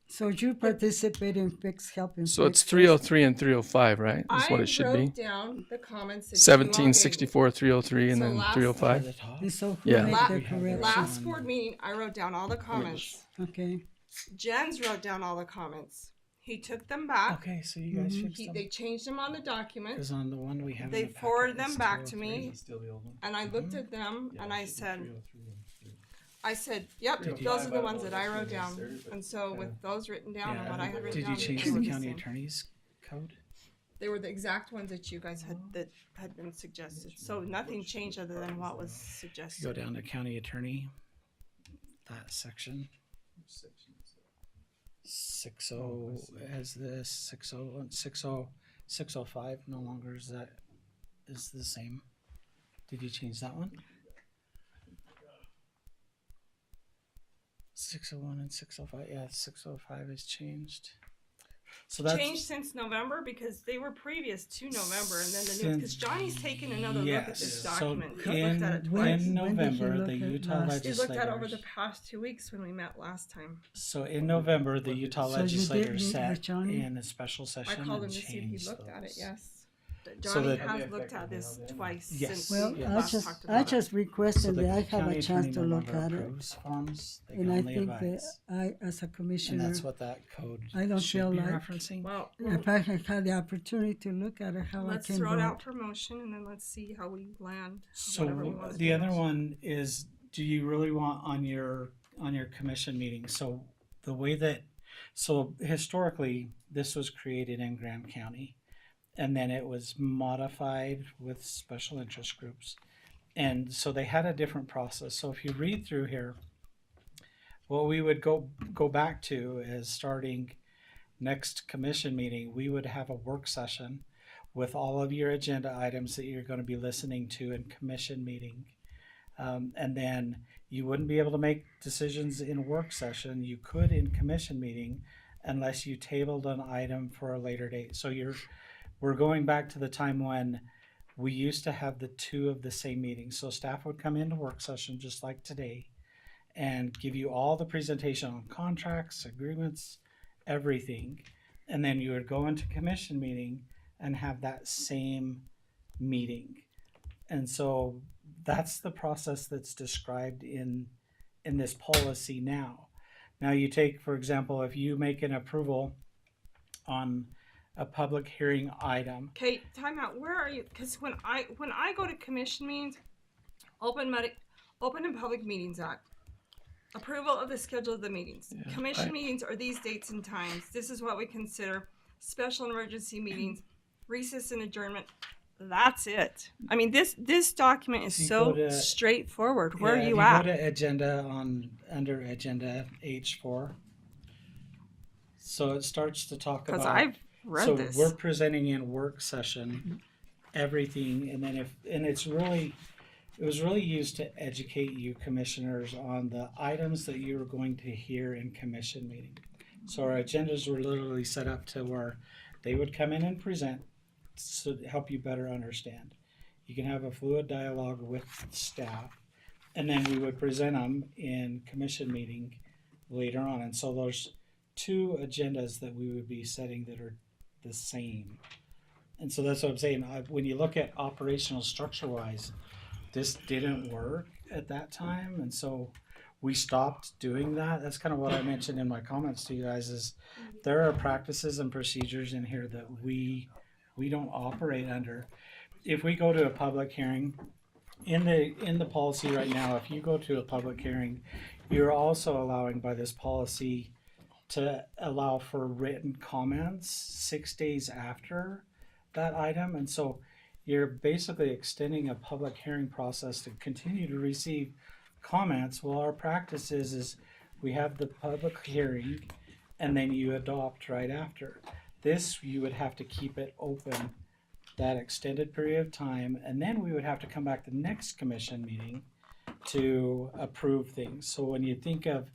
So you participate in helping. So it's 303 and 305, right? That's what it should be. I wrote down the comments. That 1764, 303, and So then last- 305. And so who Yeah. made La- the correction? last board meeting, I wrote down all the comments. Okay. Jens wrote down all the comments. He took them back. Okay, so you guys fixed them. They changed them on the document. Because on the one we have, They in the packet, forwarded it's them back to 203. me, and I looked at them and I said, "Yep, Did you- those are the ones that I wrote down." And so with those written down and what I had written Did down, you change they were the county same. attorney's code? They were the exact ones that you guys had been suggested. So nothing changed other than what was suggested. Go down to county attorney, that section. 60 as this 605 no longer is the same. Did you change that one? 601 and 605. Yeah, 605 is changed. So that's changed since November because they were previous to November, and then the new because Johnny's taken another look at this document. So He looked at it twice. in November, the Utah He legislators. looked at it over the past 2 weeks when we met last time. So in November, the Utah So you did legislators meet sat with Johnny? in a special I session called him and to see if he changed looked at it. those. Yes, So Johnny that- has looked at this twice Yes. since Well, we I last just talked I about it. just requested the that I have county a chance attorney to no look longer at it, approves forms, they and can I only think that advise. I, as a And commissioner, that's what that code I don't should feel be like referencing. Well, if I had had the opportunity to look at it, how let's I can throw it out vote. for motion, and then let's see how we land. So whatever we want to the do other next. one is, do you really want on your commission meeting? So the way that, so historically, this was created in Graham County, and then it was modified with special interest groups. And so they had a different process. So if you read through here, what we would go back to is starting next commission meeting, we would have a work session with all of your agenda items that you're going to be listening to in commission meeting. And then you wouldn't be able to make decisions in work session. You could in commission meeting unless you tabled an item for a later date. So we're going back to the time when we used to have the two of the same meetings. So staff would come into work session just like today and give you all the presentation on contracts, agreements, everything. And then you would go into commission meeting and have that same meeting. And so that's the process that's described in this policy now. Now you take, for example, if you make an approval on a public hearing item. Okay, time out. Where are you? Because when I go to commission meetings, Open and Public Meetings Act, approval of the schedule of the meetings. Commission meetings are these dates and times. This is what we consider special and emergency meetings, recess and adjournment. That's it. I mean, this document is so straightforward. Where are you at? Go to agenda under agenda H4. So it starts to talk about. Because I've read this. So we're presenting in work session everything, and then it was really used to educate you commissioners on the items that you were going to hear in commission meeting. So our agendas were literally set up to where they would come in and present to help you better understand. You can have a fluid dialogue with staff, and then we would present them in commission meeting later on. And so there's two agendas that we would be setting that are the same. And so that's what I'm saying. When you look at operational structure wise, this didn't work at that time. And so we stopped doing that. That's kind of what I mentioned in my comments to you guys is there are practices and procedures in here that we don't operate under. If we go to a public hearing, in the policy right now, if you go to a public hearing, you're also allowing by this policy to allow for written comments 6 days after that item. And so you're basically extending a public hearing process to continue to receive comments. Well, our practice is we have the public hearing and then you adopt right after. This, you would have to keep it open that extended period of time, and then we would have to come back the next commission meeting to approve things. So when you think of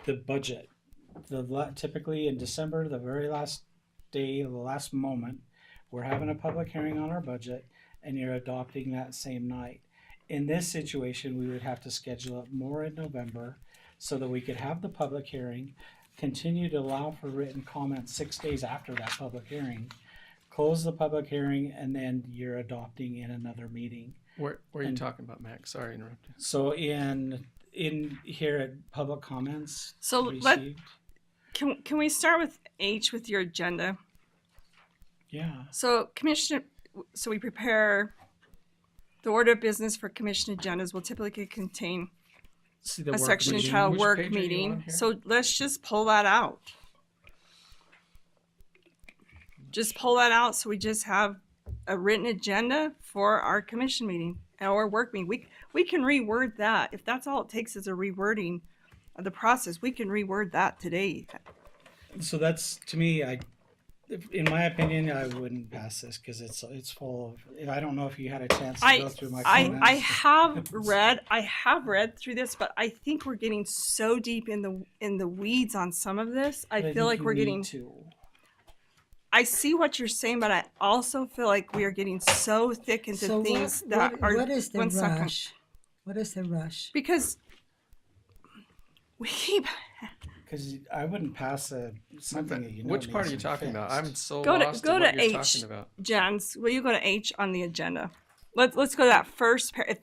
the budget, typically in December, the very last day, the last moment, we're having a public hearing on our budget and you're adopting that same night. In this situation, we would have to schedule it more in November so that we could have the public hearing, continue to allow for written comments 6 days after that public hearing, close the public hearing, and then you're adopting in another meeting. Where are you talking about, Max? Sorry, interrupted. So in here at public comments. So can we start with H with your agenda? Yeah. So we prepare the order of business for commission agendas will typically contain a section entitled work meeting. So let's just pull that out. Just pull that out so we just have a written agenda for our commission meeting or work meeting. We can reword that. If that's all it takes is a rewording of the process, we can reword that today. So that's, to me, in my opinion, I wouldn't pass this because it's full of. I don't know if you had a chance to go through my comments. I have read through this, but I think we're getting so deep in the weeds on some of this. I feel like we're getting. I see what you're saying, but I also feel like we are getting so thick into things that are. What is the rush? What is the rush? Because we keep. Because I wouldn't pass something that you know. Which part are you talking about? I'm so go lost to in what you're H, talking about. Jens, will you go to H on the agenda? Let's go to that first. If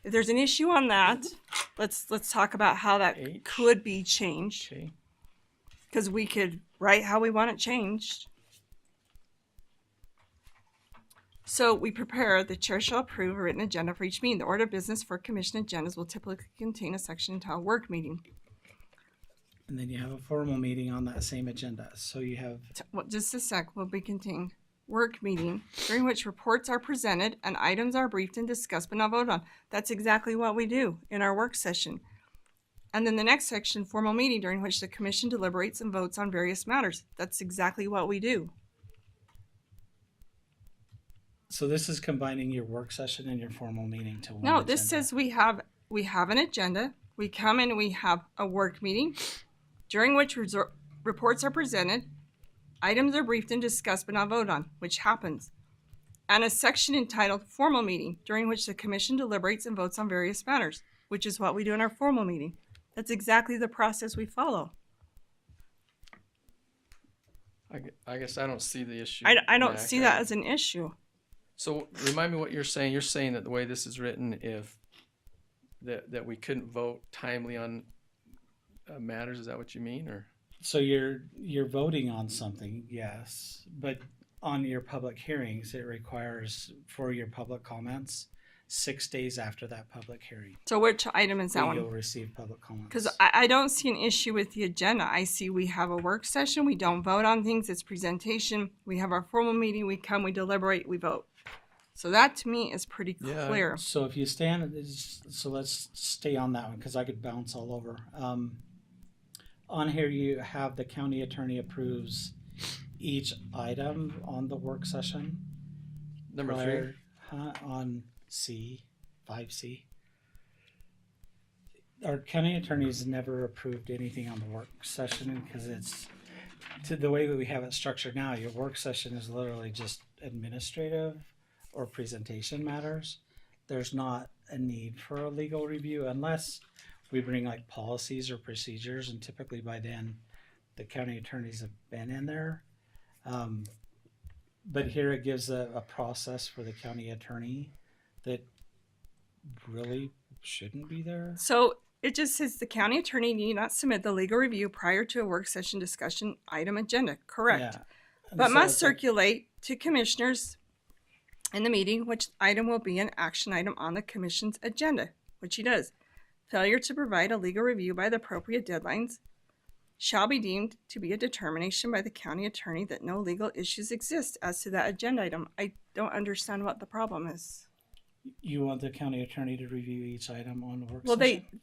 there's an issue on that, let's talk about how that could be changed. Because we could write how we want it changed. So we prepare, the chair shall approve a written agenda for each meeting. The order of business for commission agendas will typically contain a section entitled work meeting. And then you have a formal meeting on that same agenda. So you have. Well, just a sec, will be contained work meeting during which reports are presented and items are briefed and discussed but not voted on. That's exactly what we do in our work session. And then the next section, formal meeting during which the commission deliberates and votes on various matters. That's exactly what we do. So this is combining your work session and your formal meeting to one. No, this says we have an agenda. We come in and we have a work meeting during which reports are presented, items are briefed and discussed but not voted on, which happens, and a section entitled formal meeting during which the commission deliberates and votes on various matters, which is what we do in our formal meeting. That's exactly the process we follow. I guess I don't see the issue. I don't see that as an issue. So remind me what you're saying. You're saying that the way this is written, if that we couldn't vote timely on matters. Is that what you mean, or? So you're voting on something, yes, but on your public hearings, it requires for your public comments 6 days after that public hearing. So which item is that one? You'll receive public comments. Because I don't see an issue with the agenda. I see we have a work session. We don't vote on things. It's presentation. We have our formal meeting. We come, we deliberate, we vote. So that to me is pretty clear. So if you so let's stay on that one because I could bounce all over. On here you have the county attorney approves each item on the work session. Number 3. On 5C. Our county attorneys never approved anything on the work session because it's to the way that we have it structured now. Your work session is literally just administrative or presentation matters. There's not a need for a legal review unless we bring like policies or procedures, and typically by then the county attorneys have been in there. But here it gives a process for the county attorney that really shouldn't be there. So it just says the county attorney need not submit the legal review prior to a work session discussion item agenda. Correct. Yeah. And But so must it's like- circulate to commissioners in the meeting, which item will be an action item on the commission's agenda, which he does. Failure to provide a legal review by the appropriate deadlines shall be deemed to be a determination by the county attorney that no legal issues exist as to that agenda item. I don't understand what the problem is. You want the county attorney to review each item on the work Well, session?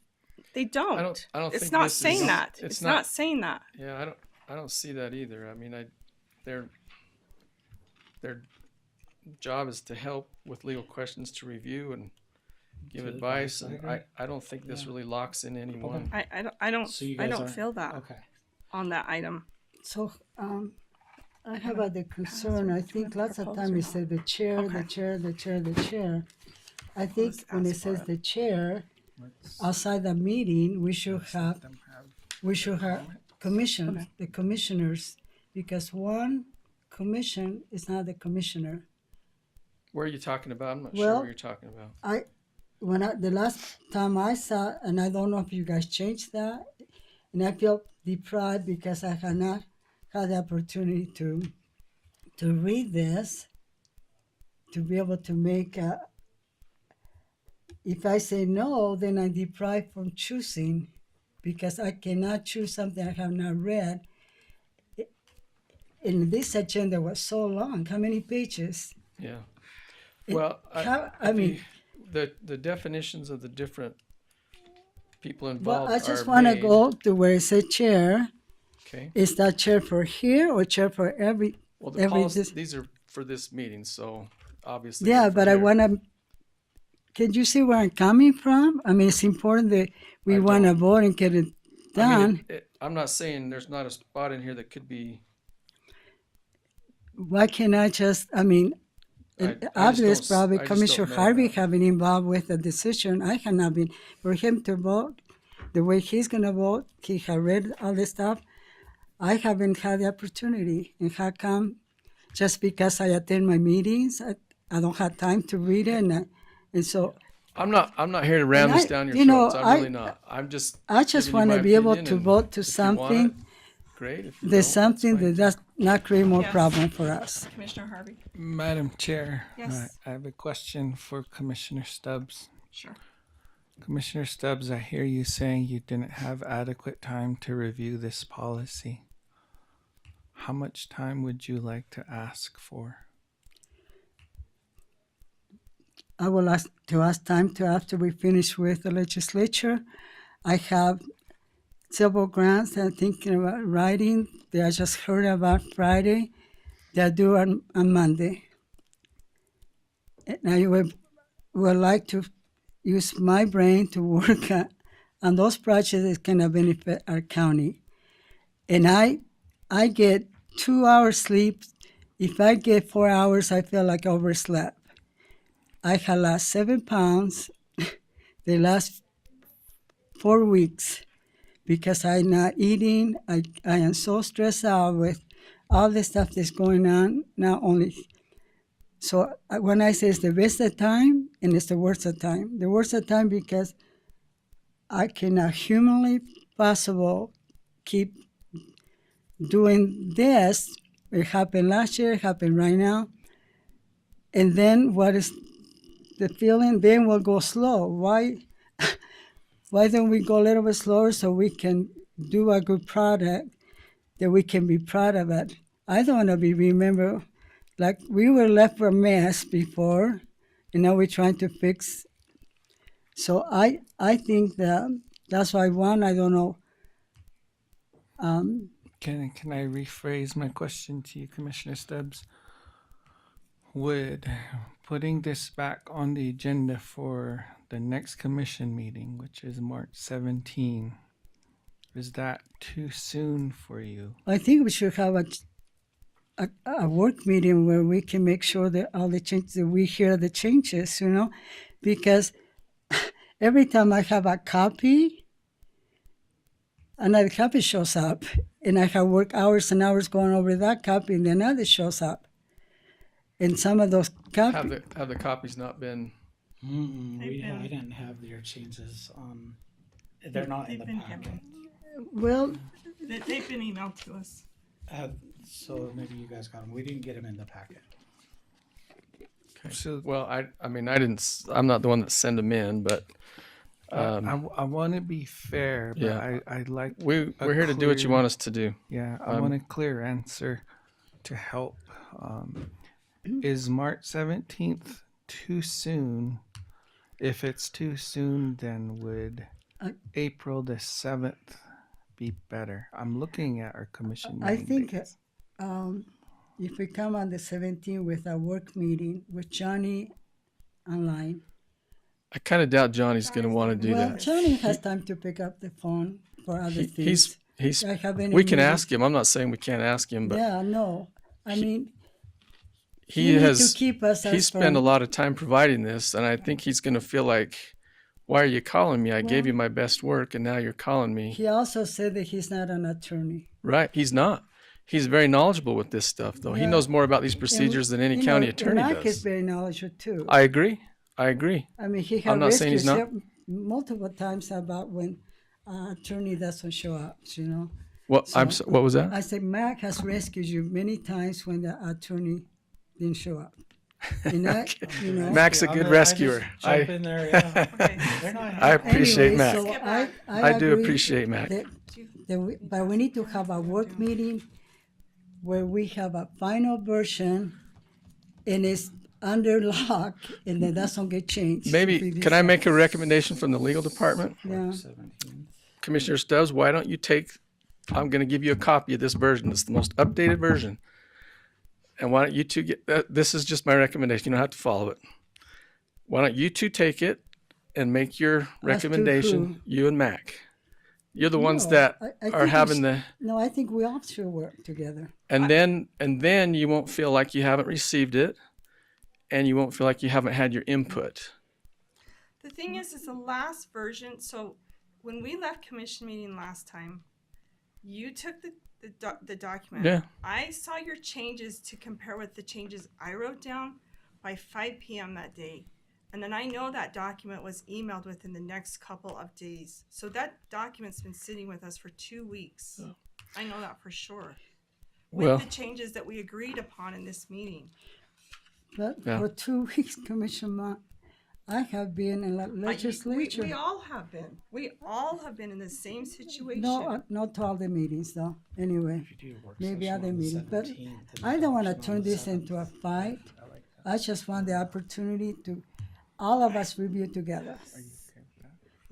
they don't. I don't It's think not this saying is- that. It's not saying that. Yeah, I don't see that either. I mean, their job is to help with legal questions to review and give Give advice, advice, and I agree. I don't think this Yeah. really locks in anyone. I don't So you I guys don't aren't- feel that Okay. on that item. So, I have a concern. I think lots of time it says the chair, the chair, the chair, the chair. I think when it says the chair, outside the meeting, we should have commissions, the commissioners, because one commission is not the commissioner. Where are you talking about? I'm not Well, sure what you're talking about. The last time I saw, and I don't know if you guys changed that, and I feel deprived because I have not had the opportunity to read this, to be able to make if I say no, then I'm deprived from choosing, because I cannot choose something I have not read. And this agenda was so long. How many pages? Yeah. It- Well, I mean, the definitions of the different people well, involved I just are want to made- go to where it says chair. Okay. Is that chair for here or chair for every? Well, the every policy, dis- these are for this meeting, so obviously. Yeah, they're for but I here. want to. Can you see where I'm coming from? I mean, it's important that we I want to don't. vote and get it I mean, done. I'm not saying there's not a spot in here that could be. Why can't I just? I mean, just obvious don't- probably I just Commissioner don't know Harvey that. have been involved with the decision. I have not been. For him to vote the way he's gonna vote, he had read all this stuff. I haven't had the opportunity, and how come? Just because I attend my meetings, I don't have time to read it, and so. I'm not here to ram And this I- down your you know, throats. I'm really not. I'm just. I just giving you want to my be able opinion, to and vote to if you want something. it, great. If you There's don't, something that does not create more Yes. problem for us. Commissioner Harvey. Madam Chair, Yes. I have a question for Commissioner Stubbs. Sure. Commissioner Stubbs, I hear you saying you didn't have adequate time to review this policy. How much time would you like to ask for? I will ask time to after we finish with the legislature. I have several grants I'm thinking about writing that I just heard about Friday. They're due on Monday. And I would like to use my brain to work on those projects that can benefit our county. And I get 2 hours sleep. If I get 4 hours, I feel like I overslept. I have lost 7 pounds the last 4 weeks because I'm not eating. I am so stressed out with all the stuff that's going on, not only. So when I say it's the best of time and it's the worst of time. The worst of time because I cannot humanly possible keep doing this. It happened last year, it happened right now. And then what is the feeling? Then we'll go slow. Why don't we go a little bit slower so we can do a good product that we can be proud of it? I don't want to be remembered like we were left for a mess before, and now we're trying to fix. So I think that's why I don't know. Can I rephrase my question to you, Commissioner Stubbs? Would putting this back on the agenda for the next commission meeting, which is March 17, is that too soon for you? I think we should have a work meeting where we can make sure that all the changes, that we hear the changes, because every time I have a copy, another copy shows up, and I have worked hours and hours going over that copy, and then another shows up. And some of those copies. Have the copies not been? I didn't have your changes on. They're not in the packet. Well, they've been emailed to us. So maybe you guys got them. We didn't get them in the packet. So, well, I mean, I'm not the one that send them in, but I want to be fair, but yeah. I like. We're here to do what you want us to do. Yeah, I want a clear answer to help. Is March 17th too soon? If it's too soon, then would April the 7th be better? I'm looking at our commission. I think if we come on the 17th with a work meeting with Johnny online. I kind of doubt Johnny's going to want to do that. Well, Johnny has time to pick up the phone for other things. We can ask him. I'm not saying we can't ask him, but yeah, no. I mean, he has to keep us. He spent a lot of time providing this, and I think he's going to feel like, why are you calling me? I gave you my best work, and now you're calling me. He also said that he's not an attorney. Right, he's not. He's very knowledgeable with this stuff, though. Yeah. He knows more about these procedures than any county attorney does. Mac is very knowledgeable too. I agree. I mean, he had rescued multiple times about when attorney doesn't show up. You know. What? What was that? I said Mac has rescued you many times when the attorney didn't show up. And that, you know, Mac's a good rescuer. I appreciate anyway, Mac. So I do appreciate Mac. But we need to have a work meeting where we have a final version and it's under lock and that doesn't get changed. Maybe, can I make a recommendation from the legal department? Yeah. Commissioner Stubbs, why don't you I'm going to give you a copy of this version. It's the most updated version. And why don't you two this is just my recommendation. You don't have to follow it. Why don't you two take it and make your recommendation, you and Mac. You're the ones that are having No, I think we all should work together. And then you won't feel like you haven't received it, and you won't feel like you haven't had your input. The thing is, it's the last version. So when we left commission meeting last time, you took the document. Yeah. I saw your changes to compare with the changes I wrote down by 5 p.m. that day. And then I know that document was emailed within the next couple of days. So that document's been sitting with us for 2 weeks. Oh. I know that for sure. With the changes that we agreed upon in this meeting. But for 2 weeks, Commissioner, I have been in the legislature. We all have been. We all have been in the same situation. No, not all the meetings though. Anyway, maybe other meetings. But I don't want to turn this into a fight. I just want the opportunity to all of us review together.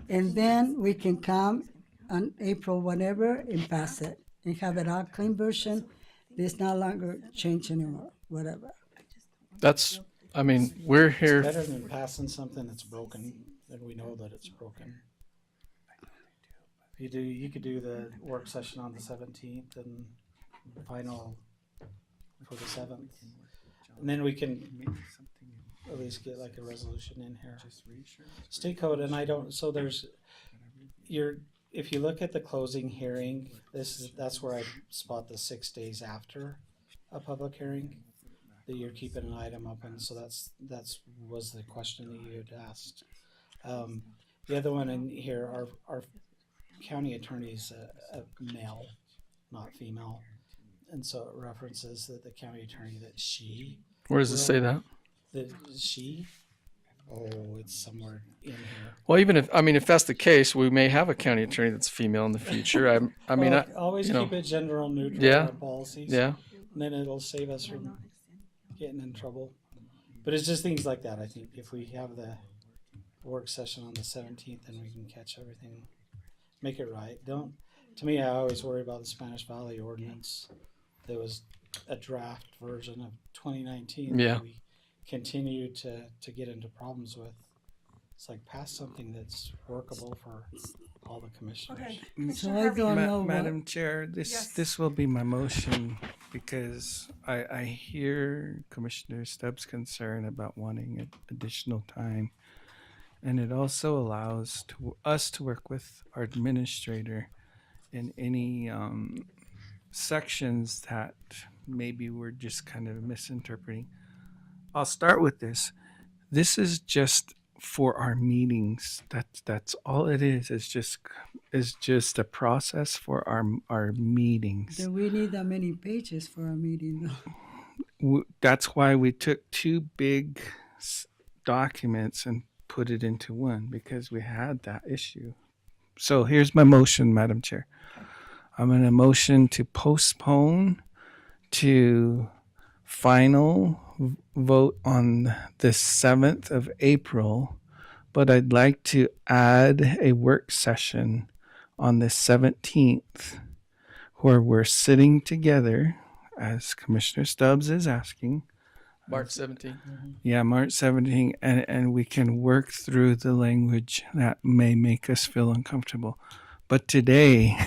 And then we can come on April whatever and pass it and have it all clean version. This no longer change anymore, whatever. We're here. It's better than passing something that's broken, then we know that it's broken. You could do the work session on the 17th and final for the 7th. And then we can at least get like a resolution in here. State code, and if you look at the closing hearing, that's where I spot the 6 days after a public hearing that you're keeping an item open. So that's was the question that you had asked. The other one in here, our county attorney's a male, not female, and so it references that the county attorney that she. Where does it say that? That she. Oh, it's somewhere in here. Well, if that's the case, we may have a county attorney that's female in the future. Always keep it gender neutral in our policies. Yeah. And then it'll save us from getting in trouble. But it's just things like that. I think if we have the work session on the 17th, then we can catch everything, make it right. To me, I always worry about the Spanish Valley ordinance. There was a draft version of 2019 that we continue to get into problems with. It's like pass something that's workable for all the commissioners. Okay. So I don't know. Madam Chair, this will be my motion because I hear Commissioner Stubbs' concern about wanting additional time. And it also allows us to work with our administrator in any sections that maybe we're just kind of misinterpreting. I'll start with this. This is just for our meetings. That's all it is. It's just a process for our meetings. Do we need that many pages for a meeting? That's why we took two big documents and put it into one, because we had that issue. So here's my motion, Madam Chair. I'm going to motion to postpone to final vote on the 7th of April, but I'd like to add a work session on the 17th where we're sitting together, as Commissioner Stubbs is asking. March 17th. Yeah, March 17th, and we can work through the language that may make us feel uncomfortable. But today,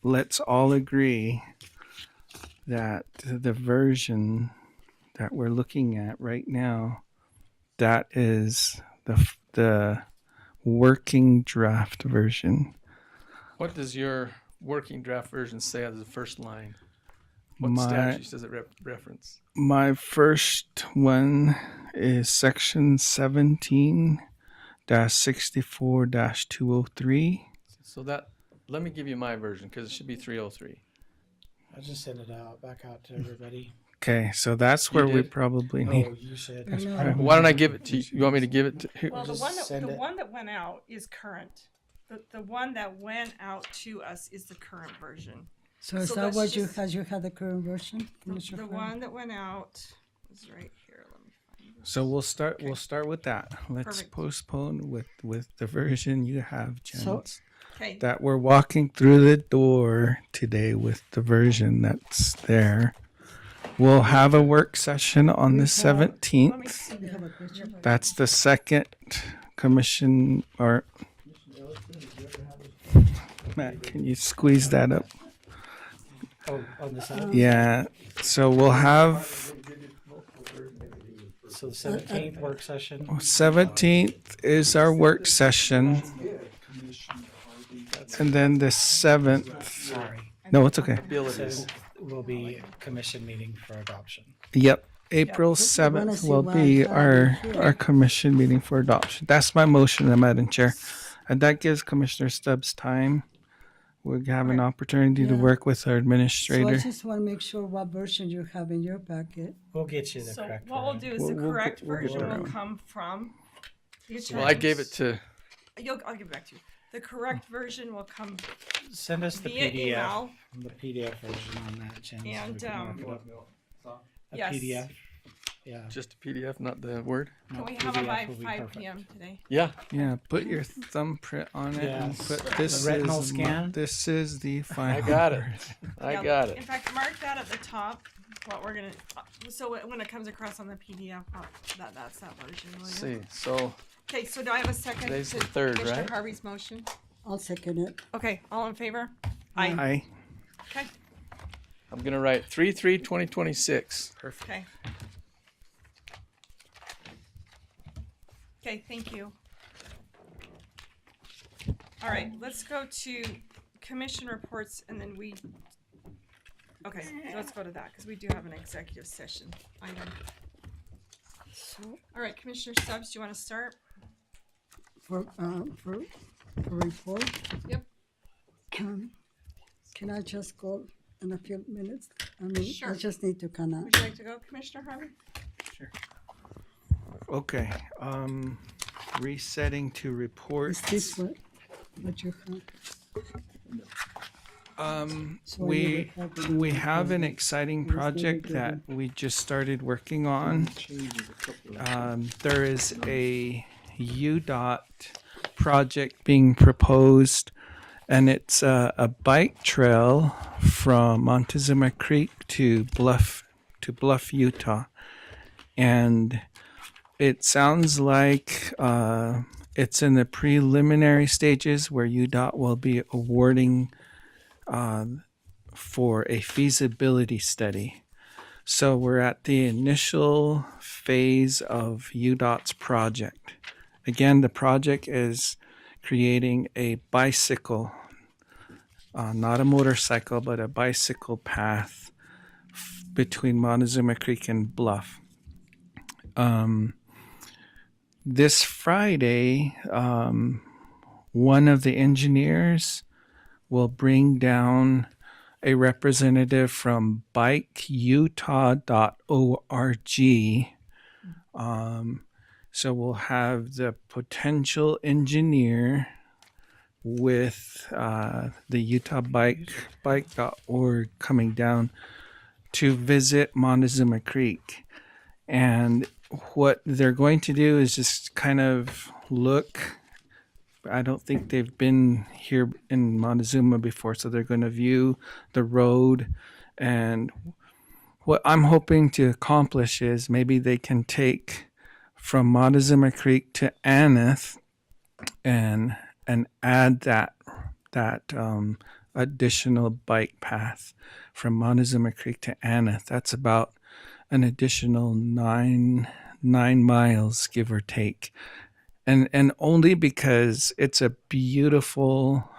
let's all agree that the version that we're looking at right now, that is the working draft version. What does your working draft version say as the first line? What statutes does it reference? My first one is section 17-64-203. So let me give you my version, because it should be 303. I just sent it back out to everybody. Okay, so that's where we probably need. Oh, you said. Why don't I give it to you? You want me to give it to who? Well, the one that went out is current. The one that went out to us is the current version. So is that what you had the current version? The one that went out is right here. Let me find it. So we'll start with that. Let's Perfect. postpone with the version you have, Jen. Okay. That we're walking through the door today with the version that's there. We'll have a work session on the 17th. That's the second commission, or Matt, can you squeeze that up? Oh, on the side? Yeah. So we'll have So the 17th work session. 17th is our work session. And then the 7th. Sorry. No, it's okay. Will be a commission meeting for adoption. Yep. April 7th will be our commission meeting for adoption. That's my motion, Madam Chair. And that gives Commissioner Stubbs time. We have an opportunity to work with our So I administrator. just want to make sure what version you have in your packet. We'll get you the So correct what we'll version. do is the We'll correct we'll get version our will own. come from the Well, I gave attorneys. it to. I'll give it back to you. The correct version will come Send us the via PDF. email. The PDF version on that, Jen. so we And, can mark it up. A yes. PDF. Yeah. Just a PDF, not the Word? Can No, we have it by PDF will be 5 perfect. p.m. today? Yeah. Yeah, put your thumbprint on it and Yes. put The this retinal is scan? this is the final. I got it. version. I Yeah, got it. In fact, mark that at the top. What we're gonna. So when it comes across on the PDF, that's that version. Will Let's you? see. So Okay. So do I have a second Today's to the third, Commissioner right? Harvey's motion? I'll second it. Okay. All in favor? Aye. Okay. I'm gonna write 3/3/2026. Perfect. Okay. Okay, thank you. All right, let's go to commission reports and then okay, let's go to that because we do have an executive session item. All right, Commissioner Stubbs, do you want to start? For report. Yep. Can I just go in a few minutes? I mean, Sure. I just need to kind of. Would you like to go, Commissioner Harvey? Okay. Resetting to reports. Is this what you have? So We have an exciting project that we just started working on. There is a UDOT project being proposed, and it's a bike trail from Montezuma Creek to Bluff, Utah, and it sounds like it's in the preliminary stages where UDOT will be awarding for a feasibility study. So we're at the initial phase phase of UDOT's project. Again, the project is creating a bicycle, not a motorcycle, but a bicycle path between Montezuma Creek and Bluff. This Friday, one of the engineers will bring down a representative from bikeutah.org. So we'll have the potential engineer with the Utah bike.org coming down to visit Montezuma Creek. And what they're going to do is just kind of look. I don't think they've been here in Montezuma before, so they're going to view the road. And what I'm hoping to accomplish is maybe they can take from Montezuma Creek to Aneth and add that additional bike path from Montezuma Creek to Aneth. That's about an additional nine miles, give or take. And only because it's a beautiful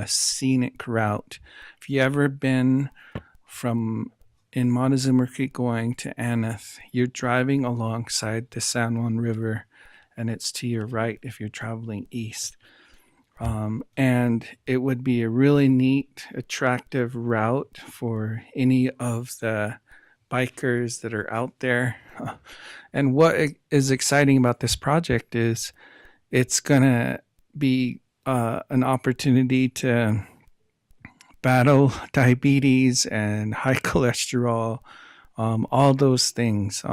scenic route. If you ever been in Montezuma Creek going to Aneth, you're driving alongside the San Juan River, and it's to your right if you're traveling east. And it would be a really neat, attractive route for any of the bikers that are out there. And what is exciting about this project is it's going to be an opportunity to battle diabetes and high cholesterol, all those things.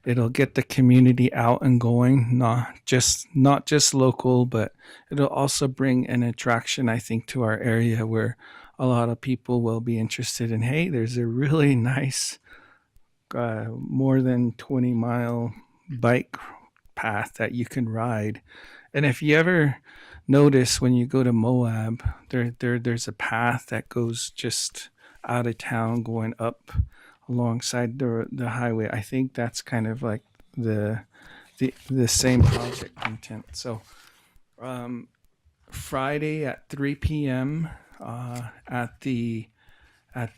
It'll get the community out and going, not just local, but it'll also bring an attraction, I think, to our area where a lot of people will be interested in, hey, there's a really nice more than 20-mile bike path that you can ride. And if you ever notice when you go to Moab, there's a path that goes just out of town going up alongside the highway. I think that's kind of like the same project intent. So Friday at 3 p.m. At the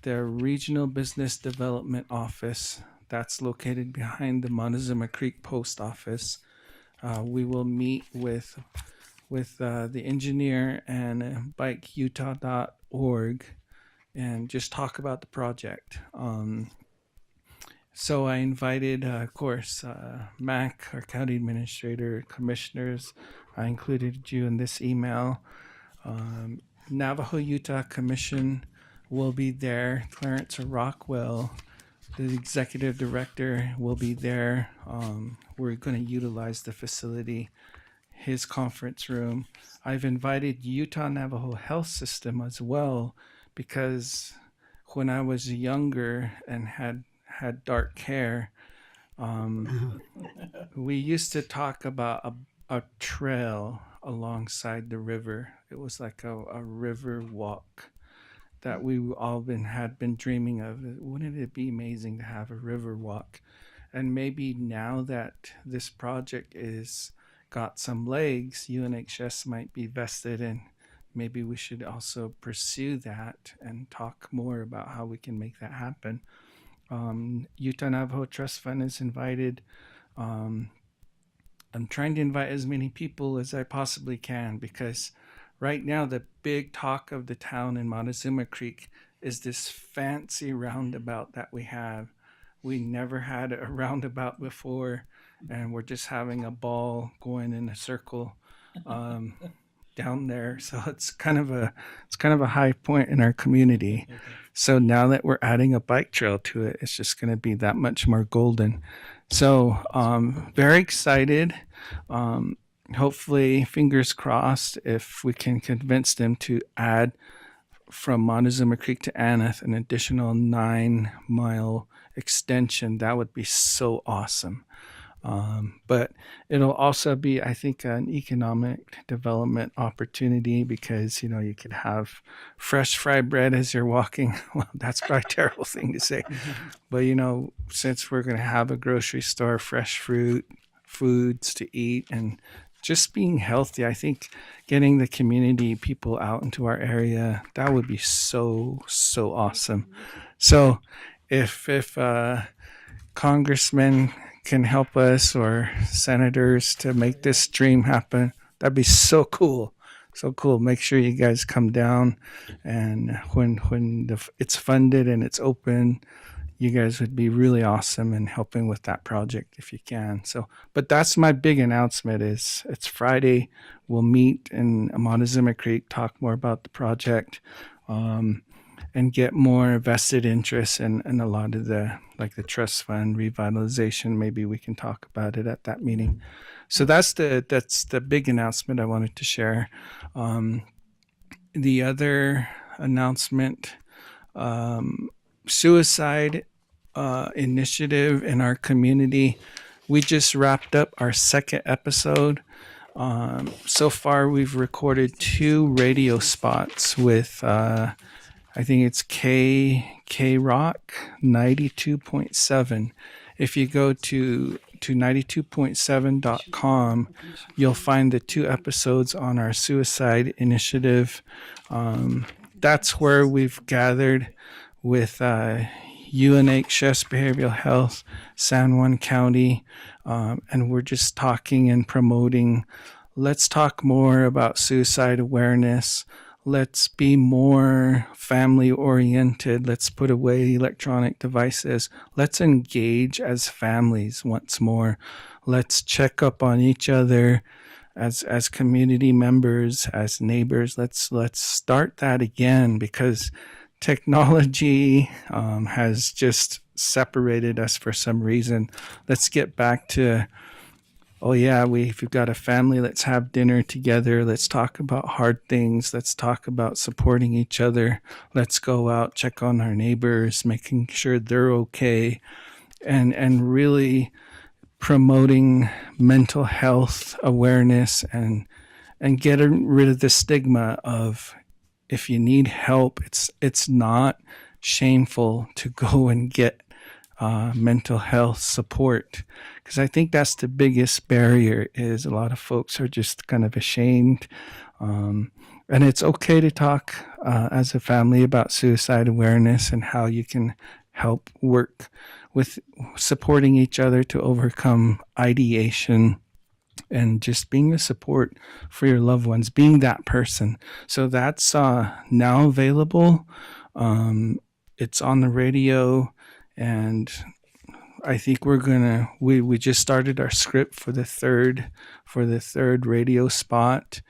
Regional Business Development Office that's located behind the Montezuma Creek Post Office. We will meet with the engineer and bikeutah.org and just talk about the project. So I invited, of course, Mac, our county administrator, commissioners. I included you in this email. Navajo Utah Commission will be there. Clarence Rockwell, the executive director, will be there. We're going to utilize the facility, his conference room. I've invited Utah Navajo Health System as well, because when I was younger and had dark hair, we used to talk about a trail alongside the river. It was like a river walk that we all had been dreaming of. Wouldn't it be amazing to have a river walk? And maybe now that this project is got some legs, UNHS might be vested in. Maybe we should also pursue that and talk more about how we can make that happen. Utah Navajo Trust Fund is invited. I'm trying to invite as many people as I possibly can, because right now the big talk of the town in Montezuma Creek is this fancy roundabout that we have. We never had a roundabout before, and we're just having a ball going in a circle down there. So it's kind of a high point in our community. So now that we're adding a bike trail to it, it's just going to be that much more golden. So very excited. Hopefully, fingers crossed, if we can convince them to add from Montezuma Creek to Aneth an additional 9-mile extension, that would be so awesome. But it'll also be, I think, an economic development opportunity because, you could have fresh fried bread as you're walking. Well, that's probably a terrible thing to say. But, since we're going to have a grocery store, fresh fruit, foods to eat, and just being healthy, I think getting the community people out into our area, that would be so, so awesome. So if congressmen can help us or senators to make this dream happen, that'd be so cool. So cool. Make sure you guys come down, and when it's funded and it's open, you guys would be really awesome in helping with that project if you can. So, but that's my big announcement is it's Friday. We'll meet in Montezuma Creek, talk more about the project, and get more vested interest in a lot of the trust fund revitalization. Maybe we can talk about it at that meeting. So that's the big announcement I wanted to share. The other announcement, suicide initiative in our community. We just wrapped up our second episode. So far, we've recorded 2 radio spots with I think it's K Rock 92.7. If you go to 92.7.com, you'll find the 2 episodes on our suicide initiative. That's where we've gathered with UNHS Behavioral Health, San Juan County, and we're just talking and promoting. Let's talk more about suicide awareness. Let's be more family oriented. Let's put away electronic devices. Let's engage as families once more. Let's check up on each other as community members, as neighbors. Let's start that again, because technology has just separated us for some reason. Let's get back to, oh yeah, if we've got a family, let's have dinner together. Let's talk about hard things. Let's talk about supporting each other. Let's go out, check on our neighbors, making sure they're okay, and really promoting mental health awareness and getting rid of the stigma of, if you need help, it's not shameful to go and get mental health support, because I think that's the biggest barrier. Is a lot of folks are just kind of ashamed, and it's okay to talk as a family about suicide awareness and how you can help work with supporting each other to overcome ideation and just being a support for your loved ones, being that person. So that's now available. It's on the radio, and I think we just started our script for the third radio spot,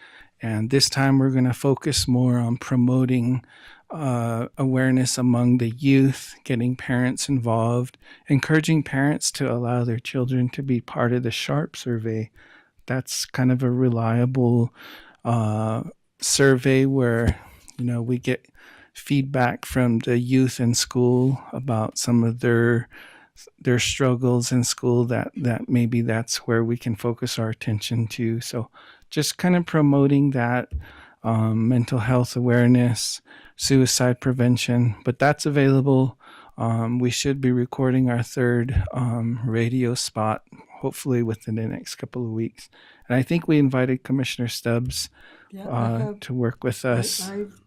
and this time we're gonna focus more on promoting awareness among the youth, getting parents involved, encouraging parents to allow their children to be part of the SHARP survey. That's kind of a reliable survey where we get feedback from the youth in school about some of their struggles in school, that maybe that's where we can focus our attention to. So just kind of promoting that mental health awareness, suicide prevention, but that's available. We should be recording our third radio spot hopefully within the next couple of weeks. And I think we invited Commissioner Stubbs to work with us. I've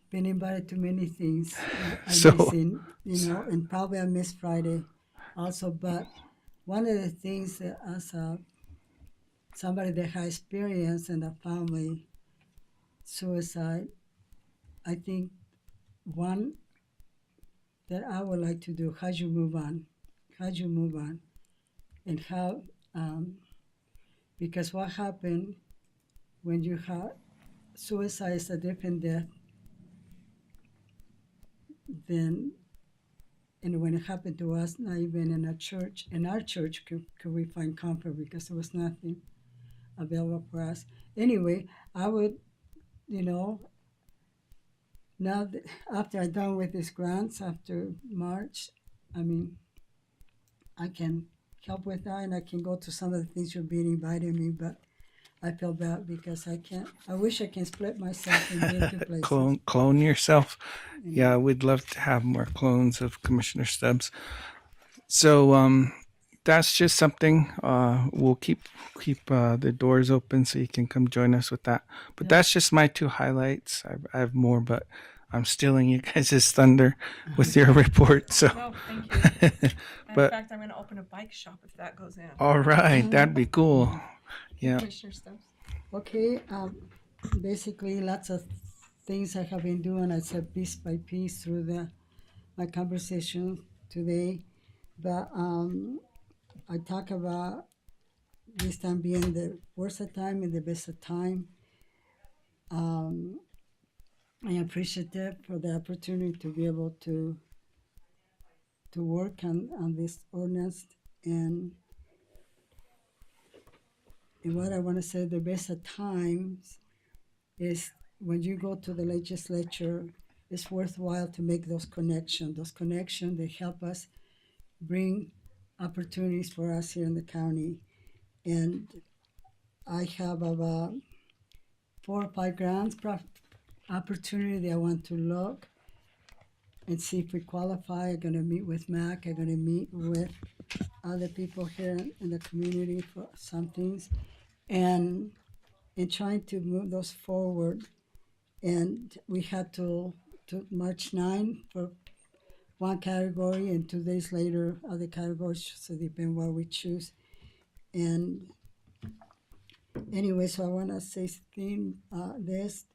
been invited to many things. So- Missing, and probably I missed Friday also. But one of the things that as somebody that has experience in a family suicide, I think one that I would like to do, how do you move on? And how, because what happened when you have suicide is a different death than, and when it happened to us, not even in our church could we find comfort, because there was nothing available for us. Anyway, I would, now that after I'm done with these grants after March, I can help with that, and I can go to some of the things you're being inviting me, but I feel bad because I can't. I wish I can split myself and be in two places. Clone yourself. Yeah, we'd love to have more clones of Commissioner Stubbs. So that's just something. We'll keep the doors open so you can come join us with that. But that's just my two highlights. I have more, but I'm stealing you guys' thunder with your report. So, No, thank you. In but fact, I'm going to open a bike shop if that goes in. all right, that'd be cool. Yeah. Commissioner Stubbs. Okay, basically lots of things I have been doing. I said piece by piece through my conversation today, but I talk about this time being the worst of time and the best of time. I appreciate it for the opportunity to be able to work on this ordinance, and what I want to say, the best of times is when you go to the legislature, it's worthwhile to make those connections. Those connections, they help us bring opportunities for us here in the county. And I have about 4 or 5 grants opportunity that I want to look and see if we qualify. I'm going to meet with MAC. I'm going to meet with other people here in the community for some things, and in trying to move those forward. And we had to March 9 for one category, and 2 days later other categories, so depend what we choose. And anyway, so I want to say this.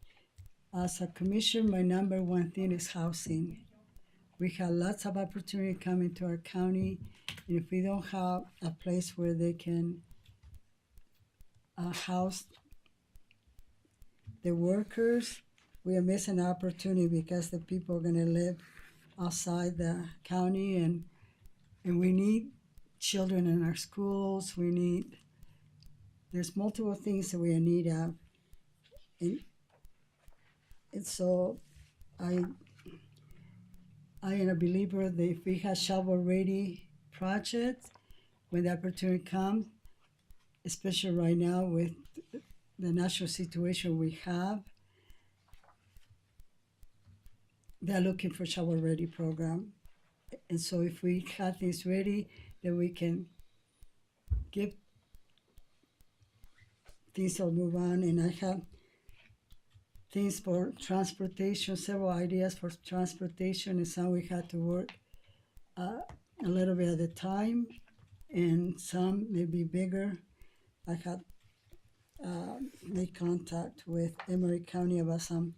As a commission, my number one thing is housing. We have lots of opportunity coming to our county, and if we don't have a place where they can house the workers, we are missing an opportunity because the people are going to live outside the county, and we need children in our schools. There's multiple things that we are in need of. And so I am a believer that if we have shovel-ready projects, when the opportunity comes, especially right now with the national situation we have, they're looking for shovel-ready program. And so if we have things ready, then we can give things to move on. And I have things for transportation, several ideas for transportation, and some we had to work a little bit at a time, and some may be bigger. I had made contact with Emory County about some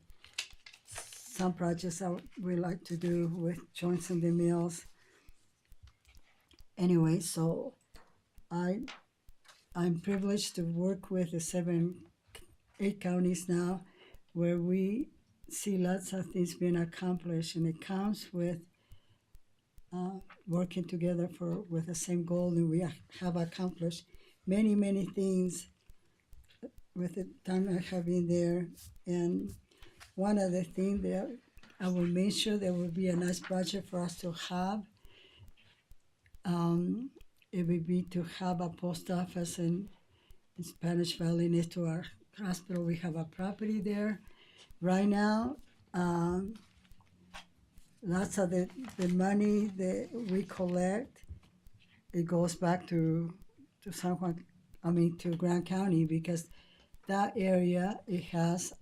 projects I would like to do with joints in the mills. Anyway, so I'm privileged to work with the 8 counties now, where we see lots of things being accomplished, and it comes with working together with the same goal, and we have accomplished many things with the time I have been there. And one of the things that I will make sure there will be a nice project for us to have, it would be to have a post office in Spanish Valley next to our hospital. We have a property there. Right now, lots of the money that we collect, it goes back to San Juan, to Grand County, because that area, it has,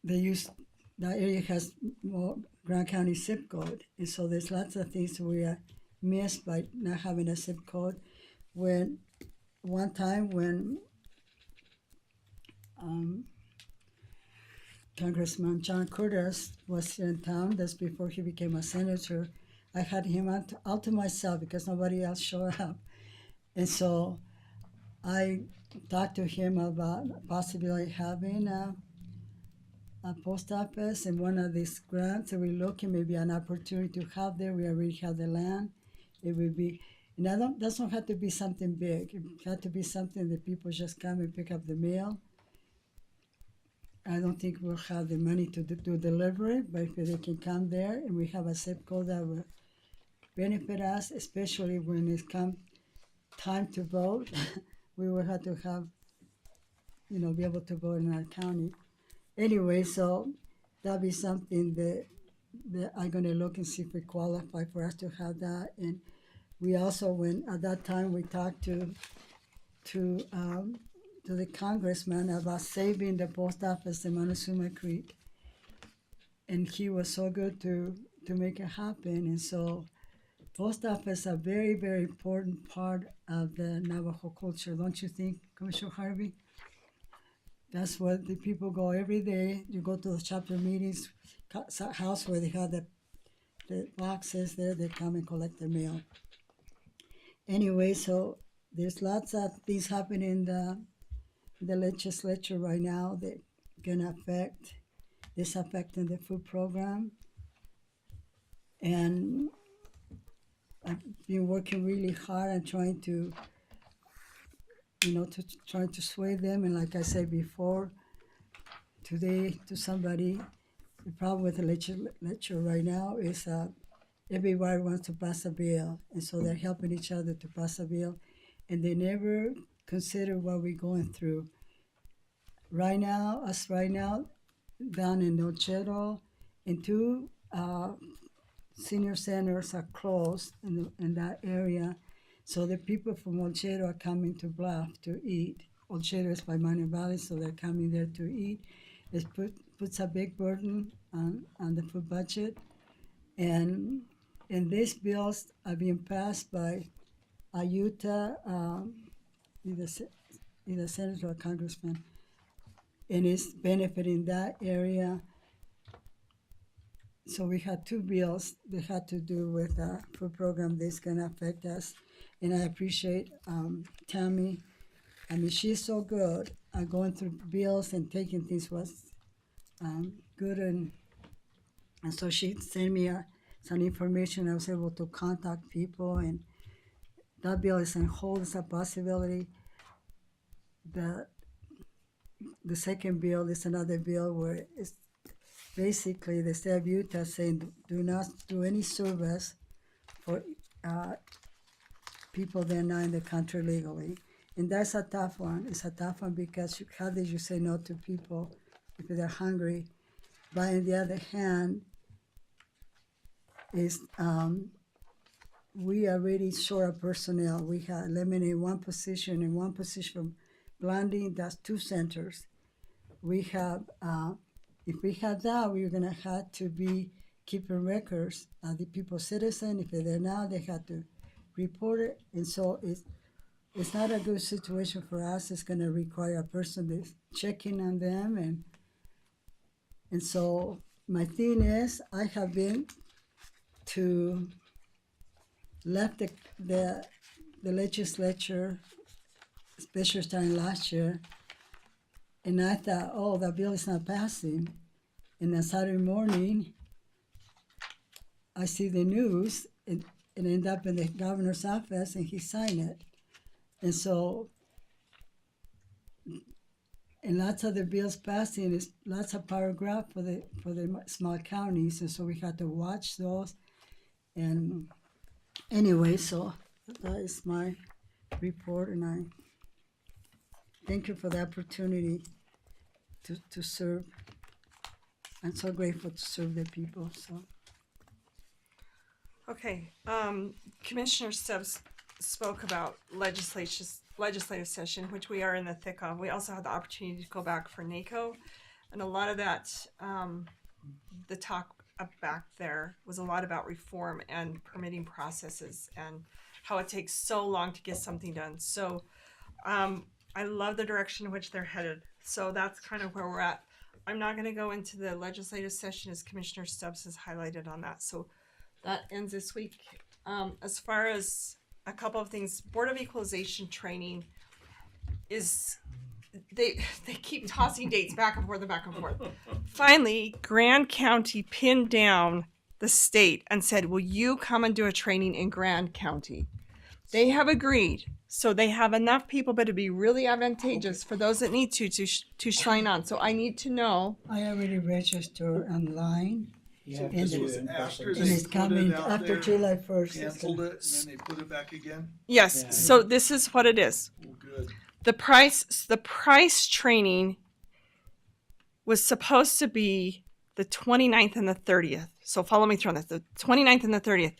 that area has more Grand County zip code. And so there's lots of things we are missed by not having a zip code. When one time when Congressman John Curtis was in town, that's before he became a senator, I had him out to myself because nobody else showed up. And so I talked to him about possibly having a post office, and one of these grants that we're looking, maybe an opportunity to have there. We already have the land. It would be, and that doesn't have to be something big. It had to be something that people just come and pick up the mail. I don't think we'll have the money to do delivery, but if they can come there and we have a zip code that benefit us, especially when it's come time to vote. We will have to have, be able to vote in our county. Anyway, so that'll be something that I'm gonna look and see if we qualify for us to have that. And we also, at that time, we talked to the congressman about saving the post office in Montezuma Creek. And he was so good to make it happen. And so post office a very, very important part of the Navajo culture, don't you think, Commissioner Harvey? That's where the people go every day. You go to the chapter meetings, house where they have the boxes there, they come and collect the mail. Anyway, so there's lots of things happening in the legislature right now that gonna affect affecting the food program. And I've been working really hard and trying to sway them. And like I said before, today to somebody, the problem with the legislature right now is everybody wants to pass a bill. And so they're helping each other to pass a bill. And they never consider what we're going through. Right now, down in Ochero, and 2 senior centers are closed in that area. So the people from Ochero are coming to Bluff to eat. Ochero is by Mining Valley, so they're coming there to eat. It puts a big burden on the food budget. And these bills are being passed by a Utah, either senator or congressman, and it's benefiting that area. So we had 2 bills that had to do with a food program that's gonna affect us. And I appreciate Tammy. I mean, she's so good at going through bills and taking things was good. And so she sent me some information. I was able to contact people, and that bill is on hold. It's a possibility. The second bill is another bill where it's basically the state of Utah saying do not do any service for people that are not in the country legally. And that's a tough one. It's a tough one because how did you say no to people if they're hungry? But on the other hand, we are really short of personnel. We have eliminated 1 position and 1 position from Blanding. That's 2 centers. We have, if we had that, we're gonna have to be keeping records of the people's citizen. If they're not, they have to report it. And so it's not a good situation for us. It's gonna require a person that's checking on them. And so my thing is, I have been to left the legislature, especially starting last year, and I thought, oh, the bill is not passing. And on Saturday morning, I see the news, and end up in the governor's office, and he signed it. And so, and lots of the bills passing is lots of paragraph for the small counties, and so we had to watch those. And anyway, so that is my report, and I thank you for the opportunity to serve. I'm so grateful to serve the people. So. Okay, Commissioner Stubbs spoke about legislative session, which we are in the thick of. We also had the opportunity to go back for NACO, and a lot of that, the talk back there was a lot about reform and permitting processes and how it takes so long to get something done. So I love the direction in which they're headed. So that's kind of where we're at. I'm not going to go into the legislative session as Commissioner Stubbs has highlighted on that. So that ends this week. As far as a couple of things, Board of Equalization training is, they keep tossing dates back and forth and back and forth. Finally, Grand County pinned down the state and said, will you come and do a training in Grand County? They have agreed. So they have enough people, but it'd be really advantageous for those that need to sign on. So I need to know. I already registered online, You So have this to do was in after person. they And it's put coming it out after there, July 1st. canceled it, and then they put it back again? Yes. Yeah. So this is what it is. Oh, good. The price training was supposed to be the 29th and the 30th. So follow me through on this. The 29th and the 30th.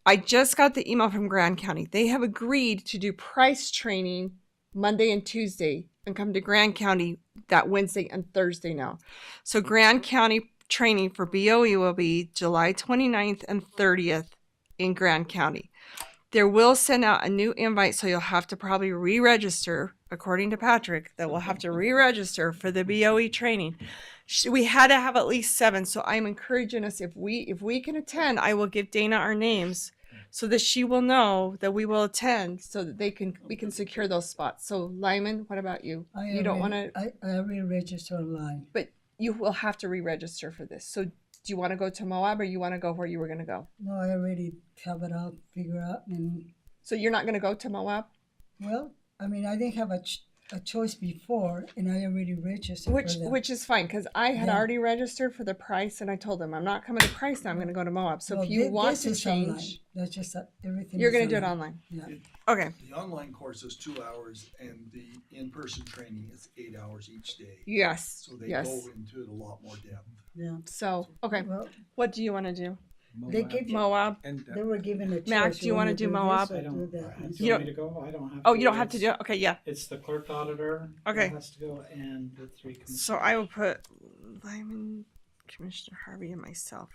I just got the email from Grand County. They have agreed to do price training Monday and Tuesday and come to Grand County that Wednesday and Thursday now. So Grand County training for BOE will be July 29th and 30th in Grand County. There will send out a new invite, so you'll have to probably re-register, according to Patrick, that we'll have to re-register for the BOE training. We had to have at least 7, so I'm encouraging us, if we can attend, I will give Dana our names so that she will know that we will attend, so that we can secure those spots. So Lyman, what about you? You don't want to, I already registered online. but you will have to re-register for this. So do you want to go to Moab, or you want to go where you were going to go? No, I already have it all figured out. And So you're not going to go to Moab? well, I mean, I didn't have a choice before, and I already registered for that. Which is fine, because I had Yeah. already registered for the price, and I told them I'm not coming to price now. I'm going to go to Moab. So Well, if you want this to is online. change, That's just everything. you're is going to do it online. Yeah. Okay. The online course is 2 hours, and the in-person training is 8 hours each day. Yes. So they yes. go into it a lot more depth. Yeah. So okay, Well, what do you want to do? they give you, Moab. And they were given a choice. Mac, do you want to do this Moab? or I don't. do that? Do And you You want me to go? I don't have. Oh, to. you don't have to It's- do it. Okay, yeah. It's the clerk auditor. Okay. That has to go, and the 3 commissioners. So I will put Lyman, Commissioner Harvey, and myself.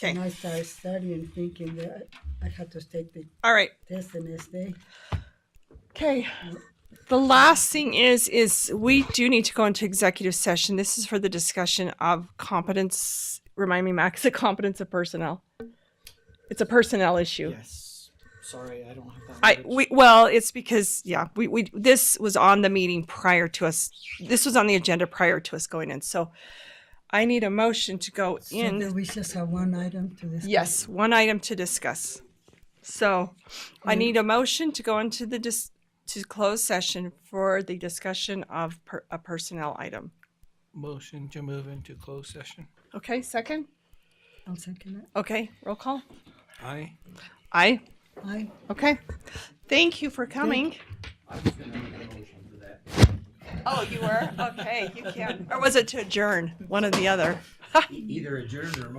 And Okay. I started studying, thinking that I had to take the All right. test the next day. Okay. The last thing is we do need to go into executive session. This is for the discussion of competence. Remind me, Max, the competence of personnel. It's a personnel issue. Yes. Sorry, I don't have that. Well, it's because we this was on the meeting prior to us. This was on the agenda prior to us going in. So I need a motion to go So in. then we just have one item to discuss. Yes, one item to discuss. So I need a motion to go into the to close session for the discussion of a personnel item. motion to move into closed session. Okay, second? I'll second it. Okay, roll call. Aye. Aye. Aye. Okay. Thank you for coming. I was gonna make a motion for that. Oh, you were? Okay, you can. Or was it to adjourn? One or the other. Either adjourn or